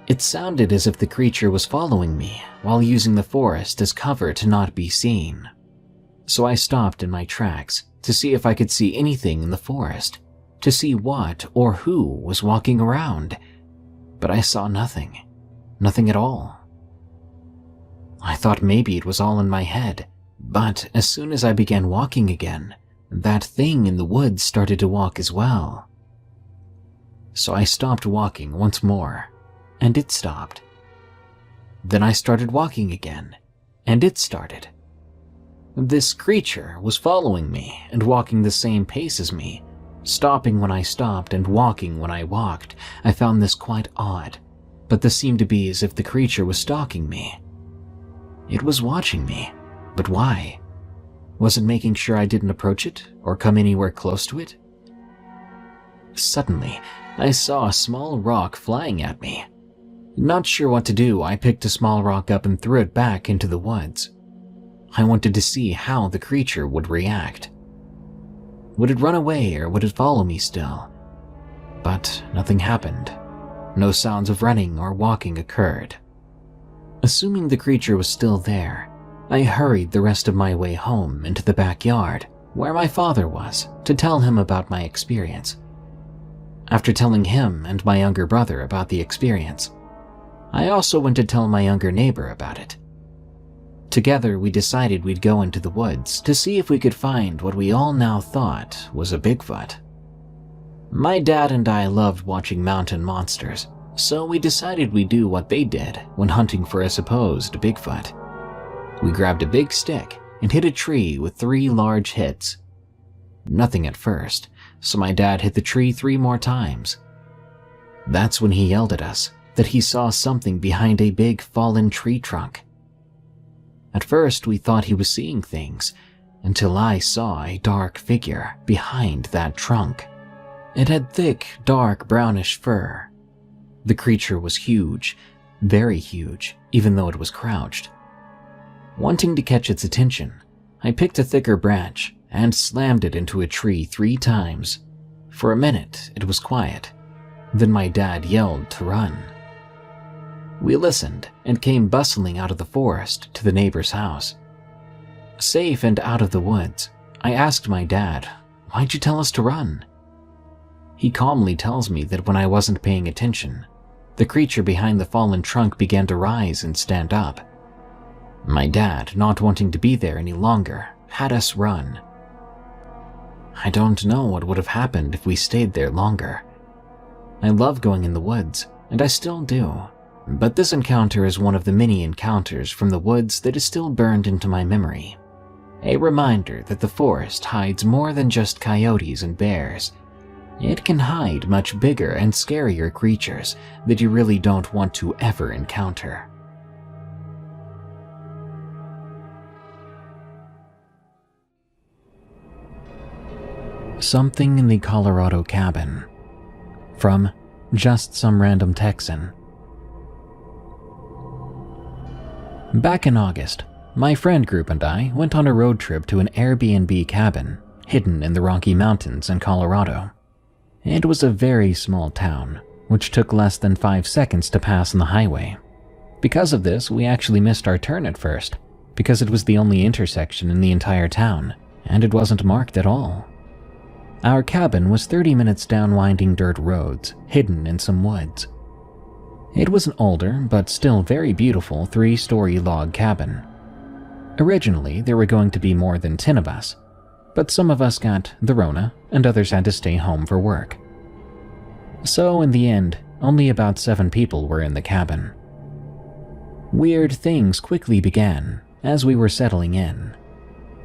It sounded as if the creature was following me while using the forest as cover to not be seen. So I stopped in my tracks to see if I could see anything in the forest, to see what or who was walking around. But I saw nothing. Nothing at all. I thought maybe it was all in my head, but as soon as I began walking again, that thing in the woods started to walk as well. So I stopped walking once more, and it stopped. Then I started walking again, and it started. This creature was following me and walking the same pace as me, stopping when I stopped and walking when I walked. I found this quite odd, but this seemed to be as if the creature was stalking me. It was watching me, but why? Was it making sure I didn't approach it or come anywhere close to it? Suddenly, I saw a small rock flying at me. Not sure what to do, I picked a small rock up and threw it back into the woods. I wanted to see how the creature would react. Would it run away or would it follow me still? But nothing happened. No sounds of running or walking occurred. Assuming the creature was still there, I hurried the rest of my way home into the backyard where my father was to tell him about my experience. After telling him and my younger brother about the experience, I also went to tell my younger neighbor about it. Together, we decided we'd go into the woods to see if we could find what we all now thought was a Bigfoot. My dad and I loved watching mountain monsters, so we decided we'd do what they did when hunting for a supposed Bigfoot. We grabbed a big stick and hit a tree with 3 large hits. Nothing at first, so my dad hit the tree 3 more times. That's when he yelled at us that he saw something behind a big fallen tree trunk. At first, we thought he was seeing things, until I saw a dark figure behind that trunk. It had thick, dark brownish fur. The creature was huge, very huge, even though it was crouched. Wanting to catch its attention, I picked a thicker branch and slammed it into a tree 3 times. For a minute, it was quiet. Then my dad yelled to run. We listened and came bustling out of the forest to the neighbor's house. Safe and out of the woods, I asked my dad, "Why'd you tell us to run?" He calmly tells me that when I wasn't paying attention, the creature behind the fallen trunk began to rise and stand up. My dad, not wanting to be there any longer, had us run. I don't know what would have happened if we stayed there longer. I love going in the woods, and I still do. But this encounter is one of the many encounters from the woods that is still burned into my memory. A reminder that the forest hides more than just coyotes and bears. It can hide much bigger and scarier creatures that you really don't want to ever encounter. Something in the Colorado Cabin. From Just Some Random Texan. Back in August, my friend group and I went on a road trip to an Airbnb cabin hidden in the Rocky Mountains in Colorado. It was a very small town, which took less than 5 seconds to pass on the highway. Because of this, we actually missed our turn at first, because it was the only intersection in the entire town, and it wasn't marked at all. Our cabin was 30 minutes down winding dirt roads, hidden in some woods. It was an older, but still very beautiful 3-story log cabin. Originally, there were going to be more than 10 of us, but some of us got the Rona and others had to stay home for work. So in the end, only about 7 people were in the cabin. Weird things quickly began as we were settling in.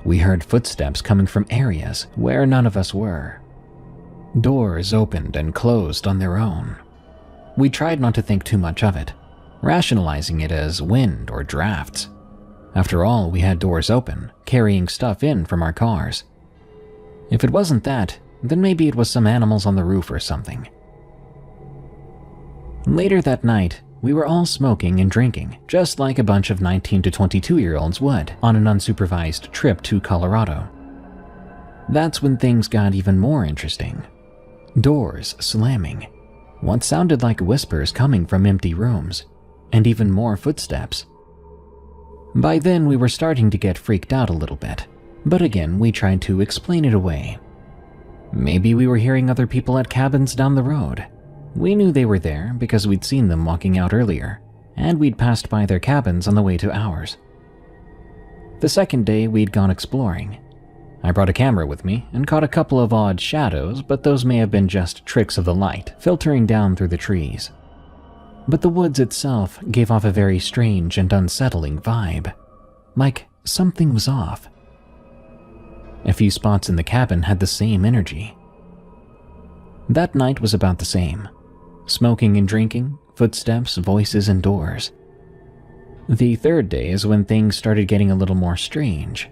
We heard footsteps coming from areas where none of us were. Doors opened and closed on their own. We tried not to think too much of it, rationalizing it as wind or drafts. After all, we had doors open, carrying stuff in from our cars. If it wasn't that, then maybe it was some animals on the roof or something. Later that night, we were all smoking and drinking, just like a bunch of 19 to 22-year-olds would on an unsupervised trip to Colorado. That's when things got even more interesting. Doors slamming, what sounded like whispers coming from empty rooms, and even more footsteps. By then, we were starting to get freaked out a little bit, but again, we tried to explain it away. Maybe we were hearing other people at cabins down the road. We knew they were there because we'd seen them walking out earlier, and we'd passed by their cabins on the way to ours. The second day, we'd gone exploring. I brought a camera with me and caught a couple of odd shadows, but those may have been just tricks of the light filtering down through the trees. But the woods itself gave off a very strange and unsettling vibe. Like something was off. A few spots in the cabin had the same energy. That night was about the same. Smoking and drinking, footsteps, voices, and doors. The third day is when things started getting a little more strange.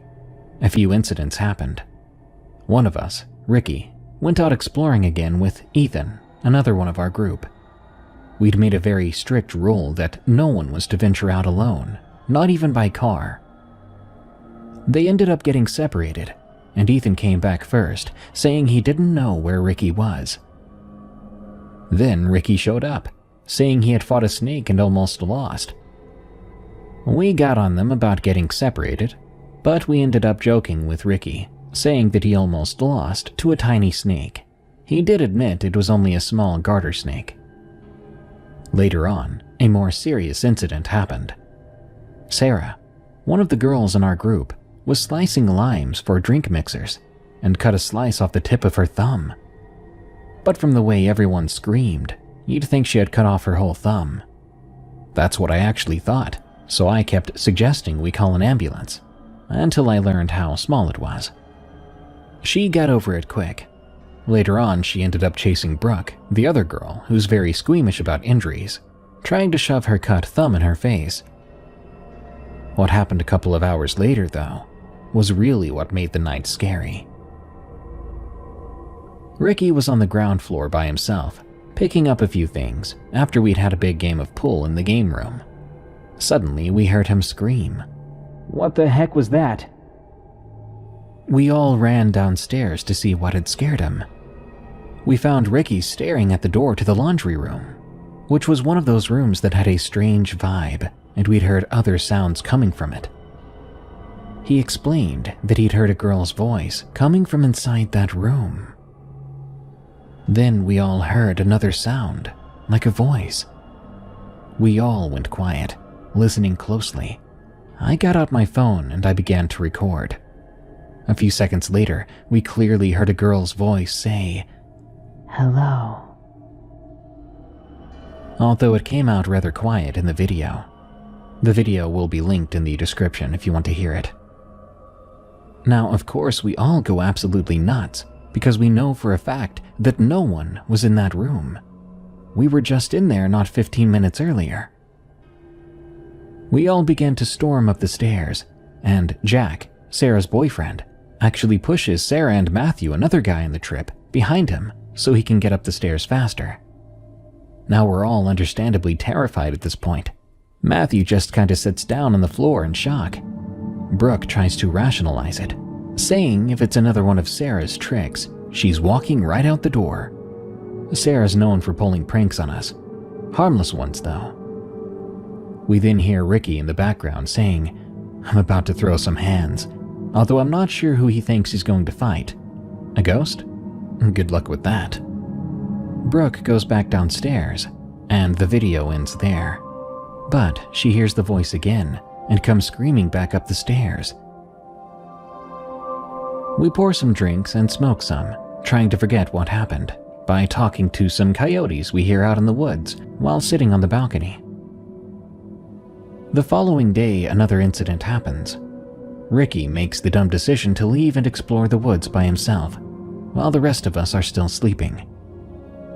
A few incidents happened. One of us, Ricky, went out exploring again with Ethan, another one of our group. We'd made a very strict rule that no one was to venture out alone, not even by car. They ended up getting separated, and Ethan came back first, saying he didn't know where Ricky was. Then Ricky showed up, saying he had fought a snake and almost lost. We got on them about getting separated, but we ended up joking with Ricky, saying that he almost lost to a tiny snake. He did admit it was only a small garter snake. Later on, a more serious incident happened. Sarah, one of the girls in our group, was slicing limes for drink mixers and cut a slice off the tip of her thumb. But from the way everyone screamed, you'd think she had cut off her whole thumb. That's what I actually thought, so I kept suggesting we call an ambulance, until I learned how small it was. She got over it quick. Later on, she ended up chasing Brooke, the other girl who's very squeamish about injuries, trying to shove her cut thumb in her face. What happened a couple of hours later, though, was really what made the night scary. Ricky was on the ground floor by himself, picking up a few things after we'd had a big game of pool in the game room. Suddenly, we heard him scream. "What the heck was that?" We all ran downstairs to see what had scared him. We found Ricky staring at the door to the laundry room, which was one of those rooms that had a strange vibe, and we'd heard other sounds coming from it. He explained that he'd heard a girl's voice coming from inside that room. Then we all heard another sound, like a voice. We all went quiet, listening closely. I got out my phone and I began to record. A few seconds later, we clearly heard a girl's voice say, "Hello." Although it came out rather quiet in the video. The video will be linked in the description if you want to hear it. Now, of course, we all go absolutely nuts because we know for a fact that no one was in that room. We were just in there not 15 minutes earlier. We all began to storm up the stairs, and Jack, Sarah's boyfriend, actually pushes Sarah and Matthew, another guy in the trip, behind him so he can get up the stairs faster. Now we're all understandably terrified at this point. Matthew just kinda sits down on the floor in shock. Brooke tries to rationalize it, saying if it's another one of Sarah's tricks, she's walking right out the door. Sarah's known for pulling pranks on us. Harmless ones, though. We then hear Ricky in the background saying, "I'm about to throw some hands," although I'm not sure who he thinks he's going to fight. A ghost? Good luck with that. Brooke goes back downstairs, and the video ends there. But she hears the voice again and comes screaming back up the stairs. We pour some drinks and smoke some, trying to forget what happened by talking to some coyotes we hear out in the woods while sitting on the balcony. The following day, another incident happens. Ricky makes the dumb decision to leave and explore the woods by himself, while the rest of us are still sleeping.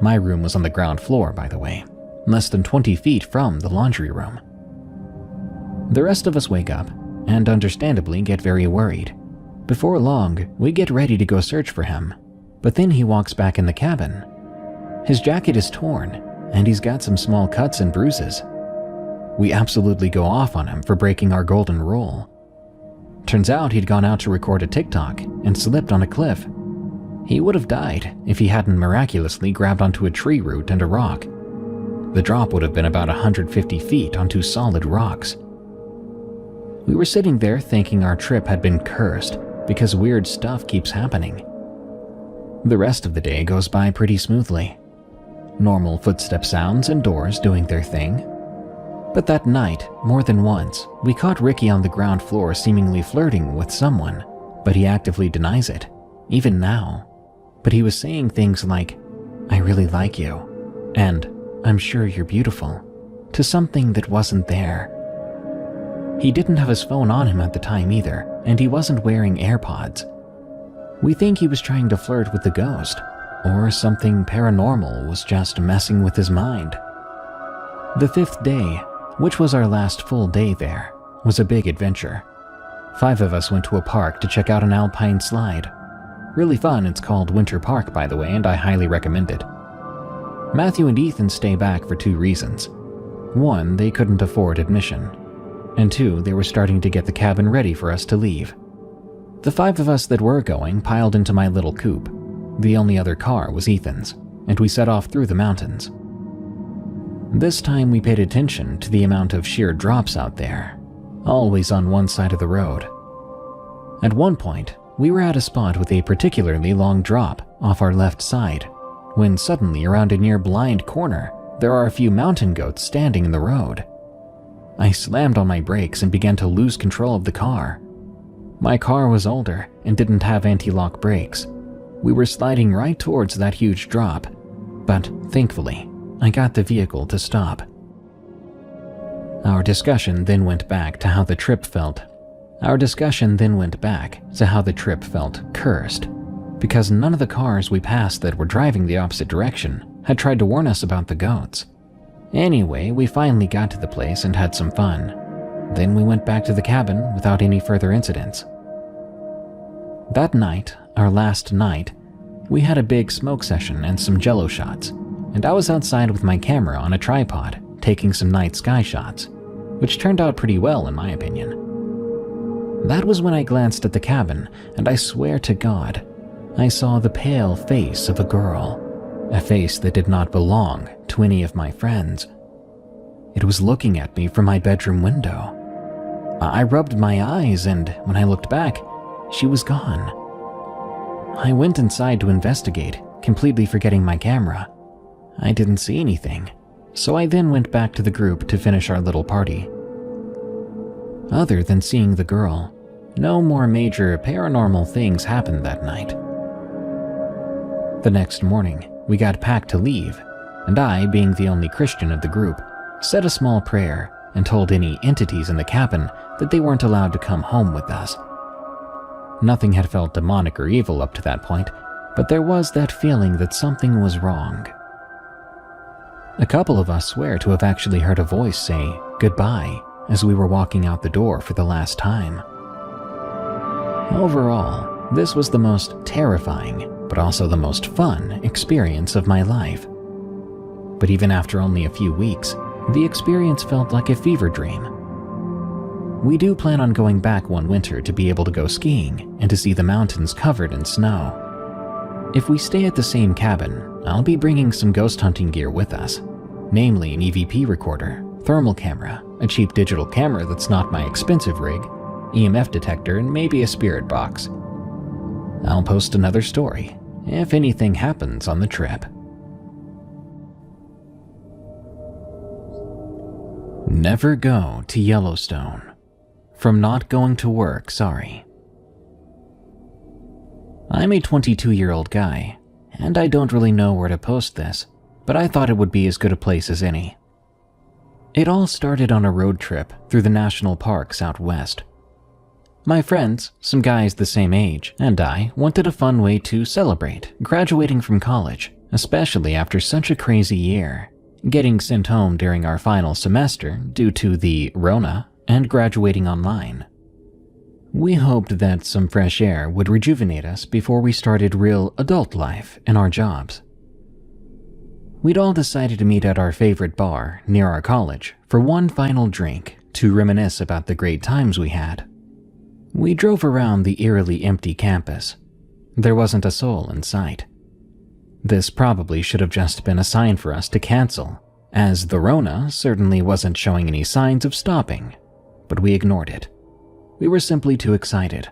My room was on the ground floor, by the way, less than 20 feet from the laundry room. The rest of us wake up and understandably get very worried. Before long, we get ready to go search for him, but then he walks back in the cabin. His jacket is torn, and he's got some small cuts and bruises. We absolutely go off on him for breaking our golden rule. Turns out he'd gone out to record a TikTok and slipped on a cliff. He would have died if he hadn't miraculously grabbed onto a tree root and a rock. The drop would have been about 150 feet onto solid rocks. We were sitting there thinking our trip had been cursed because weird stuff keeps happening. The rest of the day goes by pretty smoothly. Normal footstep sounds and doors doing their thing. But that night, more than once, we caught Ricky on the ground floor seemingly flirting with someone, but he actively denies it, even now. But he was saying things like, "I really like you," and "I'm sure you're beautiful," to something that wasn't there. He didn't have his phone on him at the time either, and he wasn't wearing AirPods. We think he was trying to flirt with the ghost, or something paranormal was just messing with his mind. The 5th day, which was our last full day there, was a big adventure. 5 of us went to a park to check out an alpine slide. Really fun, it's called Winter Park by the way, and I highly recommend it. Matthew and Ethan stay back for 2 reasons. 1, they couldn't afford admission. And 2, they were starting to get the cabin ready for us to leave. The 5 of us that were going piled into my little coupe. The only other car was Ethan's, and we set off through the mountains. This time we paid attention to the amount of sheer drops out there, always on one side of the road. At one point, we were at a spot with a particularly long drop off our left side, when suddenly around a near blind corner, there are a few mountain goats standing in the road. I slammed on my brakes and began to lose control of the car. My car was older and didn't have anti-lock brakes. We were sliding right towards that huge drop, but thankfully, I got the vehicle to stop. Our discussion then went back to how the trip felt. Cursed, because none of the cars we passed that were driving the opposite direction had tried to warn us about the goats. Anyway, we finally got to the place and had some fun. Then we went back to the cabin without any further incidents. That night, our last night, we had a big smoke session and some jello shots, and I was outside with my camera on a tripod, taking some night sky shots, which turned out pretty well in my opinion. That was when I glanced at the cabin, and I swear to God, I saw the pale face of a girl, a face that did not belong to any of my friends. It was looking at me from my bedroom window. I rubbed my eyes, and when I looked back, she was gone. I went inside to investigate, completely forgetting my camera. I didn't see anything, so I then went back to the group to finish our little party. Other than seeing the girl, no more major paranormal things happened that night. The next morning, we got packed to leave, and I, being the only Christian of the group, said a small prayer and told any entities in the cabin that they weren't allowed to come home with us. Nothing had felt demonic or evil up to that point, but there was that feeling that something was wrong. A couple of us swear to have actually heard a voice say goodbye as we were walking out the door for the last time. Overall, this was the most terrifying, but also the most fun experience of my life. But even after only a few weeks, the experience felt like a fever dream. We do plan on going back one winter to be able to go skiing and to see the mountains covered in snow. If we stay at the same cabin, I'll be bringing some ghost hunting gear with us, namely an EVP recorder, thermal camera, a cheap digital camera that's not my expensive rig, EMF detector, and maybe a spirit box. I'll post another story if anything happens on the trip. Never go to Yellowstone. From not going to work, sorry. I'm a 22-year-old guy, and I don't really know where to post this, but I thought it would be as good a place as any. It all started on a road trip through the national parks out west. My friends, some guys the same age, and I wanted a fun way to celebrate graduating from college, especially after such a crazy year, getting sent home during our final semester due to the Rona, and graduating online. We hoped that some fresh air would rejuvenate us before we started real adult life in our jobs. We'd all decided to meet at our favorite bar near our college for one final drink to reminisce about the great times we had. We drove around the eerily empty campus. There wasn't a soul in sight. This probably should have just been a sign for us to cancel, as the Rona certainly wasn't showing any signs of stopping. But we ignored it. We were simply too excited.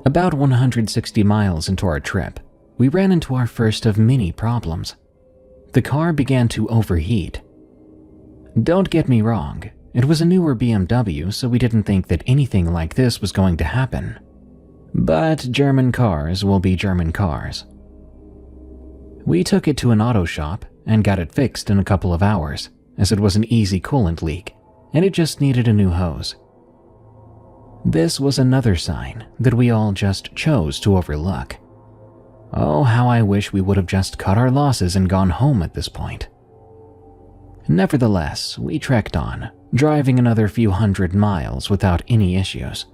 About 160 miles into our trip, we ran into our first of many problems. The car began to overheat. Don't get me wrong, it was a newer BMW, so we didn't think that anything like this was going to happen. But German cars will be German cars. We took it to an auto shop and got it fixed in a couple of hours, as it was an easy coolant leak, and it just needed a new hose. This was another sign that we all just chose to overlook. Oh, how I wish we would have just cut our losses and gone home at this point. Nevertheless, we trekked on, driving another few hundred miles without any issues.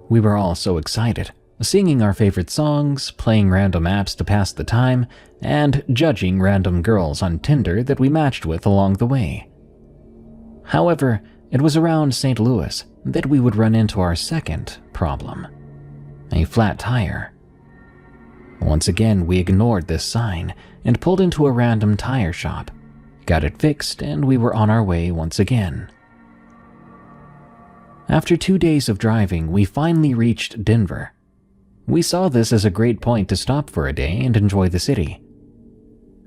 We were all so excited, singing our favorite songs, playing random apps to pass the time, and judging random girls on Tinder that we matched with along the way. However, it was around St. Louis that we would run into our second problem: a flat tire. Once again, we ignored this sign and pulled into a random tire shop, got it fixed, and we were on our way once again. After 2 days of driving, we finally reached Denver. We saw this as a great point to stop for a day and enjoy the city.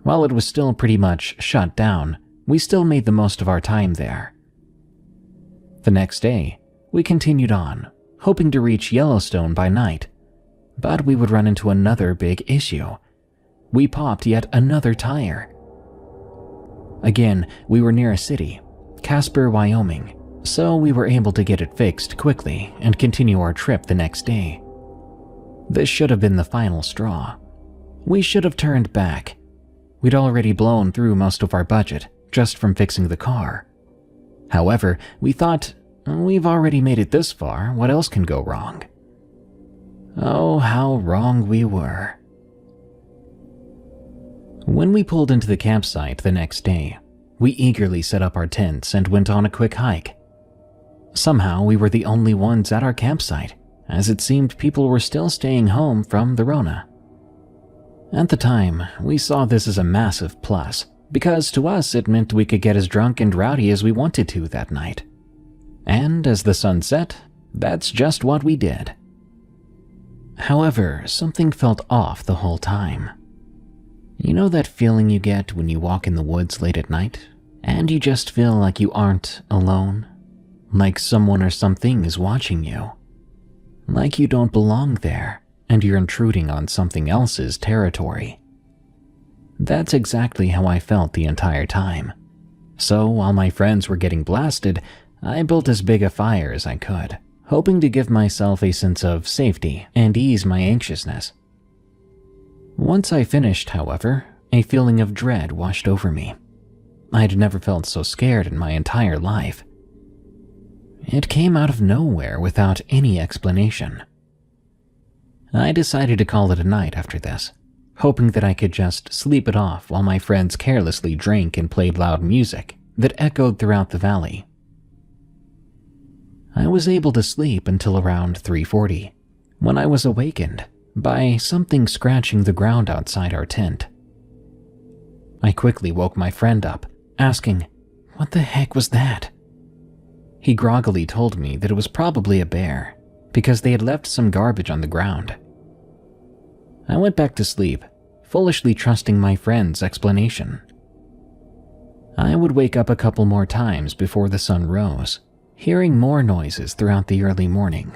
While it was still pretty much shut down, we still made the most of our time there. The next day, we continued on, hoping to reach Yellowstone by night, but we would run into another big issue. We popped yet another tire. Again, we were near a city, Casper, Wyoming, so we were able to get it fixed quickly and continue our trip the next day. This should have been the final straw. We should have turned back. We'd already blown through most of our budget just from fixing the car. However, we thought, we've already made it this far, what else can go wrong? Oh, how wrong we were. When we pulled into the campsite the next day, we eagerly set up our tents and went on a quick hike. Somehow, we were the only ones at our campsite, as it seemed people were still staying home from the Rona. At the time, we saw this as a massive plus, because to us it meant we could get as drunk and rowdy as we wanted to that night. And as the sun set, that's just what we did. However, something felt off the whole time. You know that feeling you get when you walk in the woods late at night, and you just feel like you aren't alone? Like someone or something is watching you. Like you don't belong there, and you're intruding on something else's territory. That's exactly how I felt the entire time. So while my friends were getting blasted, I built as big a fire as I could, hoping to give myself a sense of safety and ease my anxiousness. Once I finished, however, a feeling of dread washed over me. I'd never felt so scared in my entire life. It came out of nowhere without any explanation. I decided to call it a night after this, hoping that I could just sleep it off while my friends carelessly drank and played loud music that echoed throughout the valley. I was able to sleep until around 3:40, when I was awakened by something scratching the ground outside our tent. I quickly woke my friend up, asking, "What the heck was that?" He groggily told me that it was probably a bear, because they had left some garbage on the ground. I went back to sleep, foolishly trusting my friend's explanation. I would wake up a couple more times before the sun rose, hearing more noises throughout the early morning.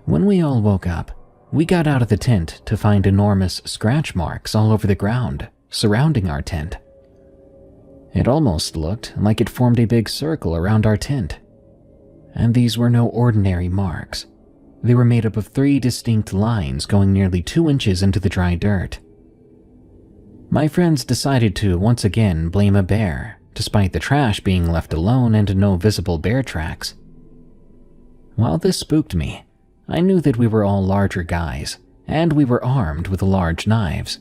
When we all woke up, we got out of the tent to find enormous scratch marks all over the ground surrounding our tent. It almost looked like it formed a big circle around our tent. And these were no ordinary marks. They were made up of 3 distinct lines going nearly 2 inches into the dry dirt. My friends decided to once again blame a bear, despite the trash being left alone and no visible bear tracks. While this spooked me, I knew that we were all larger guys, and we were armed with large knives.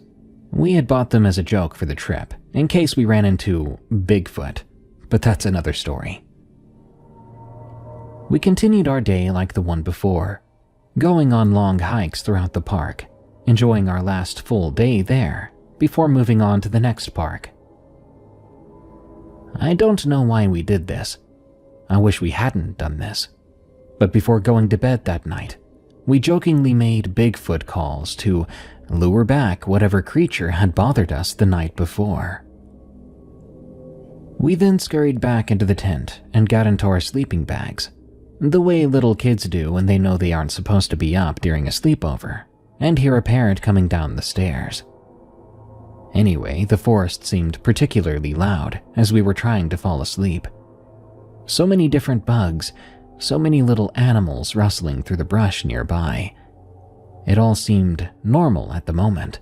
We had bought them as a joke for the trip, in case we ran into Bigfoot, but that's another story. We continued our day like the one before, going on long hikes throughout the park, enjoying our last full day there before moving on to the next park. I don't know why we did this. I wish we hadn't done this. But before going to bed that night, we jokingly made Bigfoot calls to lure back whatever creature had bothered us the night before. We then scurried back into the tent and got into our sleeping bags, the way little kids do when they know they aren't supposed to be up during a sleepover, and hear a parent coming down the stairs. Anyway, the forest seemed particularly loud as we were trying to fall asleep. So many different bugs, so many little animals rustling through the brush nearby. It all seemed normal at the moment.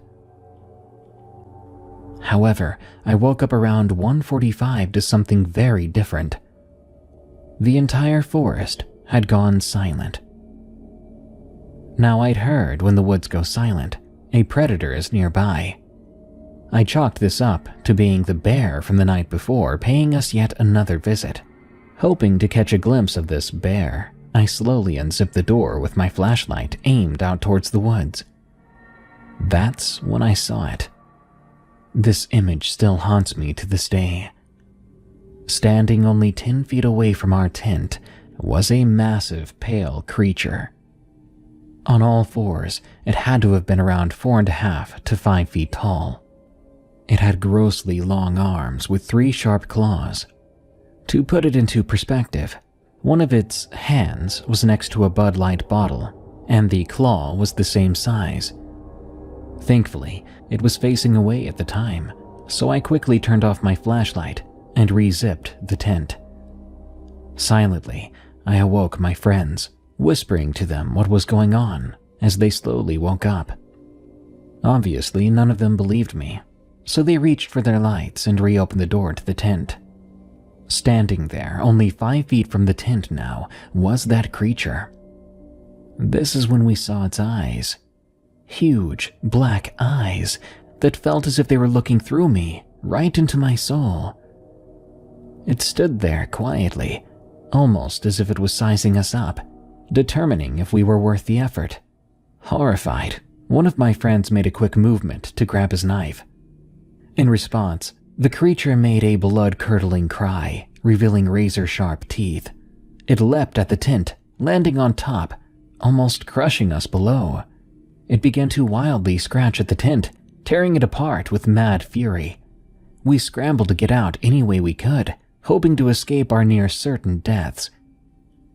However, I woke up around 1:45 to something very different. The entire forest had gone silent. Now, I'd heard when the woods go silent, a predator is nearby. I chalked this up to being the bear from the night before paying us yet another visit. Hoping to catch a glimpse of this bear, I slowly unzipped the door with my flashlight aimed out towards the woods. That's when I saw it. This image still haunts me to this day. Standing only 10 feet away from our tent was a massive, pale creature. On all fours, it had to have been around 4.5 to 5 feet tall. It had grossly long arms with 3 sharp claws. To put it into perspective, one of its hands was next to a Bud Light bottle, and the claw was the same size. Thankfully, it was facing away at the time, so I quickly turned off my flashlight and re-zipped the tent. Silently, I awoke my friends, whispering to them what was going on as they slowly woke up. Obviously, none of them believed me, so they reached for their lights and reopened the door to the tent. Standing there, only 5 feet from the tent now, was that creature. This is when we saw its eyes. Huge, black eyes that felt as if they were looking through me, right into my soul. It stood there quietly, almost as if it was sizing us up, determining if we were worth the effort. Horrified, one of my friends made a quick movement to grab his knife. In response, the creature made a blood-curdling cry, revealing razor-sharp teeth. It leapt at the tent, landing on top, almost crushing us below. It began to wildly scratch at the tent, tearing it apart with mad fury. We scrambled to get out any way we could, hoping to escape our near-certain deaths.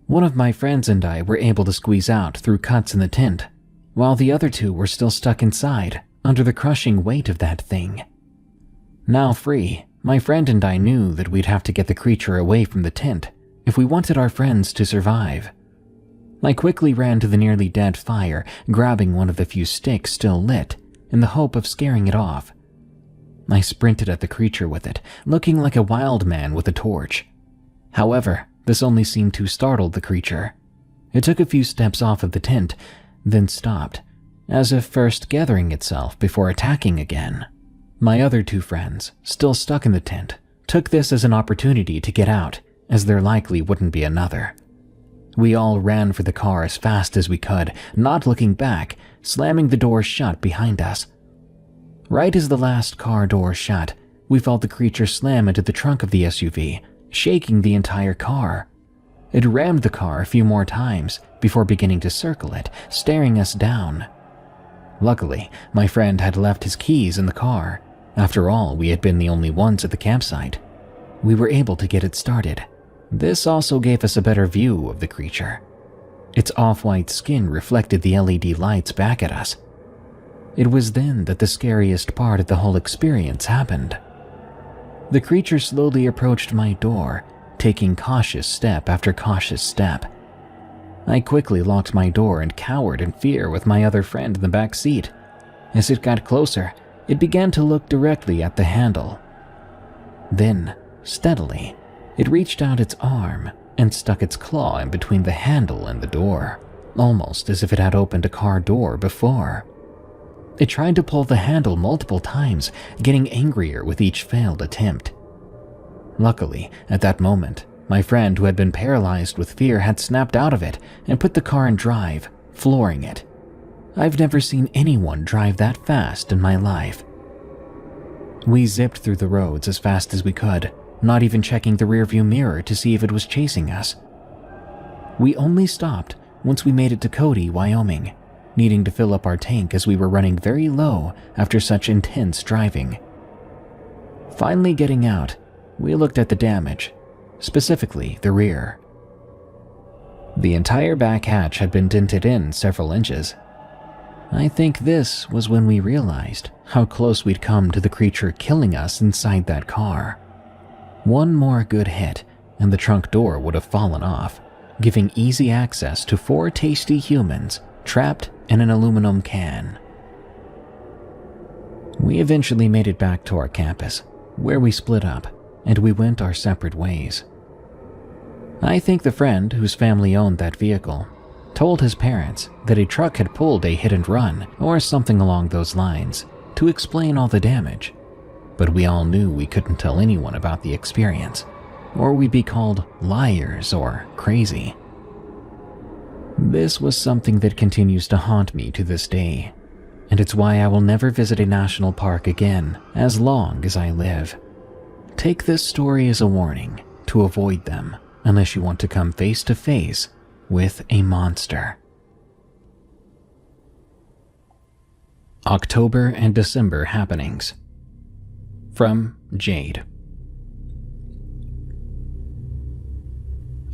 One of my friends and I were able to squeeze out through cuts in the tent, while the other 2 were still stuck inside, under the crushing weight of that thing. Now free, my friend and I knew that we'd have to get the creature away from the tent if we wanted our friends to survive. I quickly ran to the nearly dead fire, grabbing one of the few sticks still lit, in the hope of scaring it off. I sprinted at the creature with it, looking like a wild man with a torch. However, this only seemed to startle the creature. It took a few steps off of the tent, then stopped, as if first gathering itself before attacking again. My other 2 friends, still stuck in the tent, took this as an opportunity to get out, as there likely wouldn't be another. We all ran for the car as fast as we could, not looking back, slamming the door shut behind us. Right as the last car door shut, we felt the creature slam into the trunk of the SUV, shaking the entire car. It rammed the car a few more times before beginning to circle it, staring us down. Luckily, my friend had left his keys in the car. After all, we had been the only ones at the campsite. We were able to get it started. This also gave us a better view of the creature. Its off-white skin reflected the LED lights back at us. It was then that the scariest part of the whole experience happened. The creature slowly approached my door, taking cautious step after cautious step. I quickly locked my door and cowered in fear with my other friend in the back seat. As it got closer, it began to look directly at the handle. Then, steadily, it reached out its arm and stuck its claw in between the handle and the door, almost as if it had opened a car door before. It tried to pull the handle multiple times, getting angrier with each failed attempt. Luckily, at that moment, my friend who had been paralyzed with fear had snapped out of it and put the car in drive, flooring it. I've never seen anyone drive that fast in my life. We zipped through the roads as fast as we could, not even checking the rearview mirror to see if it was chasing us. We only stopped once we made it to Cody, Wyoming, needing to fill up our tank as we were running very low after such intense driving. Finally getting out, we looked at the damage, specifically the rear. The entire back hatch had been dented in several inches. I think this was when we realized how close we'd come to the creature killing us inside that car. One more good hit, and the trunk door would have fallen off, giving easy access to 4 tasty humans trapped in an aluminum can. We eventually made it back to our campus, where we split up, and we went our separate ways. I think the friend whose family owned that vehicle told his parents that a truck had pulled a hit and run or something along those lines to explain all the damage, but we all knew we couldn't tell anyone about the experience, or we'd be called liars or crazy. This was something that continues to haunt me to this day, and it's why I will never visit a national park again as long as I live. Take this story as a warning to avoid them unless you want to come face to face with a monster. October and December happenings. From Jade.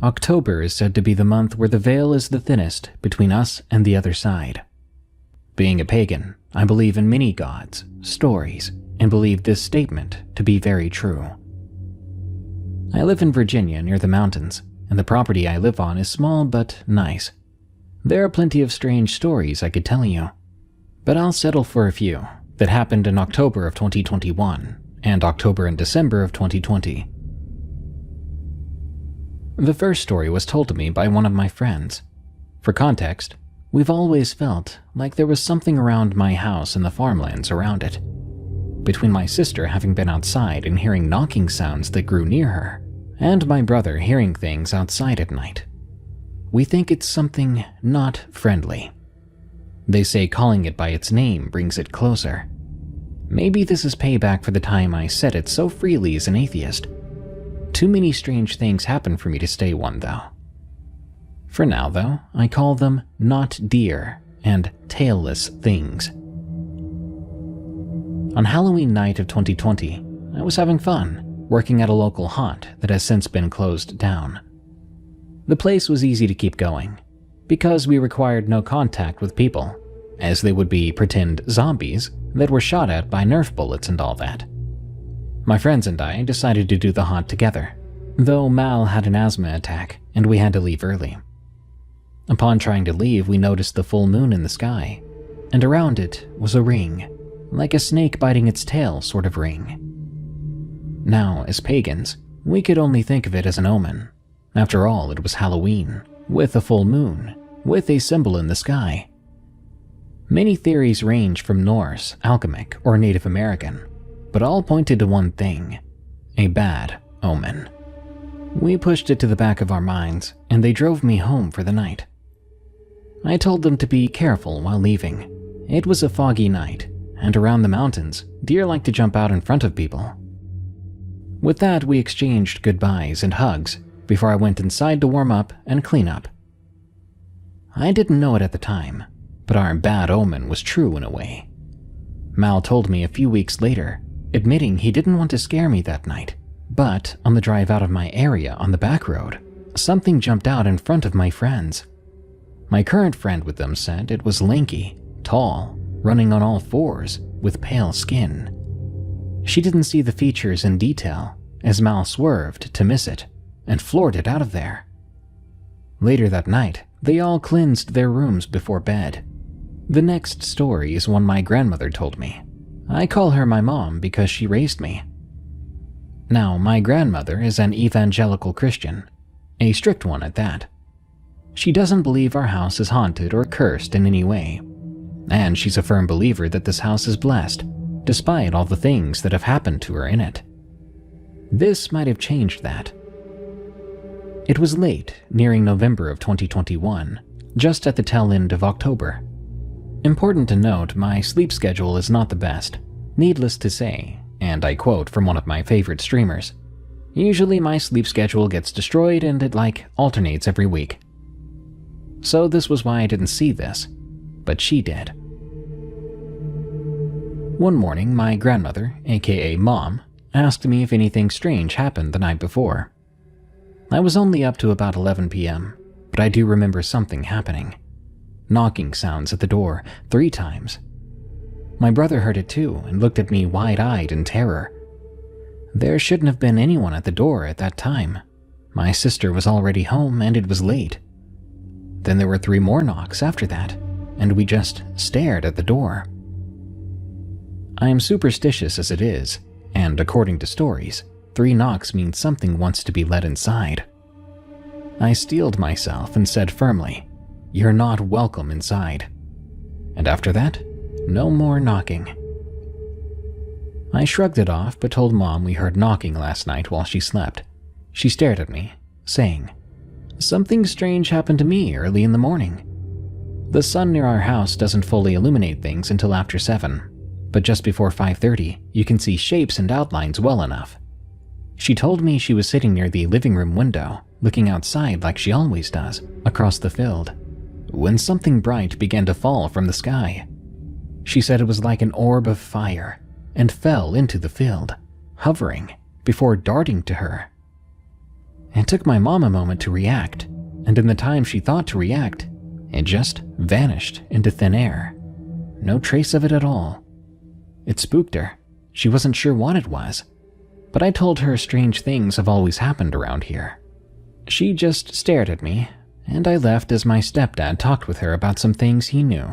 October is said to be the month where the veil is the thinnest between us and the other side. Being a pagan, I believe in many gods, stories, and believe this statement to be very true. I live in Virginia near the mountains, and the property I live on is small but nice. There are plenty of strange stories I could tell you, but I'll settle for a few that happened in October of 2021 and October and December of 2020. The first story was told to me by one of my friends. For context, we've always felt like there was something around my house and the farmlands around it. Between my sister having been outside and hearing knocking sounds that grew near her, and my brother hearing things outside at night, we think it's something not friendly. They say calling it by its name brings it closer. Maybe this is payback for the time I said it so freely as an atheist. Too many strange things happen for me to stay one, though. For now, though, I call them not deer and tailless things. On Halloween night of 2020, I was having fun, working at a local haunt that has since been closed down. The place was easy to keep going, because we required no contact with people, as they would be pretend zombies that were shot at by Nerf bullets and all that. My friends and I decided to do the haunt together, though Mal had an asthma attack and we had to leave early. Upon trying to leave, we noticed the full moon in the sky, and around it was a ring, like a snake biting its tail sort of ring. Now, as pagans, we could only think of it as an omen. After all, it was Halloween, with a full moon, with a symbol in the sky. Many theories range from Norse, alchemic, or Native American, but all pointed to one thing: a bad omen. We pushed it to the back of our minds, and they drove me home for the night. I told them to be careful while leaving. It was a foggy night, and around the mountains, deer like to jump out in front of people. With that, we exchanged goodbyes and hugs before I went inside to warm up and clean up. I didn't know it at the time, but our bad omen was true in a way. Mal told me a few weeks later, admitting he didn't want to scare me that night, but on the drive out of my area on the back road, something jumped out in front of my friends. My current friend with them said it was lanky, tall, running on all fours, with pale skin. She didn't see the features in detail, as Mal swerved to miss it, and floored it out of there. Later that night, they all cleansed their rooms before bed. The next story is one my grandmother told me. I call her my mom because she raised me. Now, my grandmother is an evangelical Christian, a strict one at that. She doesn't believe our house is haunted or cursed in any way, and she's a firm believer that this house is blessed, despite all the things that have happened to her in it. This might have changed that. It was late, nearing November of 2021, just at the tail end of October. Important to note, my sleep schedule is not the best. Needless to say, and I quote from one of my favorite streamers, "Usually my sleep schedule gets destroyed and it alternates every week." So this was why I didn't see this, but she did. One morning, my grandmother, aka Mom, asked me if anything strange happened the night before. I was only up to about 11 p.m., but I do remember something happening. Knocking sounds at the door 3 times. My brother heard it too and looked at me wide-eyed in terror. There shouldn't have been anyone at the door at that time. My sister was already home and it was late. Then there were 3 more knocks after that, and we just stared at the door. I am superstitious as it is, and according to stories, 3 knocks means something wants to be let inside. I steeled myself and said firmly, "You're not welcome inside." And after that, no more knocking. I shrugged it off but told Mom we heard knocking last night while she slept. She stared at me, saying, "Something strange happened to me early in the morning. The sun near our house doesn't fully illuminate things until after 7, but just before 5:30 you can see shapes and outlines well enough." She told me she was sitting near the living room window, looking outside like she always does, across the field, when something bright began to fall from the sky. She said it was like an orb of fire, and fell into the field, hovering, before darting to her. It took my mom a moment to react, and in the time she thought to react, it just vanished into thin air. No trace of it at all. It spooked her. She wasn't sure what it was, but I told her strange things have always happened around here. She just stared at me, and I left as my stepdad talked with her about some things he knew.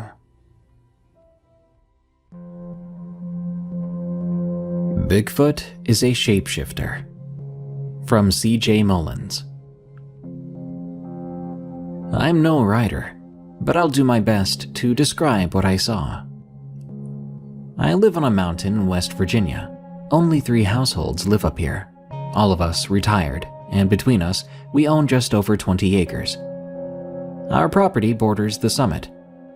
Bigfoot is a shapeshifter. From C.J. Mullins. I'm no writer, but I'll do my best to describe what I saw. I live on a mountain in West Virginia. Only 3 households live up here. All of us retired, and between us, we own just over 20 acres. Our property borders the summit,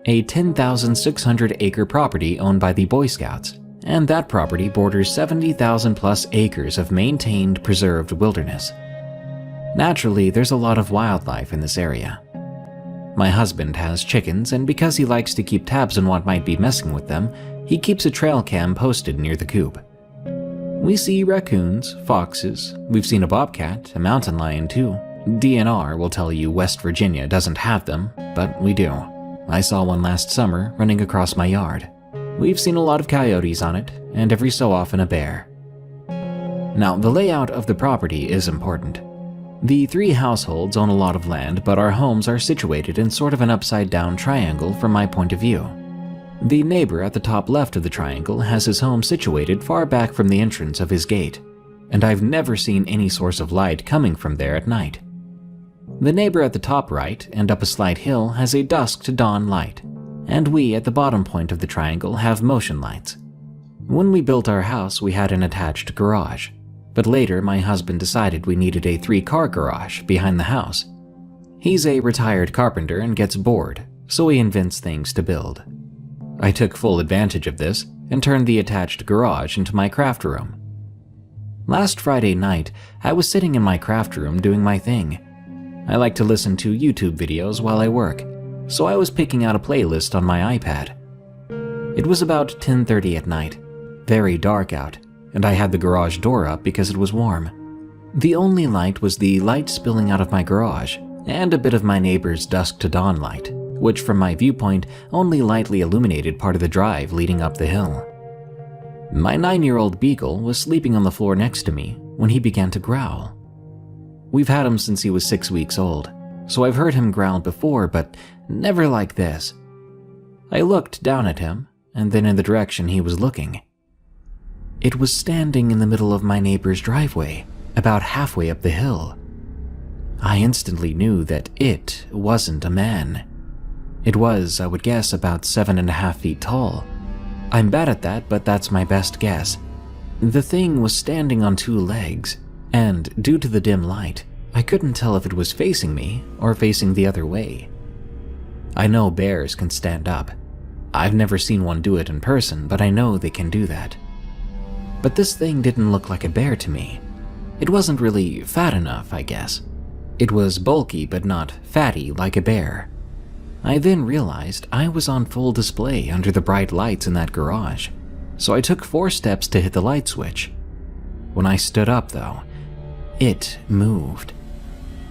a 10,600-acre property owned by the Boy Scouts, and that property borders 70,000 plus acres of maintained, preserved wilderness. Naturally, there's a lot of wildlife in this area. My husband has chickens, and because he likes to keep tabs on what might be messing with them, he keeps a trail cam posted near the coop. We see raccoons, foxes, we've seen a bobcat, a mountain lion too. DNR will tell you West Virginia doesn't have them, but we do. I saw one last summer running across my yard. We've seen a lot of coyotes on it, and every so often a bear. Now, the layout of the property is important. The 3 households own a lot of land, but our homes are situated in sort of an upside-down triangle from my point of view. The neighbor at the top left of the triangle has his home situated far back from the entrance of his gate, and I've never seen any source of light coming from there at night. The neighbor at the top right and up a slight hill has a dusk to dawn light, and we at the bottom point of the triangle have motion lights. When we built our house, we had an attached garage, but later my husband decided we needed a 3-car garage behind the house. He's a retired carpenter and gets bored, so he invents things to build. I took full advantage of this and turned the attached garage into my craft room. Last Friday night, I was sitting in my craft room doing my thing. I like to listen to YouTube videos while I work, so I was picking out a playlist on my iPad. It was about 10:30 at night, very dark out, and I had the garage door up because it was warm. The only light was the light spilling out of my garage, and a bit of my neighbor's dusk to dawn light, which from my viewpoint only lightly illuminated part of the drive leading up the hill. My 9-year-old beagle was sleeping on the floor next to me when he began to growl. We've had him since he was 6 weeks old, so I've heard him growl before, but never like this. I looked down at him, and then in the direction he was looking. It was standing in the middle of my neighbor's driveway, about halfway up the hill. I instantly knew that it wasn't a man. It was, I would guess, about 7.5 feet tall. I'm bad at that, but that's my best guess. The thing was standing on 2 legs, and due to the dim light, I couldn't tell if it was facing me or facing the other way. I know bears can stand up. I've never seen one do it in person, but I know they can do that. But this thing didn't look like a bear to me. It wasn't really fat enough, I guess. It was bulky but not fatty like a bear. I then realized I was on full display under the bright lights in that garage, so I took 4 steps to hit the light switch. When I stood up, though, it moved.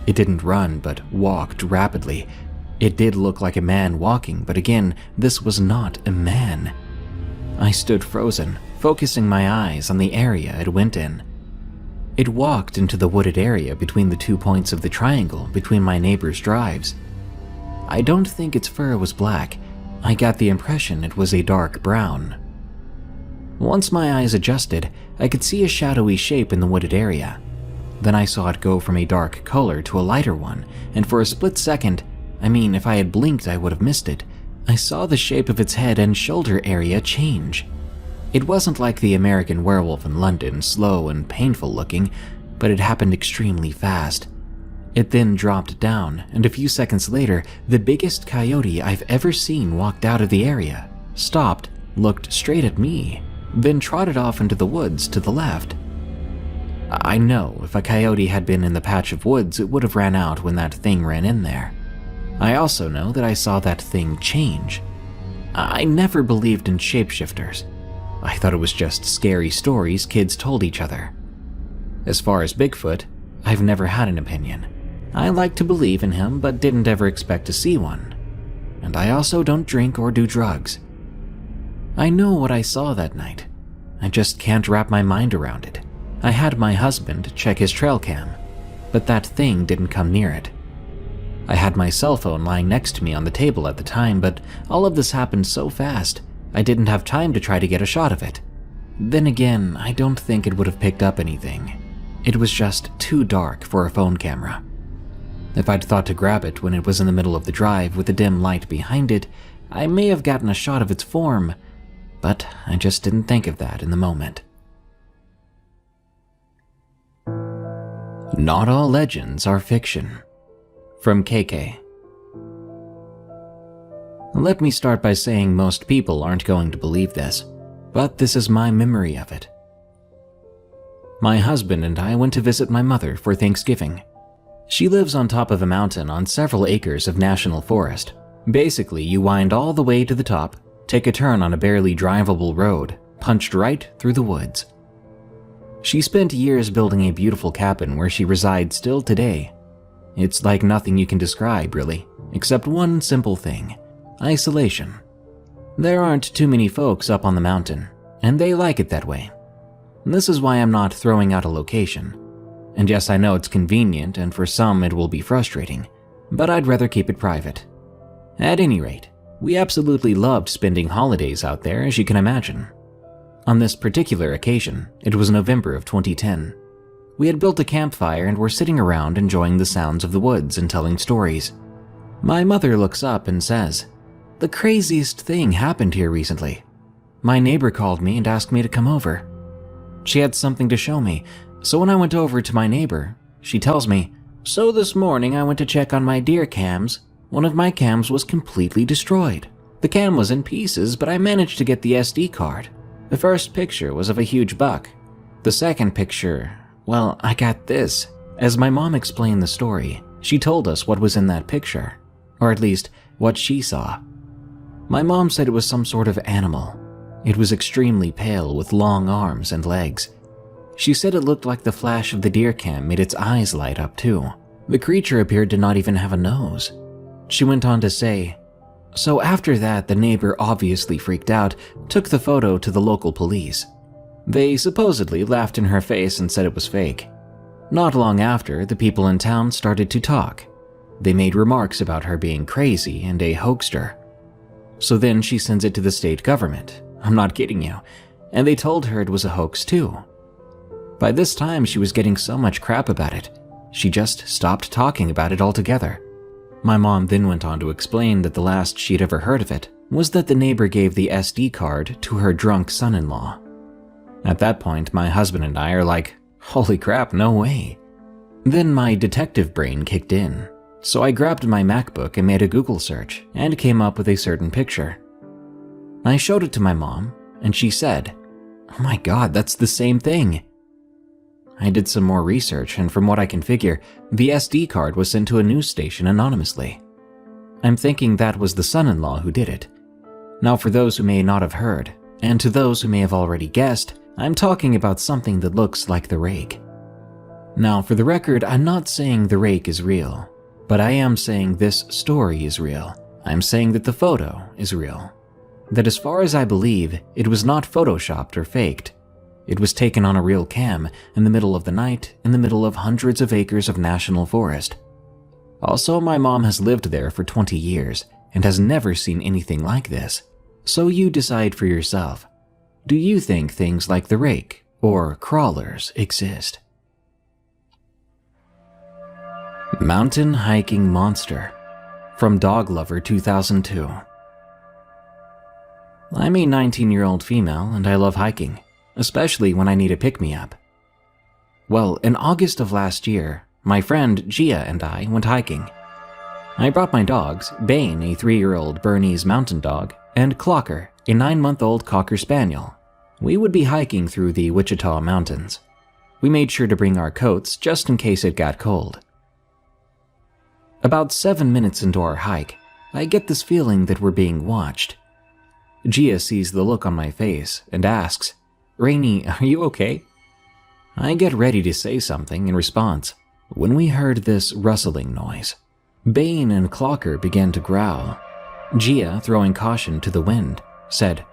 It didn't run, but walked rapidly. It did look like a man walking, but again, this was not a man. I stood frozen, focusing my eyes on the area it went in. It walked into the wooded area between the 2 points of the triangle between my neighbor's drives. I don't think its fur was black. I got the impression it was a dark brown. Once my eyes adjusted, I could see a shadowy shape in the wooded area. Then I saw it go from a dark color to a lighter one, and for a split second, if I had blinked I would have missed it, I saw the shape of its head and shoulder area change. It wasn't like the American Werewolf in London, slow and painful looking, but it happened extremely fast. It then dropped down, and a few seconds later, the biggest coyote I've ever seen walked out of the area, stopped, looked straight at me, then trotted off into the woods to the left. I know if a coyote had been in the patch of woods, it would have ran out when that thing ran in there. I also know that I saw that thing change. I never believed in shapeshifters. I thought it was just scary stories kids told each other. As far as Bigfoot, I've never had an opinion. I like to believe in him, but didn't ever expect to see one. And I also don't drink or do drugs. I know what I saw that night. I just can't wrap my mind around it. I had my husband check his trail cam, but that thing didn't come near it. I had my cell phone lying next to me on the table at the time, but all of this happened so fast, I didn't have time to try to get a shot of it. Then again, I don't think it would have picked up anything. It was just too dark for a phone camera. If I'd thought to grab it when it was in the middle of the drive with a dim light behind it, I may have gotten a shot of its form, but I just didn't think of that in the moment. Not all legends are fiction. From KK. Let me start by saying most people aren't going to believe this, but this is my memory of it. My husband and I went to visit my mother for Thanksgiving. She lives on top of a mountain on several acres of national forest. Basically, you wind all the way to the top, take a turn on a barely drivable road, punched right through the woods. She spent years building a beautiful cabin where she resides still today. It's like nothing you can describe, really, except one simple thing: isolation. There aren't too many folks up on the mountain, and they like it that way. This is why I'm not throwing out a location. And yes, I know it's convenient, and for some it will be frustrating, but I'd rather keep it private. At any rate, we absolutely loved spending holidays out there, as you can imagine. On this particular occasion, it was November of 2010. We had built a campfire and were sitting around enjoying the sounds of the woods and telling stories. My mother looks up and says, "The craziest thing happened here recently. My neighbor called me and asked me to come over. She had something to show me, so when I went over to my neighbor, she tells me, 'So this morning I went to check on my deer cams. One of my cams was completely destroyed. The cam was in pieces, but I managed to get the SD card. The first picture was of a huge buck. The second picture, well, I got this.' As my mom explained the story, she told us what was in that picture, or at least what she saw. My mom said it was some sort of animal. It was extremely pale with long arms and legs. She said it looked like the flash of the deer cam made its eyes light up too. The creature appeared to not even have a nose." She went on to say, "So after that, the neighbor obviously freaked out, took the photo to the local police. They supposedly laughed in her face and said it was fake. Not long after, the people in town started to talk. They made remarks about her being crazy and a hoaxer. So then she sends it to the state government. I'm not kidding you. And they told her it was a hoax too. By this time, she was getting so much crap about it, she just stopped talking about it altogether." My mom then went on to explain that the last she'd ever heard of it was that the neighbor gave the SD card to her drunk son-in-law. At that point, my husband and I are like, holy crap, no way. Then my detective brain kicked in, so I grabbed my MacBook and made a Google search and came up with a certain picture. I showed it to my mom, and she said, "Oh my god, that's the same thing." I did some more research, and from what I can figure, the SD card was sent to a news station anonymously. I'm thinking that was the son-in-law who did it. Now, for those who may not have heard, and to those who may have already guessed, I'm talking about something that looks like the rake. Now, for the record, I'm not saying the rake is real, but I am saying this story is real. I'm saying that the photo is real. That as far as I believe, it was not photoshopped or faked. It was taken on a real cam in the middle of the night in the middle of hundreds of acres of national forest. Also, my mom has lived there for 20 years and has never seen anything like this. So you decide for yourself. Do you think things like the rake or crawlers exist? Mountain Hiking Monster from Dog Lover 2002. I'm a 19-year-old female and I love hiking, especially when I need a pick-me-up. Well, in August of last year, my friend Gia and I went hiking. I brought my dogs, Bane, a 3-year-old Bernese mountain dog, and Clocker, a 9-month-old Cocker Spaniel. We would be hiking through the Wichita Mountains. We made sure to bring our coats just in case it got cold. About 7 minutes into our hike, I get this feeling that we're being watched. Gia sees the look on my face and asks, "Rainy, are you okay?" I get ready to say something in response when we heard this rustling noise. Bane and Clocker began to growl. Gia, throwing caution to the wind, said,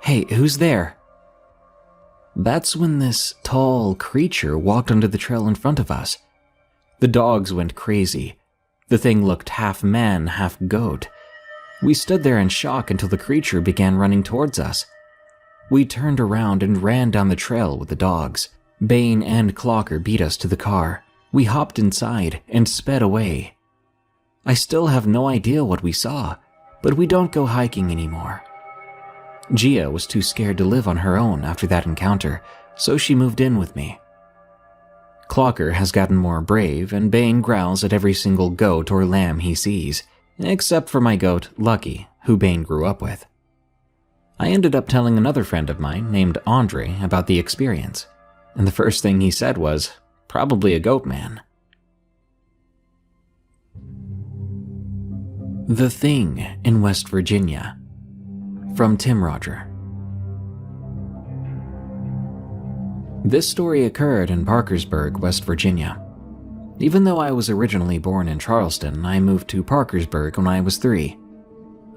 "Hey, who's there?" That's when this tall creature walked onto the trail in front of us. The dogs went crazy. The thing looked half man, half goat. We stood there in shock until the creature began running towards us. We turned around and ran down the trail with the dogs. Bane and Clocker beat us to the car. We hopped inside and sped away. I still have no idea what we saw, but we don't go hiking anymore. Gia was too scared to live on her own after that encounter, so she moved in with me. Clocker has gotten more brave, and Bane growls at every single goat or lamb he sees, except for my goat, Lucky, who Bane grew up with. I ended up telling another friend of mine named Andre about the experience, and the first thing he said was, "Probably a goat man." The Thing in West Virginia from Tim Roger. This story occurred in Parkersburg, West Virginia. Even though I was originally born in Charleston, I moved to Parkersburg when I was 3.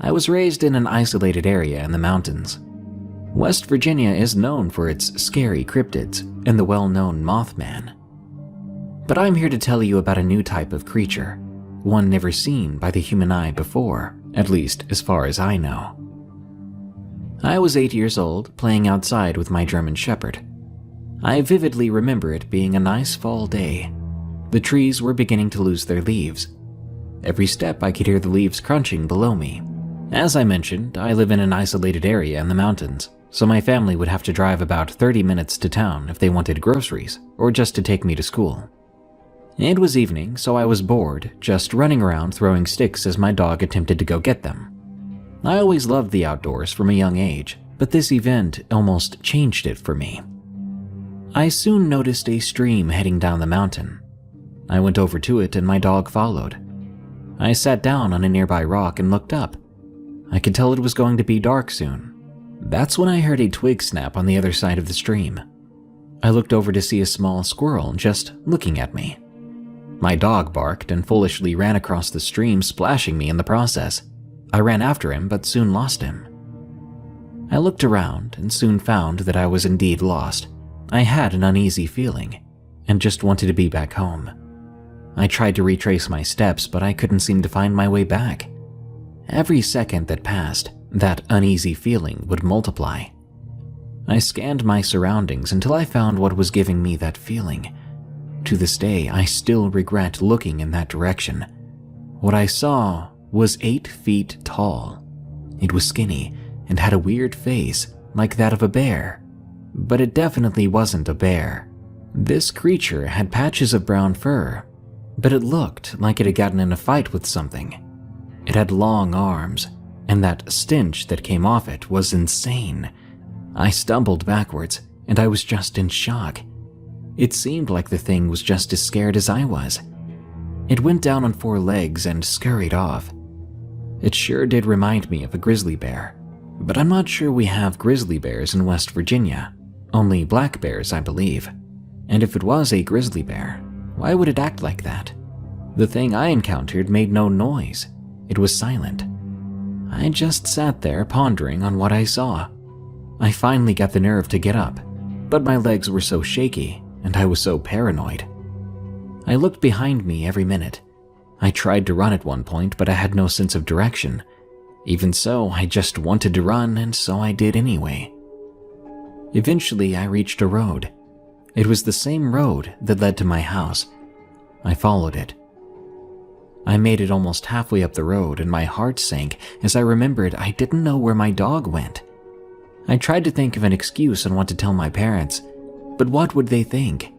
I was raised in an isolated area in the mountains. West Virginia is known for its scary cryptids and the well-known Mothman. But I'm here to tell you about a new type of creature, one never seen by the human eye before, at least as far as I know. I was 8 years old, playing outside with my German Shepherd. I vividly remember it being a nice fall day. The trees were beginning to lose their leaves. Every step I could hear the leaves crunching below me. As I mentioned, I live in an isolated area in the mountains, so my family would have to drive about 30 minutes to town if they wanted groceries or just to take me to school. It was evening, so I was bored, just running around throwing sticks as my dog attempted to go get them. I always loved the outdoors from a young age, but this event almost changed it for me. I soon noticed a stream heading down the mountain. I went over to it and my dog followed. I sat down on a nearby rock and looked up. I could tell it was going to be dark soon. That's when I heard a twig snap on the other side of the stream. I looked over to see a small squirrel just looking at me. My dog barked and foolishly ran across the stream, splashing me in the process. I ran after him but soon lost him. I looked around and soon found that I was indeed lost. I had an uneasy feeling and just wanted to be back home. I tried to retrace my steps, but I couldn't seem to find my way back. Every second that passed, that uneasy feeling would multiply. I scanned my surroundings until I found what was giving me that feeling. To this day, I still regret looking in that direction. What I saw was 8 feet tall. It was skinny and had a weird face like that of a bear. But it definitely wasn't a bear. This creature had patches of brown fur, but it looked like it had gotten in a fight with something. It had long arms, and that stench that came off it was insane. I stumbled backwards, and I was just in shock. It seemed like the thing was just as scared as I was. It went down on 4 legs and scurried off. It sure did remind me of a grizzly bear, but I'm not sure we have grizzly bears in West Virginia. Only black bears, I believe. And if it was a grizzly bear, why would it act like that? The thing I encountered made no noise. It was silent. I just sat there pondering on what I saw. I finally got the nerve to get up. but my legs were so shaky and I was so paranoid. I looked behind me every minute. I tried to run at one point, but I had no sense of direction. Even so, I just wanted to run, and so I did anyway. Eventually, I reached a road. It was the same road that led to my house. I followed it. I made it almost halfway up the road, and my heart sank as I remembered I didn't know where my dog went. I tried to think of an excuse on what to tell my parents, but what would they think?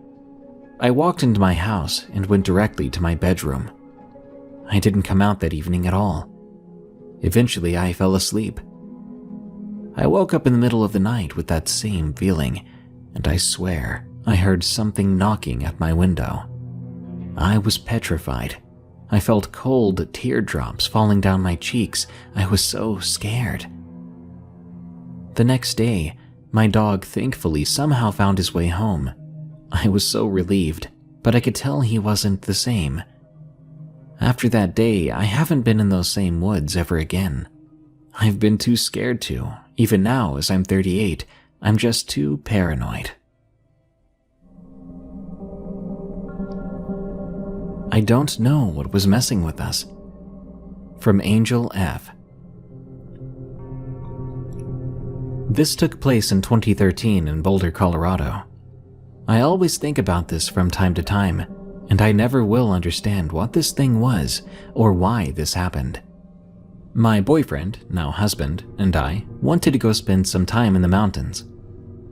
I walked into my house and went directly to my bedroom. I didn't come out that evening at all. Eventually, I fell asleep. I woke up in the middle of the night with that same feeling, and I swear I heard something knocking at my window. I was petrified. I felt cold teardrops falling down my cheeks. I was so scared. The next day, my dog thankfully somehow found his way home. I was so relieved, but I could tell he wasn't the same. After that day, I haven't been in those same woods ever again. I've been too scared to. Even now, as I'm 38, I'm just too paranoid. I don't know what was messing with us. From Angel F. This took place in 2013 in Boulder, Colorado. I always think about this from time to time, and I never will understand what this thing was or why this happened. My boyfriend, now husband, and I wanted to go spend some time in the mountains.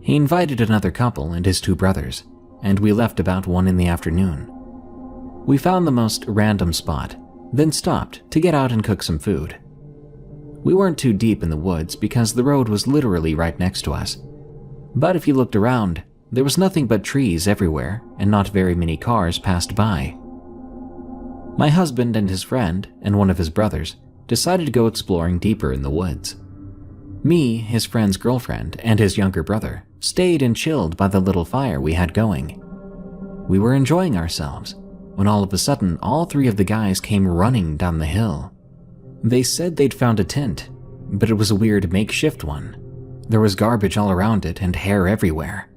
He invited another couple and his two brothers, and we left about 1 in the afternoon. We found the most random spot, then stopped to get out and cook some food. We weren't too deep in the woods because the road was literally right next to us. But if you looked around, there was nothing but trees everywhere and not very many cars passed by. My husband and his friend and one of his brothers decided to go exploring deeper in the woods. Me, his friend's girlfriend, and his younger brother stayed and chilled by the little fire we had going. We were enjoying ourselves when all of a sudden all 3 of the guys came running down the hill. They said they'd found a tent, but it was a weird makeshift one. There was garbage all around it and hair everywhere.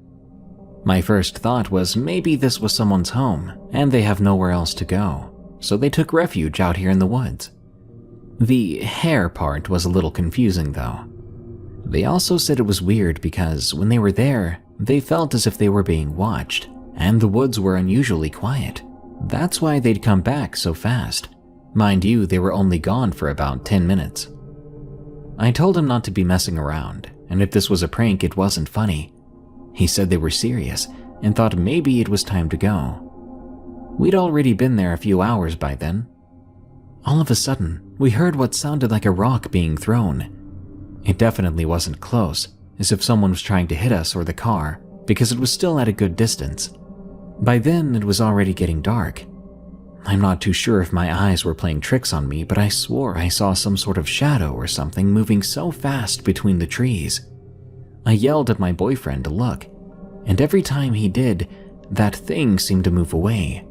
My first thought was maybe this was someone's home and they have nowhere else to go, so they took refuge out here in the woods. The hair part was a little confusing though. They also said it was weird because when they were there, they felt as if they were being watched, and the woods were unusually quiet. That's why they'd come back so fast. Mind you, they were only gone for about 10 minutes. I told him not to be messing around, and if this was a prank, it wasn't funny. He said they were serious and thought maybe it was time to go. We'd already been there a few hours by then. All of a sudden, we heard what sounded like a rock being thrown. It definitely wasn't close, as if someone was trying to hit us or the car, because it was still at a good distance. By then, it was already getting dark. I'm not too sure if my eyes were playing tricks on me, but I swore I saw some sort of shadow or something moving so fast between the trees. I yelled at my boyfriend to look, and every time he did, that thing seemed to move away.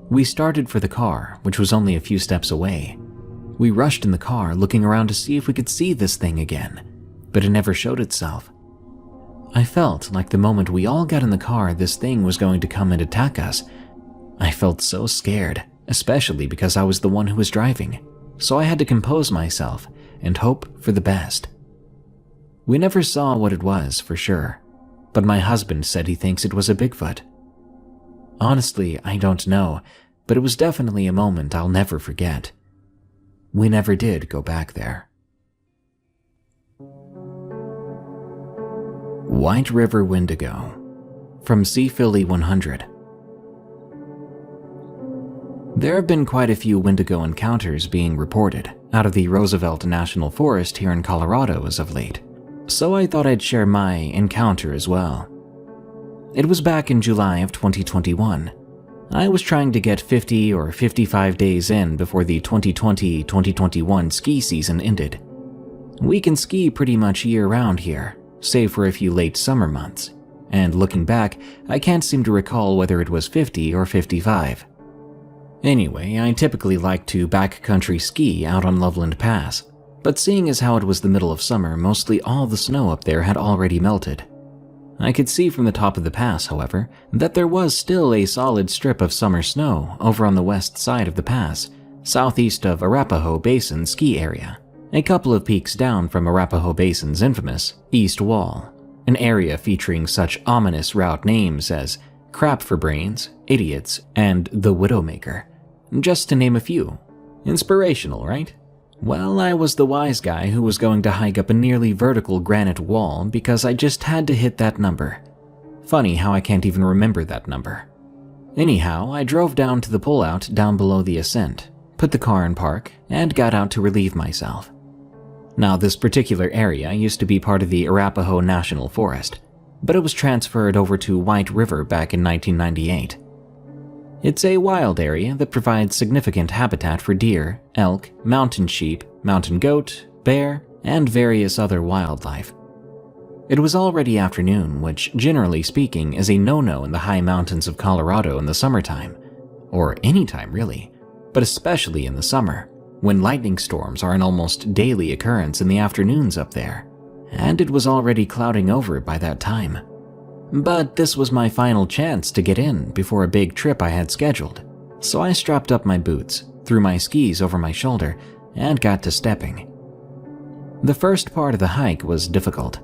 We started for the car, which was only a few steps away. We rushed in the car, looking around to see if we could see this thing again, but it never showed itself. I felt like the moment we all got in the car, this thing was going to come and attack us. I felt so scared, especially because I was the one who was driving, so I had to compose myself and hope for the best. We never saw what it was for sure, but my husband said he thinks it was a Bigfoot. Honestly, I don't know, but it was definitely a moment I'll never forget. We never did go back there. White River Wendigo, from Sea Philly 100. There have been quite a few Wendigo encounters being reported out of the Roosevelt National Forest here in Colorado as of late, so I thought I'd share my encounter as well. It was back in July of 2021. I was trying to get 50 or 55 days in before the 2020-2021 ski season ended. We can ski pretty much year-round here, save for a few late summer months, and looking back, I can't seem to recall whether it was 50 or 55. Anyway, I typically like to backcountry ski out on Loveland Pass, but seeing as how it was the middle of summer, mostly all the snow up there had already melted. I could see from the top of the pass, however, that there was still a solid strip of summer snow over on the west side of the pass, southeast of Arapahoe Basin ski area, a couple of peaks down from Arapahoe Basin's infamous East Wall, an area featuring such ominous route names as Crap for Brains, Idiots, and The Widowmaker, just to name a few. Inspirational, right? Well, I was the wise guy who was going to hike up a nearly vertical granite wall because I just had to hit that number. Funny how I can't even remember that number. Anyhow, I drove down to the pullout down below the ascent, put the car in park, and got out to relieve myself. Now, this particular area used to be part of the Arapahoe National Forest, but it was transferred over to White River back in 1998. It's a wild area that provides significant habitat for deer, elk, mountain sheep, mountain goat, bear, and various other wildlife. It was already afternoon, which, generally speaking, is a no-no in the high mountains of Colorado in the summertime, or any time really, but especially in the summer, when lightning storms are an almost daily occurrence in the afternoons up there, and it was already clouding over by that time. But this was my final chance to get in before a big trip I had scheduled, so I strapped up my boots, threw my skis over my shoulder, and got to stepping. The first part of the hike was difficult.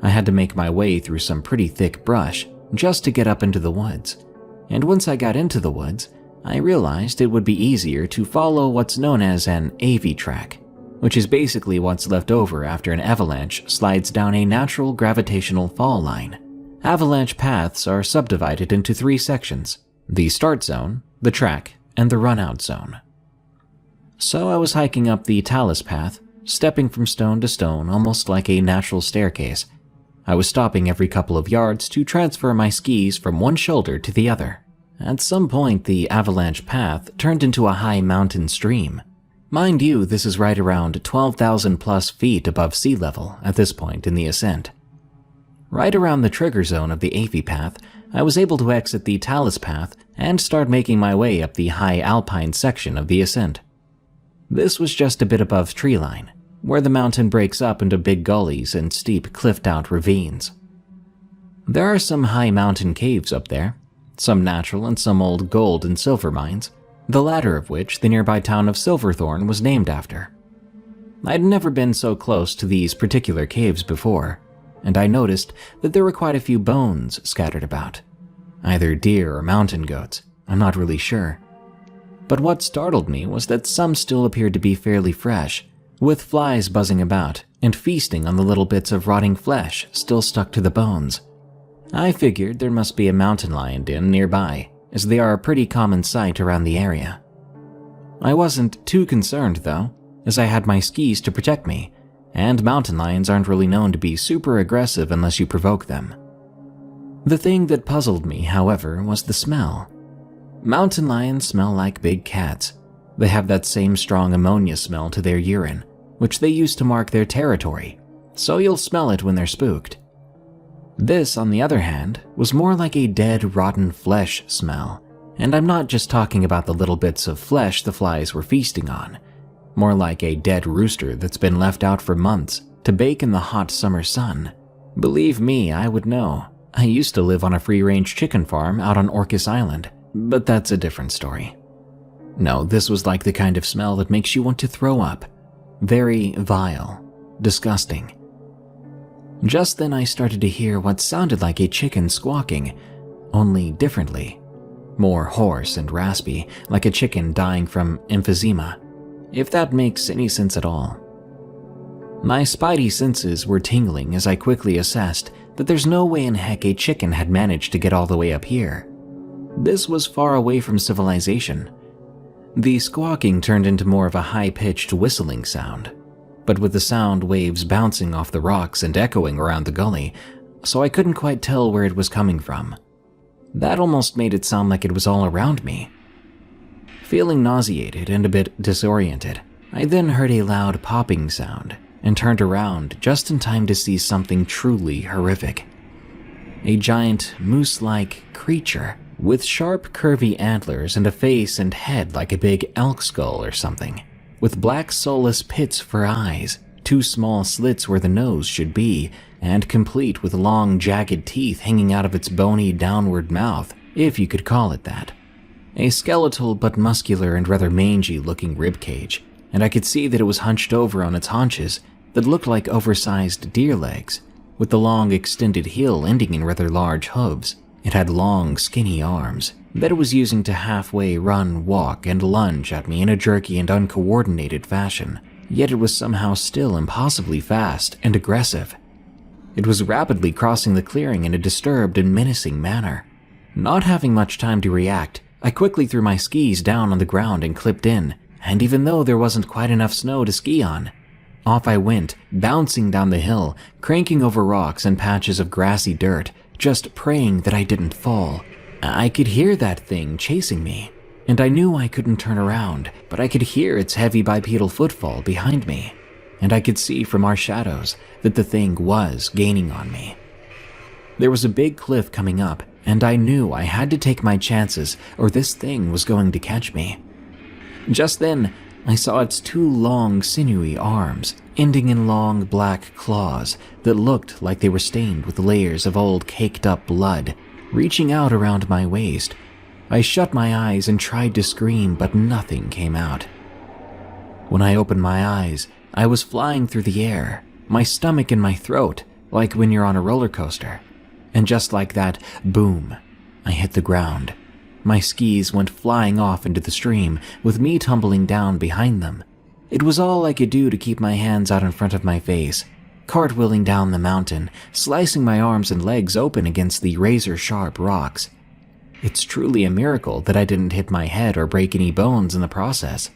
I had to make my way through some pretty thick brush just to get up into the woods, and once I got into the woods, I realized it would be easier to follow what's known as an AV track, which is basically what's left over after an avalanche slides down a natural gravitational fall line. Avalanche paths are subdivided into 3 sections: the start zone, the track, and the run-out zone. So I was hiking up the talus path, stepping from stone to stone almost like a natural staircase. I was stopping every couple of yards to transfer my skis from one shoulder to the other. At some point, the avalanche path turned into a high mountain stream. Mind you, this is right around 12,000 plus feet above sea level at this point in the ascent. Right around the trigger zone of the AV path, I was able to exit the talus path and start making my way up the high alpine section of the ascent. This was just a bit above tree line, where the mountain breaks up into big gullies and steep cliffed-out ravines. There are some high mountain caves up there, some natural and some old gold and silver mines, the latter of which the nearby town of Silverthorne was named after. I'd never been so close to these particular caves before, and I noticed that there were quite a few bones scattered about. Either deer or mountain goats, I'm not really sure. But what startled me was that some still appeared to be fairly fresh, with flies buzzing about and feasting on the little bits of rotting flesh still stuck to the bones. I figured there must be a mountain lion den nearby, as they are a pretty common sight around the area. I wasn't too concerned though, as I had my skis to protect me, and mountain lions aren't really known to be super aggressive unless you provoke them. The thing that puzzled me, however, was the smell. Mountain lions smell like big cats. They have that same strong ammonia smell to their urine, which they use to mark their territory, so you'll smell it when they're spooked. This, on the other hand, was more like a dead, rotten flesh smell, and I'm not just talking about the little bits of flesh the flies were feasting on. More like a dead rooster that's been left out for months to bake in the hot summer sun. Believe me, I would know. I used to live on a free-range chicken farm out on Orcas Island, but that's a different story. No, this was like the kind of smell that makes you want to throw up. Very vile. Disgusting. Just then I started to hear what sounded like a chicken squawking, only differently. More hoarse and raspy, like a chicken dying from emphysema, if that makes any sense at all. My spidey senses were tingling as I quickly assessed that there's no way in heck a chicken had managed to get all the way up here. This was far away from civilization. The squawking turned into more of a high-pitched whistling sound, but with the sound waves bouncing off the rocks and echoing around the gully, so I couldn't quite tell where it was coming from. That almost made it sound like it was all around me. Feeling nauseated and a bit disoriented, I then heard a loud popping sound and turned around just in time to see something truly horrific. A giant, moose-like creature with sharp, curvy antlers and a face and head like a big elk skull or something, with black soulless pits for eyes, 2 small slits where the nose should be, and complete with long, jagged teeth hanging out of its bony, downward mouth, if you could call it that. A skeletal but muscular and rather mangy-looking ribcage, and I could see that it was hunched over on its haunches that looked like oversized deer legs, with the long, extended heel ending in rather large hooves. It had long, skinny arms that it was using to halfway run, walk, and lunge at me in a jerky and uncoordinated fashion, yet it was somehow still impossibly fast and aggressive. It was rapidly crossing the clearing in a disturbed and menacing manner. Not having much time to react, I quickly threw my skis down on the ground and clipped in, and even though there wasn't quite enough snow to ski on, off I went, bouncing down the hill, cranking over rocks and patches of grassy dirt, just praying that I didn't fall. I could hear that thing chasing me, and I knew I couldn't turn around, but I could hear its heavy bipedal footfall behind me, and I could see from our shadows that the thing was gaining on me. There was a big cliff coming up, and I knew I had to take my chances or this thing was going to catch me. Just then, I saw its two long, sinewy arms, ending in long black claws that looked like they were stained with layers of old caked-up blood, reaching out around my waist. I shut my eyes and tried to scream, but nothing came out. When I opened my eyes, I was flying through the air, my stomach in my throat, like when you're on a roller coaster. And just like that, boom, I hit the ground. My skis went flying off into the stream, with me tumbling down behind them. It was all I could do to keep my hands out in front of my face, cartwheeling down the mountain, slicing my arms and legs open against the razor-sharp rocks. It's truly a miracle that I didn't hit my head or break any bones in the process.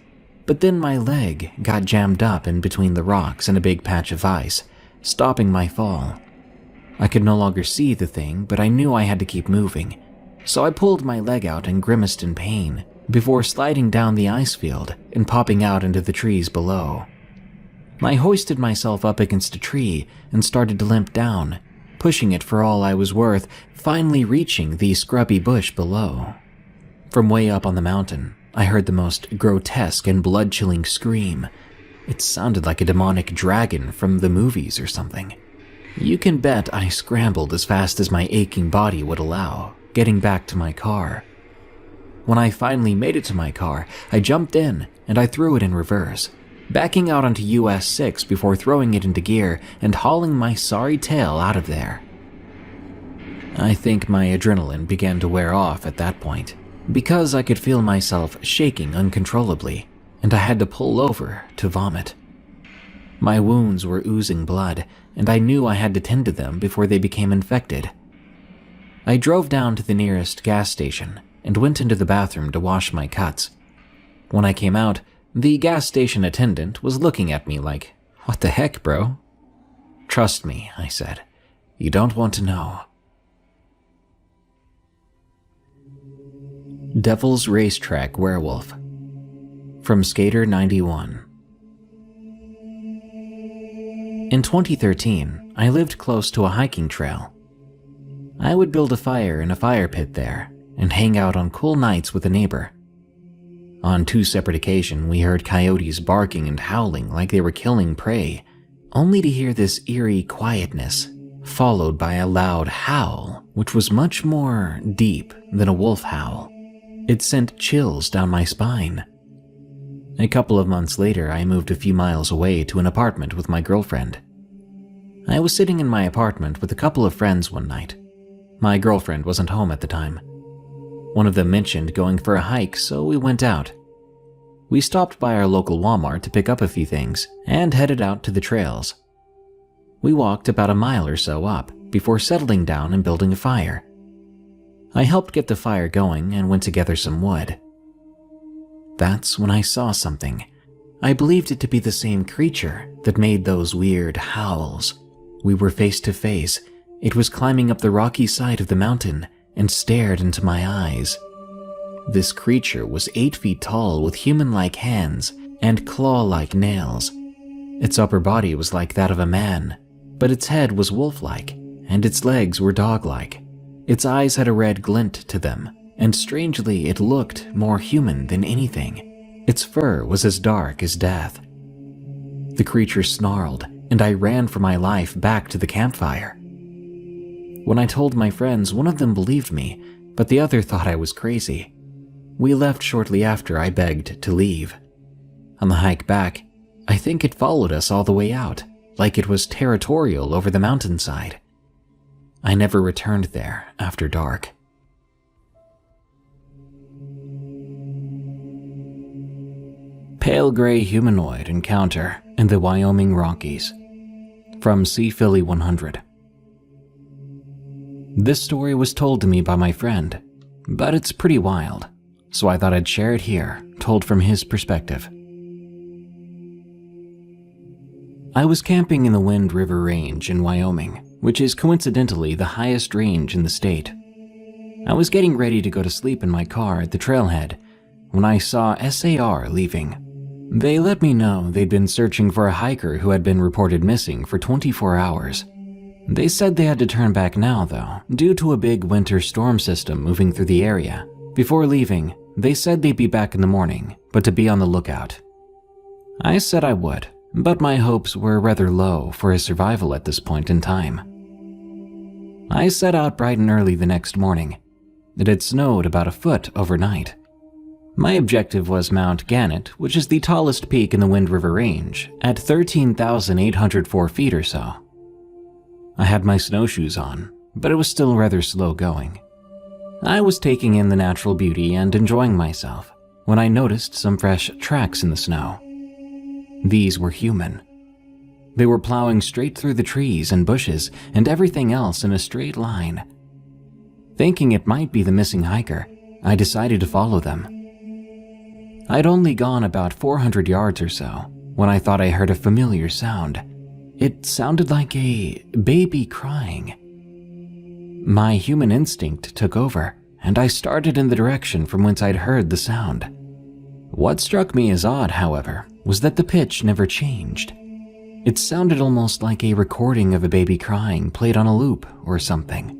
But then my leg got jammed up in between the rocks and a big patch of ice, stopping my fall. I could no longer see the thing, but I knew I had to keep moving. So I pulled my leg out and grimaced in pain, before sliding down the ice field and popping out into the trees below. I hoisted myself up against a tree and started to limp down, pushing it for all I was worth, finally reaching the scrubby bush below. From way up on the mountain, I heard the most grotesque and blood-chilling scream. It sounded like a demonic dragon from the movies or something. You can bet I scrambled as fast as my aching body would allow, getting back to my car. When I finally made it to my car, I jumped in and I threw it in reverse, backing out onto US 6 before throwing it into gear and hauling my sorry tail out of there. I think my adrenaline began to wear off at that point, because I could feel myself shaking uncontrollably, and I had to pull over to vomit. My wounds were oozing blood, and I knew I had to tend to them before they became infected. I drove down to the nearest gas station and went into the bathroom to wash my cuts. When I came out, the gas station attendant was looking at me like, "What the heck, bro?" "Trust me," I said. "You don't want to know." Devil's Racetrack Werewolf. From Skater 91. In 2013, I lived close to a hiking trail. I would build a fire in a fire pit there and hang out on cool nights with a neighbor. On 2 separate occasions, we heard coyotes barking and howling like they were killing prey, only to hear this eerie quietness, followed by a loud howl, which was much more deep than a wolf howl. It sent chills down my spine. A couple of months later, I moved a few miles away to an apartment with my girlfriend. I was sitting in my apartment with a couple of friends one night. My girlfriend wasn't home at the time. One of them mentioned going for a hike, so we went out. We stopped by our local Walmart to pick up a few things and headed out to the trails. We walked about a mile or so up before settling down and building a fire. I helped get the fire going and went to gather some wood. That's when I saw something. I believed it to be the same creature that made those weird howls. We were face to face. It was climbing up the rocky side of the mountain and stared into my eyes. This creature was 8 feet tall with human-like hands and claw-like nails. Its upper body was like that of a man, but its head was wolf-like, and its legs were dog-like. Its eyes had a red glint to them, and strangely it looked more human than anything. Its fur was as dark as death. The creature snarled, and I ran for my life back to the campfire. When I told my friends, one of them believed me, but the other thought I was crazy. We left shortly after I begged to leave. On the hike back, I think it followed us all the way out, like it was territorial over the mountainside. I never returned there after dark. Pale gray humanoid encounter in the Wyoming Rockies. From C. Philly 100. This story was told to me by my friend, but it's pretty wild, so I thought I'd share it here, told from his perspective. I was camping in the Wind River Range in Wyoming, which is coincidentally the highest range in the state. I was getting ready to go to sleep in my car at the trailhead when I saw SAR leaving. They let me know they'd been searching for a hiker who had been reported missing for 24 hours. They said they had to turn back now, though, due to a big winter storm system moving through the area. Before leaving, they said they'd be back in the morning, but to be on the lookout. I said I would, but my hopes were rather low for his survival at this point in time. I set out bright and early the next morning. It had snowed about a foot overnight. My objective was Mount Gannett, which is the tallest peak in the Wind River Range, at 13,804 feet or so. I had my snowshoes on, but it was still rather slow going. I was taking in the natural beauty and enjoying myself when I noticed some fresh tracks in the snow. These were human. They were plowing straight through the trees and bushes and everything else in a straight line. Thinking it might be the missing hiker, I decided to follow them. I'd only gone about 400 yards or so when I thought I heard a familiar sound. It sounded like a baby crying. My human instinct took over, and I started in the direction from whence I'd heard the sound. What struck me as odd, however, was that the pitch never changed. It sounded almost like a recording of a baby crying played on a loop or something.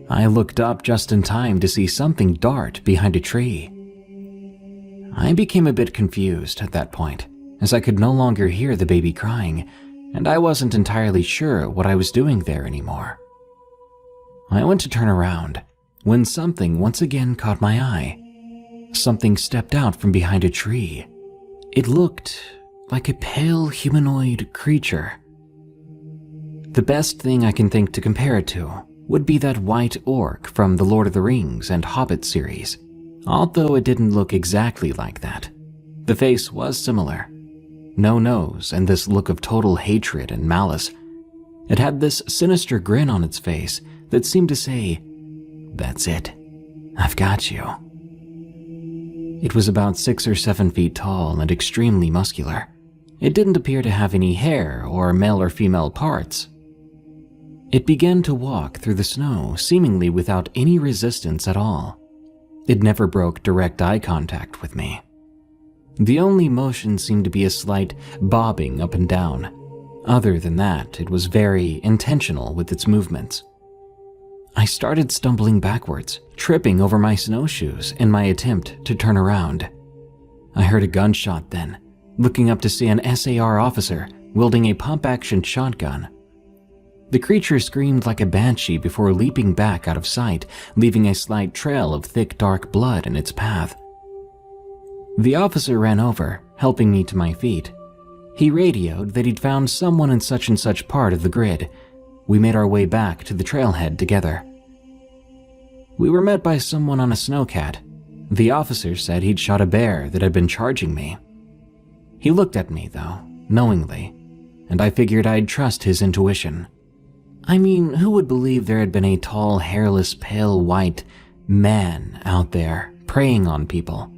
I looked up just in time to see something dart behind a tree. I became a bit confused at that point, as I could no longer hear the baby crying, and I wasn't entirely sure what I was doing there anymore. I went to turn around, when something once again caught my eye. Something stepped out from behind a tree. It looked like a pale humanoid creature. The best thing I can think to compare it to would be that white orc from the Lord of the Rings and Hobbit series, although it didn't look exactly like that. The face was similar. No nose and this look of total hatred and malice. It had this sinister grin on its face that seemed to say, "That's it. I've got you." It was about 6 or 7 feet tall and extremely muscular. It didn't appear to have any hair or male or female parts. It began to walk through the snow seemingly without any resistance at all. It never broke direct eye contact with me. The only motion seemed to be a slight bobbing up and down. Other than that, it was very intentional with its movements. I started stumbling backwards, tripping over my snowshoes in my attempt to turn around. I heard a gunshot then, looking up to see an SAR officer wielding a pump-action shotgun. The creature screamed like a banshee before leaping back out of sight, leaving a slight trail of thick dark blood in its path. The officer ran over, helping me to my feet. He radioed that he'd found someone in such and such part of the grid. We made our way back to the trailhead together. We were met by someone on a snowcat. The officer said he'd shot a bear that had been charging me. He looked at me, though, knowingly, and I figured I'd trust his intuition. I mean, who would believe there had been a tall, hairless, pale white man out there preying on people?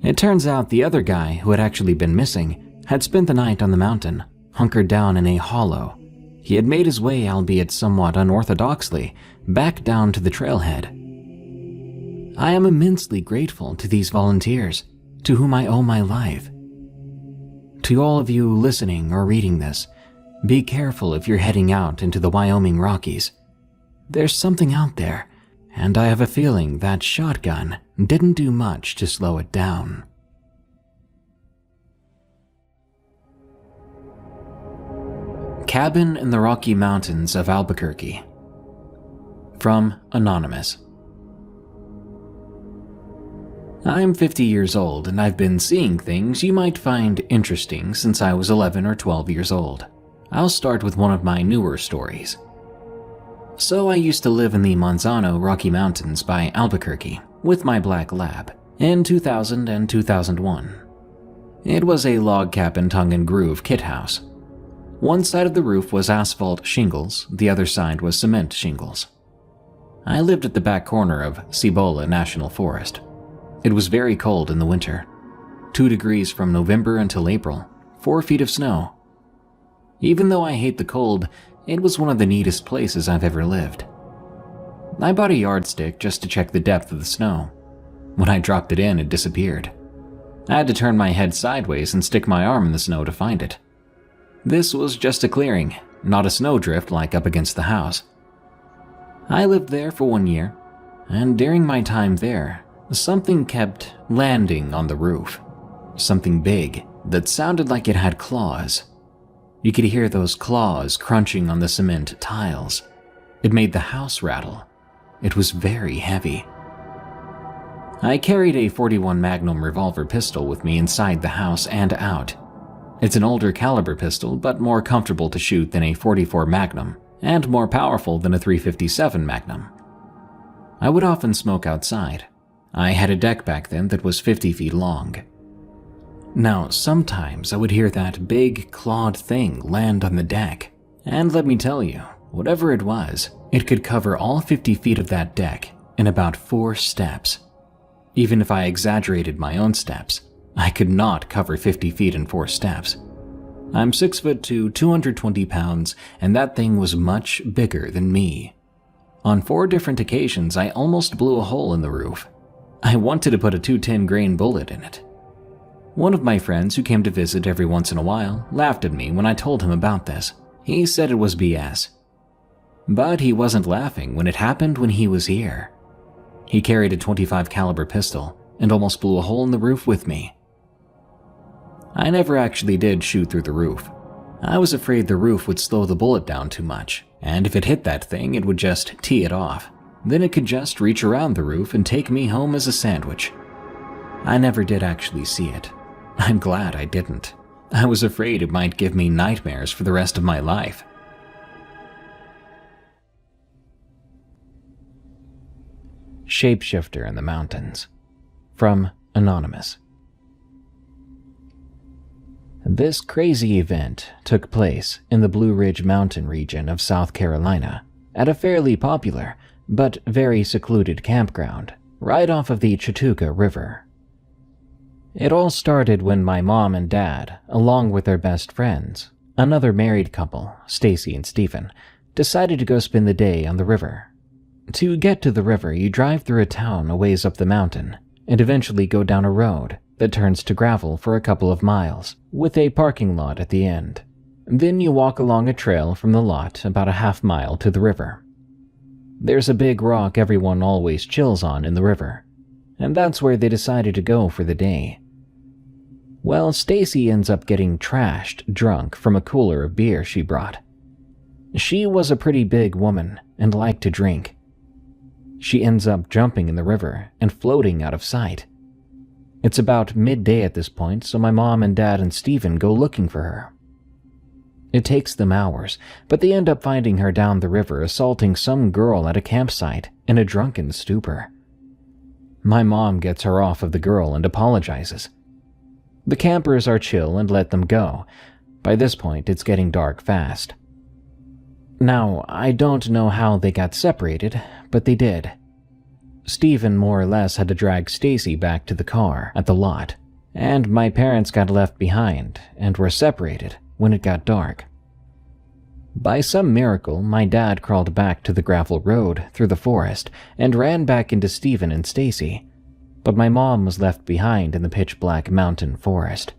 It turns out the other guy who had actually been missing had spent the night on the mountain, hunkered down in a hollow. He had made his way, albeit somewhat unorthodoxly, back down to the trailhead. I am immensely grateful to these volunteers, to whom I owe my life. To all of you listening or reading this, be careful if you're heading out into the Wyoming Rockies. There's something out there, and I have a feeling that shotgun didn't do much to slow it down. cabin in the Rocky Mountains of Albuquerque. From Anonymous. I'm 50 years old and I've been seeing things you might find interesting since I was 11 or 12 years old. I'll start with one of my newer stories. So I used to live in the Manzano Rocky Mountains by Albuquerque with my black lab in 2000 and 2001. It was a log cabin tongue and groove kit house. One side of the roof was asphalt shingles, the other side was cement shingles. I lived at the back corner of Cibola National Forest. It was very cold in the winter. 2 degrees from November until April, 4 feet of snow. Even though I hate the cold, it was one of the neatest places I've ever lived. I bought a yardstick just to check the depth of the snow. When I dropped it in, it disappeared. I had to turn my head sideways and stick my arm in the snow to find it. This was just a clearing, not a snowdrift like up against the house. I lived there for 1 year, and during my time there, something kept landing on the roof. Something big that sounded like it had claws. You could hear those claws crunching on the cement tiles. It made the house rattle. It was very heavy. I carried a .41 Magnum revolver pistol with me inside the house and out. It's an older caliber pistol, but more comfortable to shoot than a .44 Magnum, and more powerful than a .357 Magnum. I would often smoke outside. I had a deck back then that was 50 feet long. Now, sometimes I would hear that big, clawed thing land on the deck, and let me tell you, whatever it was, it could cover all 50 feet of that deck in about 4 steps. Even if I exaggerated my own steps, I could not cover 50 feet in 4 steps. I'm 6'2", 220 pounds, and that thing was much bigger than me. On 4 different occasions, I almost blew a hole in the roof. I wanted to put a .210 grain bullet in it. One of my friends who came to visit every once in a while laughed at me when I told him about this. He said it was BS. But he wasn't laughing when it happened when he was here. He carried a .25 caliber pistol and almost blew a hole in the roof with me. I never actually did shoot through the roof. I was afraid the roof would slow the bullet down too much, and if it hit that thing, it would just tee it off. Then it could just reach around the roof and take me home as a sandwich. I never did actually see it. I'm glad I didn't. I was afraid it might give me nightmares for the rest of my life. Shapeshifter in the Mountains. From Anonymous. This crazy event took place in the Blue Ridge Mountain region of South Carolina at a fairly popular but very secluded campground right off of the Chautauqua River. It all started when my mom and dad, along with their best friends, another married couple, Stacy and Stephen, decided to go spend the day on the river. To get to the river, you drive through a town a ways up the mountain and eventually go down a road that turns to gravel for a couple of miles, with a parking lot at the end. Then you walk along a trail from the lot about a half mile to the river. There's a big rock everyone always chills on in the river, and that's where they decided to go for the day. Well, Stacy ends up getting trashed drunk from a cooler of beer she brought. She was a pretty big woman and liked to drink. She ends up jumping in the river and floating out of sight. It's about midday at this point, so my mom and dad and Stephen go looking for her. It takes them hours, but they end up finding her down the river assaulting some girl at a campsite in a drunken stupor. My mom gets her off of the girl and apologizes. The campers are chill and let them go. By this point, it's getting dark fast. Now, I don't know how they got separated, but they did. Stephen more or less had to drag Stacy back to the car at the lot, and my parents got left behind and were separated when it got dark. By some miracle, my dad crawled back to the gravel road through the forest and ran back into Stephen and Stacy, but my mom was left behind in the pitch-black mountain forest.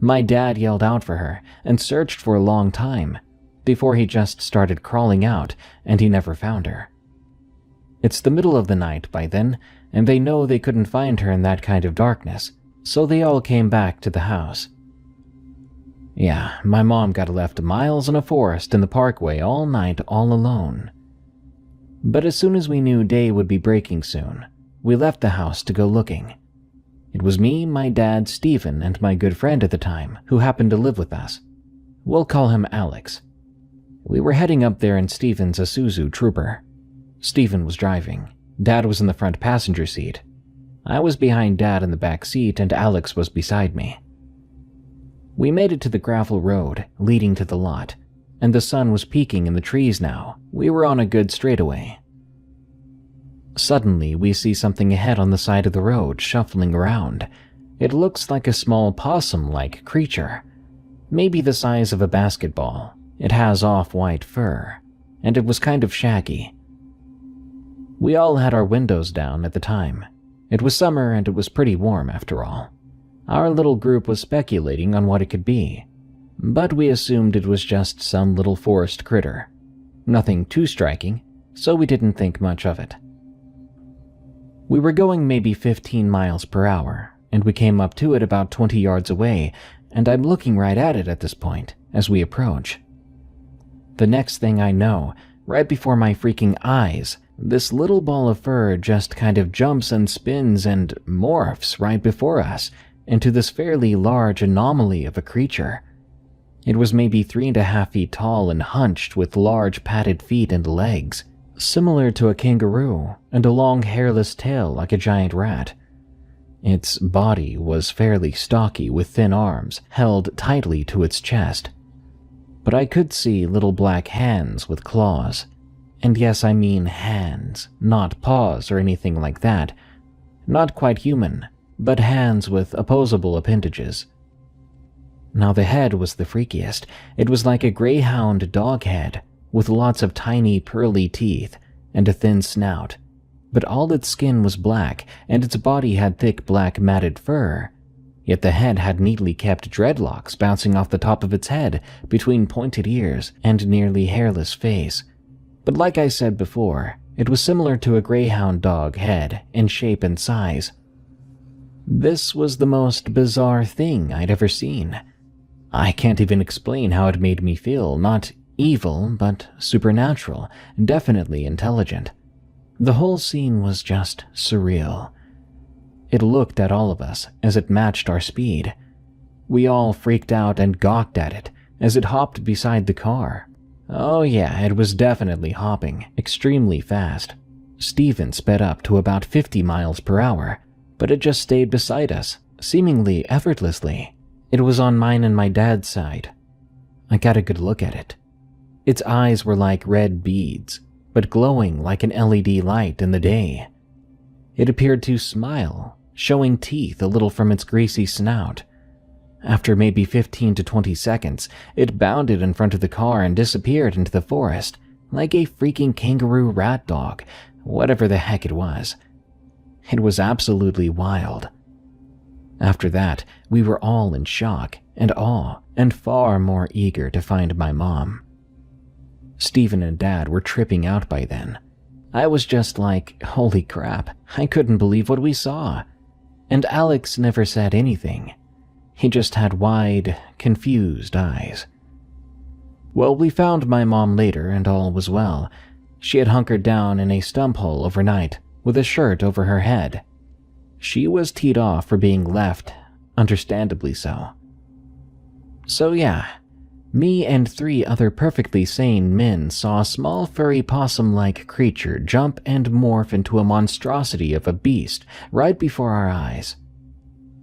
My dad yelled out for her and searched for a long time before he just started crawling out, and he never found her. It's the middle of the night by then, and they know they couldn't find her in that kind of darkness, so they all came back to the house. Yeah, my mom got left miles in a forest in the parkway all night all alone. But as soon as we knew day would be breaking soon, we left the house to go looking. It was me, my dad, Stephen, and my good friend at the time, who happened to live with us. We'll call him Alex. We were heading up there in Stephen's Isuzu Trooper. Stephen was driving. Dad was in the front passenger seat. I was behind Dad in the back seat, and Alex was beside me. We made it to the gravel road leading to the lot, and the sun was peeking in the trees now. We were on a good straightaway. Suddenly, we see something ahead on the side of the road shuffling around. It looks like a small possum-like creature, maybe the size of a basketball. It has off-white fur, and it was kind of shaggy. We all had our windows down at the time. It was summer and it was pretty warm after all. Our little group was speculating on what it could be, but we assumed it was just some little forest critter. Nothing too striking, so we didn't think much of it. We were going maybe 15 miles per hour, and we came up to it about 20 yards away, and I'm looking right at it at this point as we approach. The next thing I know, right before my freaking eyes, this little ball of fur just kind of jumps and spins and morphs right before us into this fairly large anomaly of a creature. It was maybe 3.5 feet tall and hunched with large padded feet and legs, similar to a kangaroo, and a long hairless tail like a giant rat. Its body was fairly stocky with thin arms held tightly to its chest. But I could see little black hands with claws. And yes, I mean hands, not paws or anything like that. Not quite human, but hands with opposable appendages. Now the head was the freakiest. It was like a greyhound dog head, with lots of tiny pearly teeth and a thin snout. But all its skin was black, and its body had thick black matted fur. Yet the head had neatly kept dreadlocks bouncing off the top of its head between pointed ears and nearly hairless face. But like I said before, it was similar to a greyhound dog head in shape and size. This was the most bizarre thing I'd ever seen. I can't even explain how it made me feel, not evil, but supernatural, definitely intelligent. The whole scene was just surreal. It looked at all of us as it matched our speed. We all freaked out and gawked at it as it hopped beside the car. Oh yeah, it was definitely hopping, extremely fast. Stephen sped up to about 50 miles per hour, but it just stayed beside us, seemingly effortlessly. It was on mine and my dad's side. I got a good look at it. Its eyes were like red beads, but glowing like an LED light in the day. It appeared to smile, showing teeth a little from its greasy snout. After maybe 15 to 20 seconds, it bounded in front of the car and disappeared into the forest, like a freaking kangaroo rat dog, whatever the heck it was. It was absolutely wild. After that, we were all in shock and awe and far more eager to find my mom. Stephen and Dad were tripping out by then. I was just like, holy crap, I couldn't believe what we saw. And Alex never said anything. He just had wide, confused eyes. Well, we found my mom later and all was well. She had hunkered down in a stump hole overnight with a shirt over her head. She was teed off for being left, understandably so. So yeah, me and 3 other perfectly sane men saw a small furry possum-like creature jump and morph into a monstrosity of a beast right before our eyes.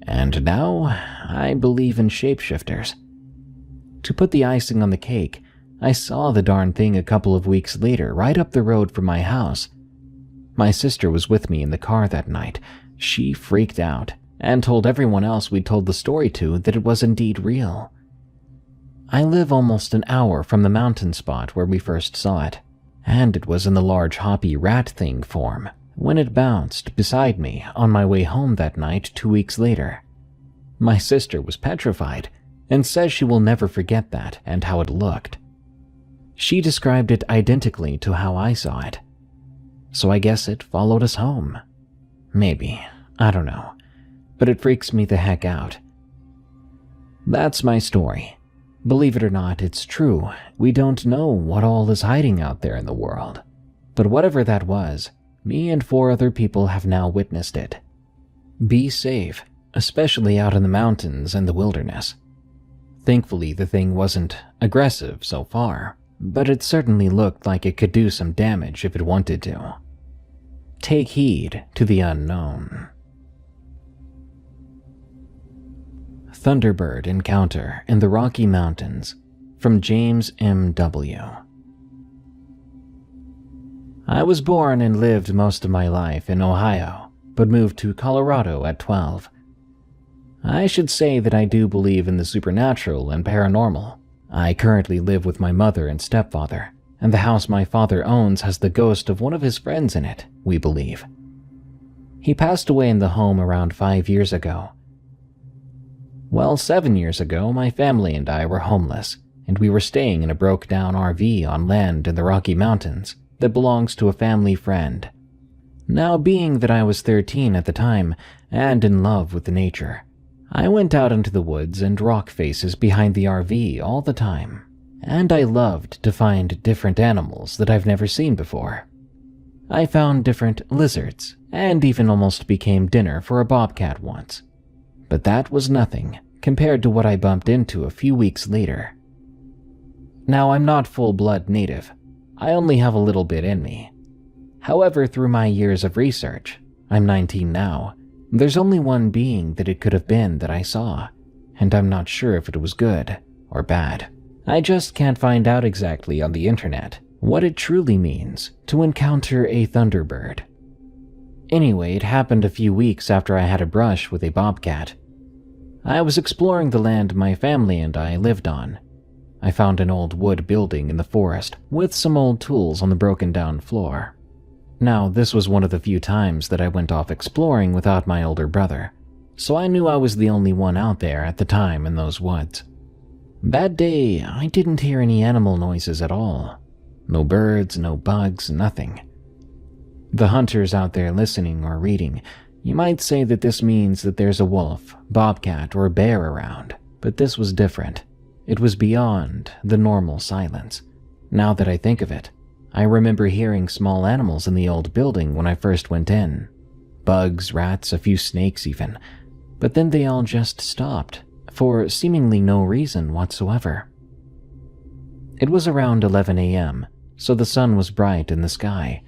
And now, I believe in shapeshifters. To put the icing on the cake, I saw the darn thing a couple of weeks later right up the road from my house. My sister was with me in the car that night. She freaked out and told everyone else we'd told the story to that it was indeed real. I live almost an hour from the mountain spot where we first saw it, and it was in the large hoppy rat thing form when it bounced beside me on my way home that night 2 weeks later. My sister was petrified and says she will never forget that and how it looked. She described it identically to how I saw it. So I guess it followed us home. Maybe, I don't know, but it freaks me the heck out. That's my story. Believe it or not, it's true. We don't know what all is hiding out there in the world. But whatever that was, me and 4 other people have now witnessed it. Be safe, especially out in the mountains and the wilderness. Thankfully, the thing wasn't aggressive so far, but it certainly looked like it could do some damage if it wanted to. Take heed to the unknown. Thunderbird Encounter in the Rocky Mountains, from James M.W. I was born and lived most of my life in Ohio, but moved to Colorado at 12. I should say that I do believe in the supernatural and paranormal. I currently live with my mother and stepfather, and the house my father owns has the ghost of one of his friends in it, we believe. He passed away in the home around 5 years ago. Well, 7 years ago, my family and I were homeless, and we were staying in a broke-down RV on land in the Rocky Mountains that belongs to a family friend. Now, being that I was 13 at the time and in love with nature, I went out into the woods and rock faces behind the RV all the time, and I loved to find different animals that I've never seen before. I found different lizards, and even almost became dinner for a bobcat once. But that was nothing compared to what I bumped into a few weeks later. Now, I'm not full-blood native. I only have a little bit in me. However, through my years of research, I'm 19 now, there's only one being that it could have been that I saw, and I'm not sure if it was good or bad. I just can't find out exactly on the internet what it truly means to encounter a thunderbird. Anyway, it happened a few weeks after I had a brush with a bobcat. I was exploring the land my family and I lived on. I found an old wood building in the forest with some old tools on the broken down floor. Now, this was one of the few times that I went off exploring without my older brother, so I knew I was the only one out there at the time in those woods. That day, I didn't hear any animal noises at all. No birds, no bugs, nothing. The hunters out there listening or reading, you might say that this means that there's a wolf, bobcat, or bear around, but this was different. It was beyond the normal silence. Now that I think of it, I remember hearing small animals in the old building when I first went in. Bugs, rats, a few snakes even. But then they all just stopped, for seemingly no reason whatsoever. It was around 11 a.m., so the sun was bright in the sky.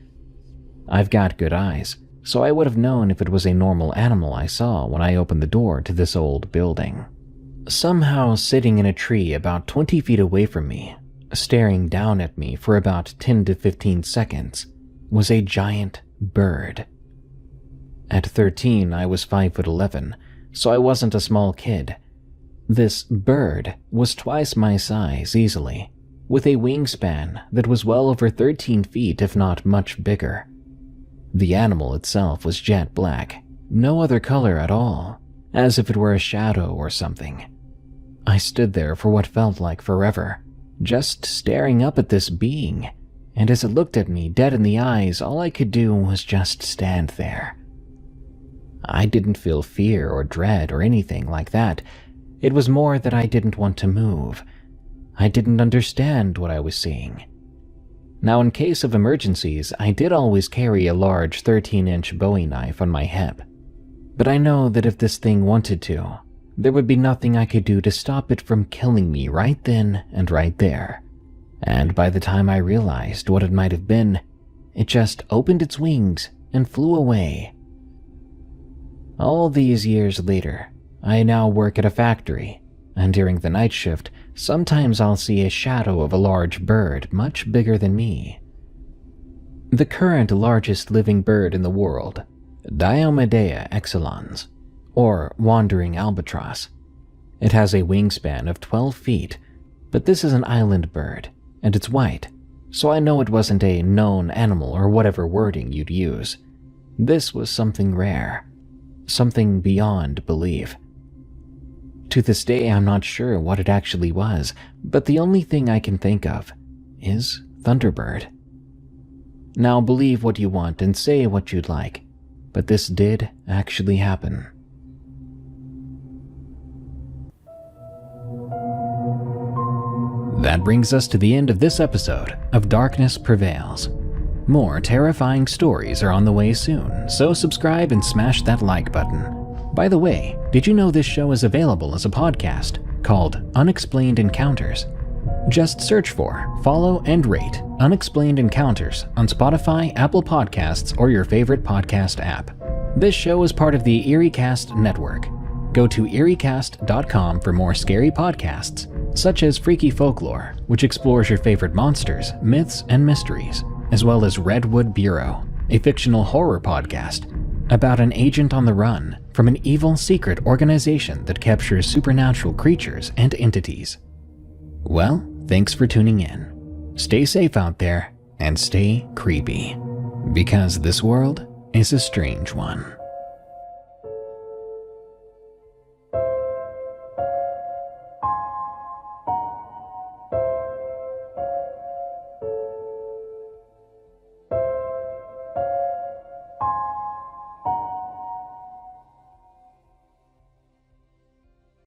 I've got good eyes, so I would have known if it was a normal animal I saw when I opened the door to this old building. Somehow sitting in a tree about 20 feet away from me, staring down at me for about 10 to 15 seconds, was a giant bird. At 13, I was 5'11", so I wasn't a small kid. This bird was twice my size easily, with a wingspan that was well over 13 feet if not much bigger. The animal itself was jet black, no other color at all, as if it were a shadow or something. I stood there for what felt like forever, just staring up at this being, and as it looked at me dead in the eyes, all I could do was just stand there. I didn't feel fear or dread or anything like that. It was more that I didn't want to move. I didn't understand what I was seeing. Now, in case of emergencies, I did always carry a large 13-inch Bowie knife on my hip. But I know that if this thing wanted to, there would be nothing I could do to stop it from killing me right then and right there. And by the time I realized what it might have been, it just opened its wings and flew away. All these years later, I now work at a factory, and during the night shift, sometimes I'll see a shadow of a large bird much bigger than me. The current largest living bird in the world, Diomedea excellens, or wandering albatross. It has a wingspan of 12 feet, but this is an island bird, and it's white, so I know it wasn't a known animal or whatever wording you'd use. This was something rare, something beyond belief. To this day, I'm not sure what it actually was, but the only thing I can think of is Thunderbird. Now, believe what you want and say what you'd like, but this did actually happen. That brings us to the end of this episode of Darkness Prevails. More terrifying stories are on the way soon, so subscribe and smash that like button. By the way, did you know this show is available as a podcast called Unexplained Encounters? Just search for, follow, and rate Unexplained Encounters on Spotify, Apple Podcasts, or your favorite podcast app. This show is part of the EerieCast network. Go to eeriecast.com for more scary podcasts, such as Freaky Folklore, which explores your favorite monsters, myths, and mysteries, as well as Redwood Bureau, a fictional horror podcast about an agent on the run from an evil secret organization that captures supernatural creatures and entities. Well, thanks for tuning in. Stay safe out there and stay creepy, because this world is a strange one.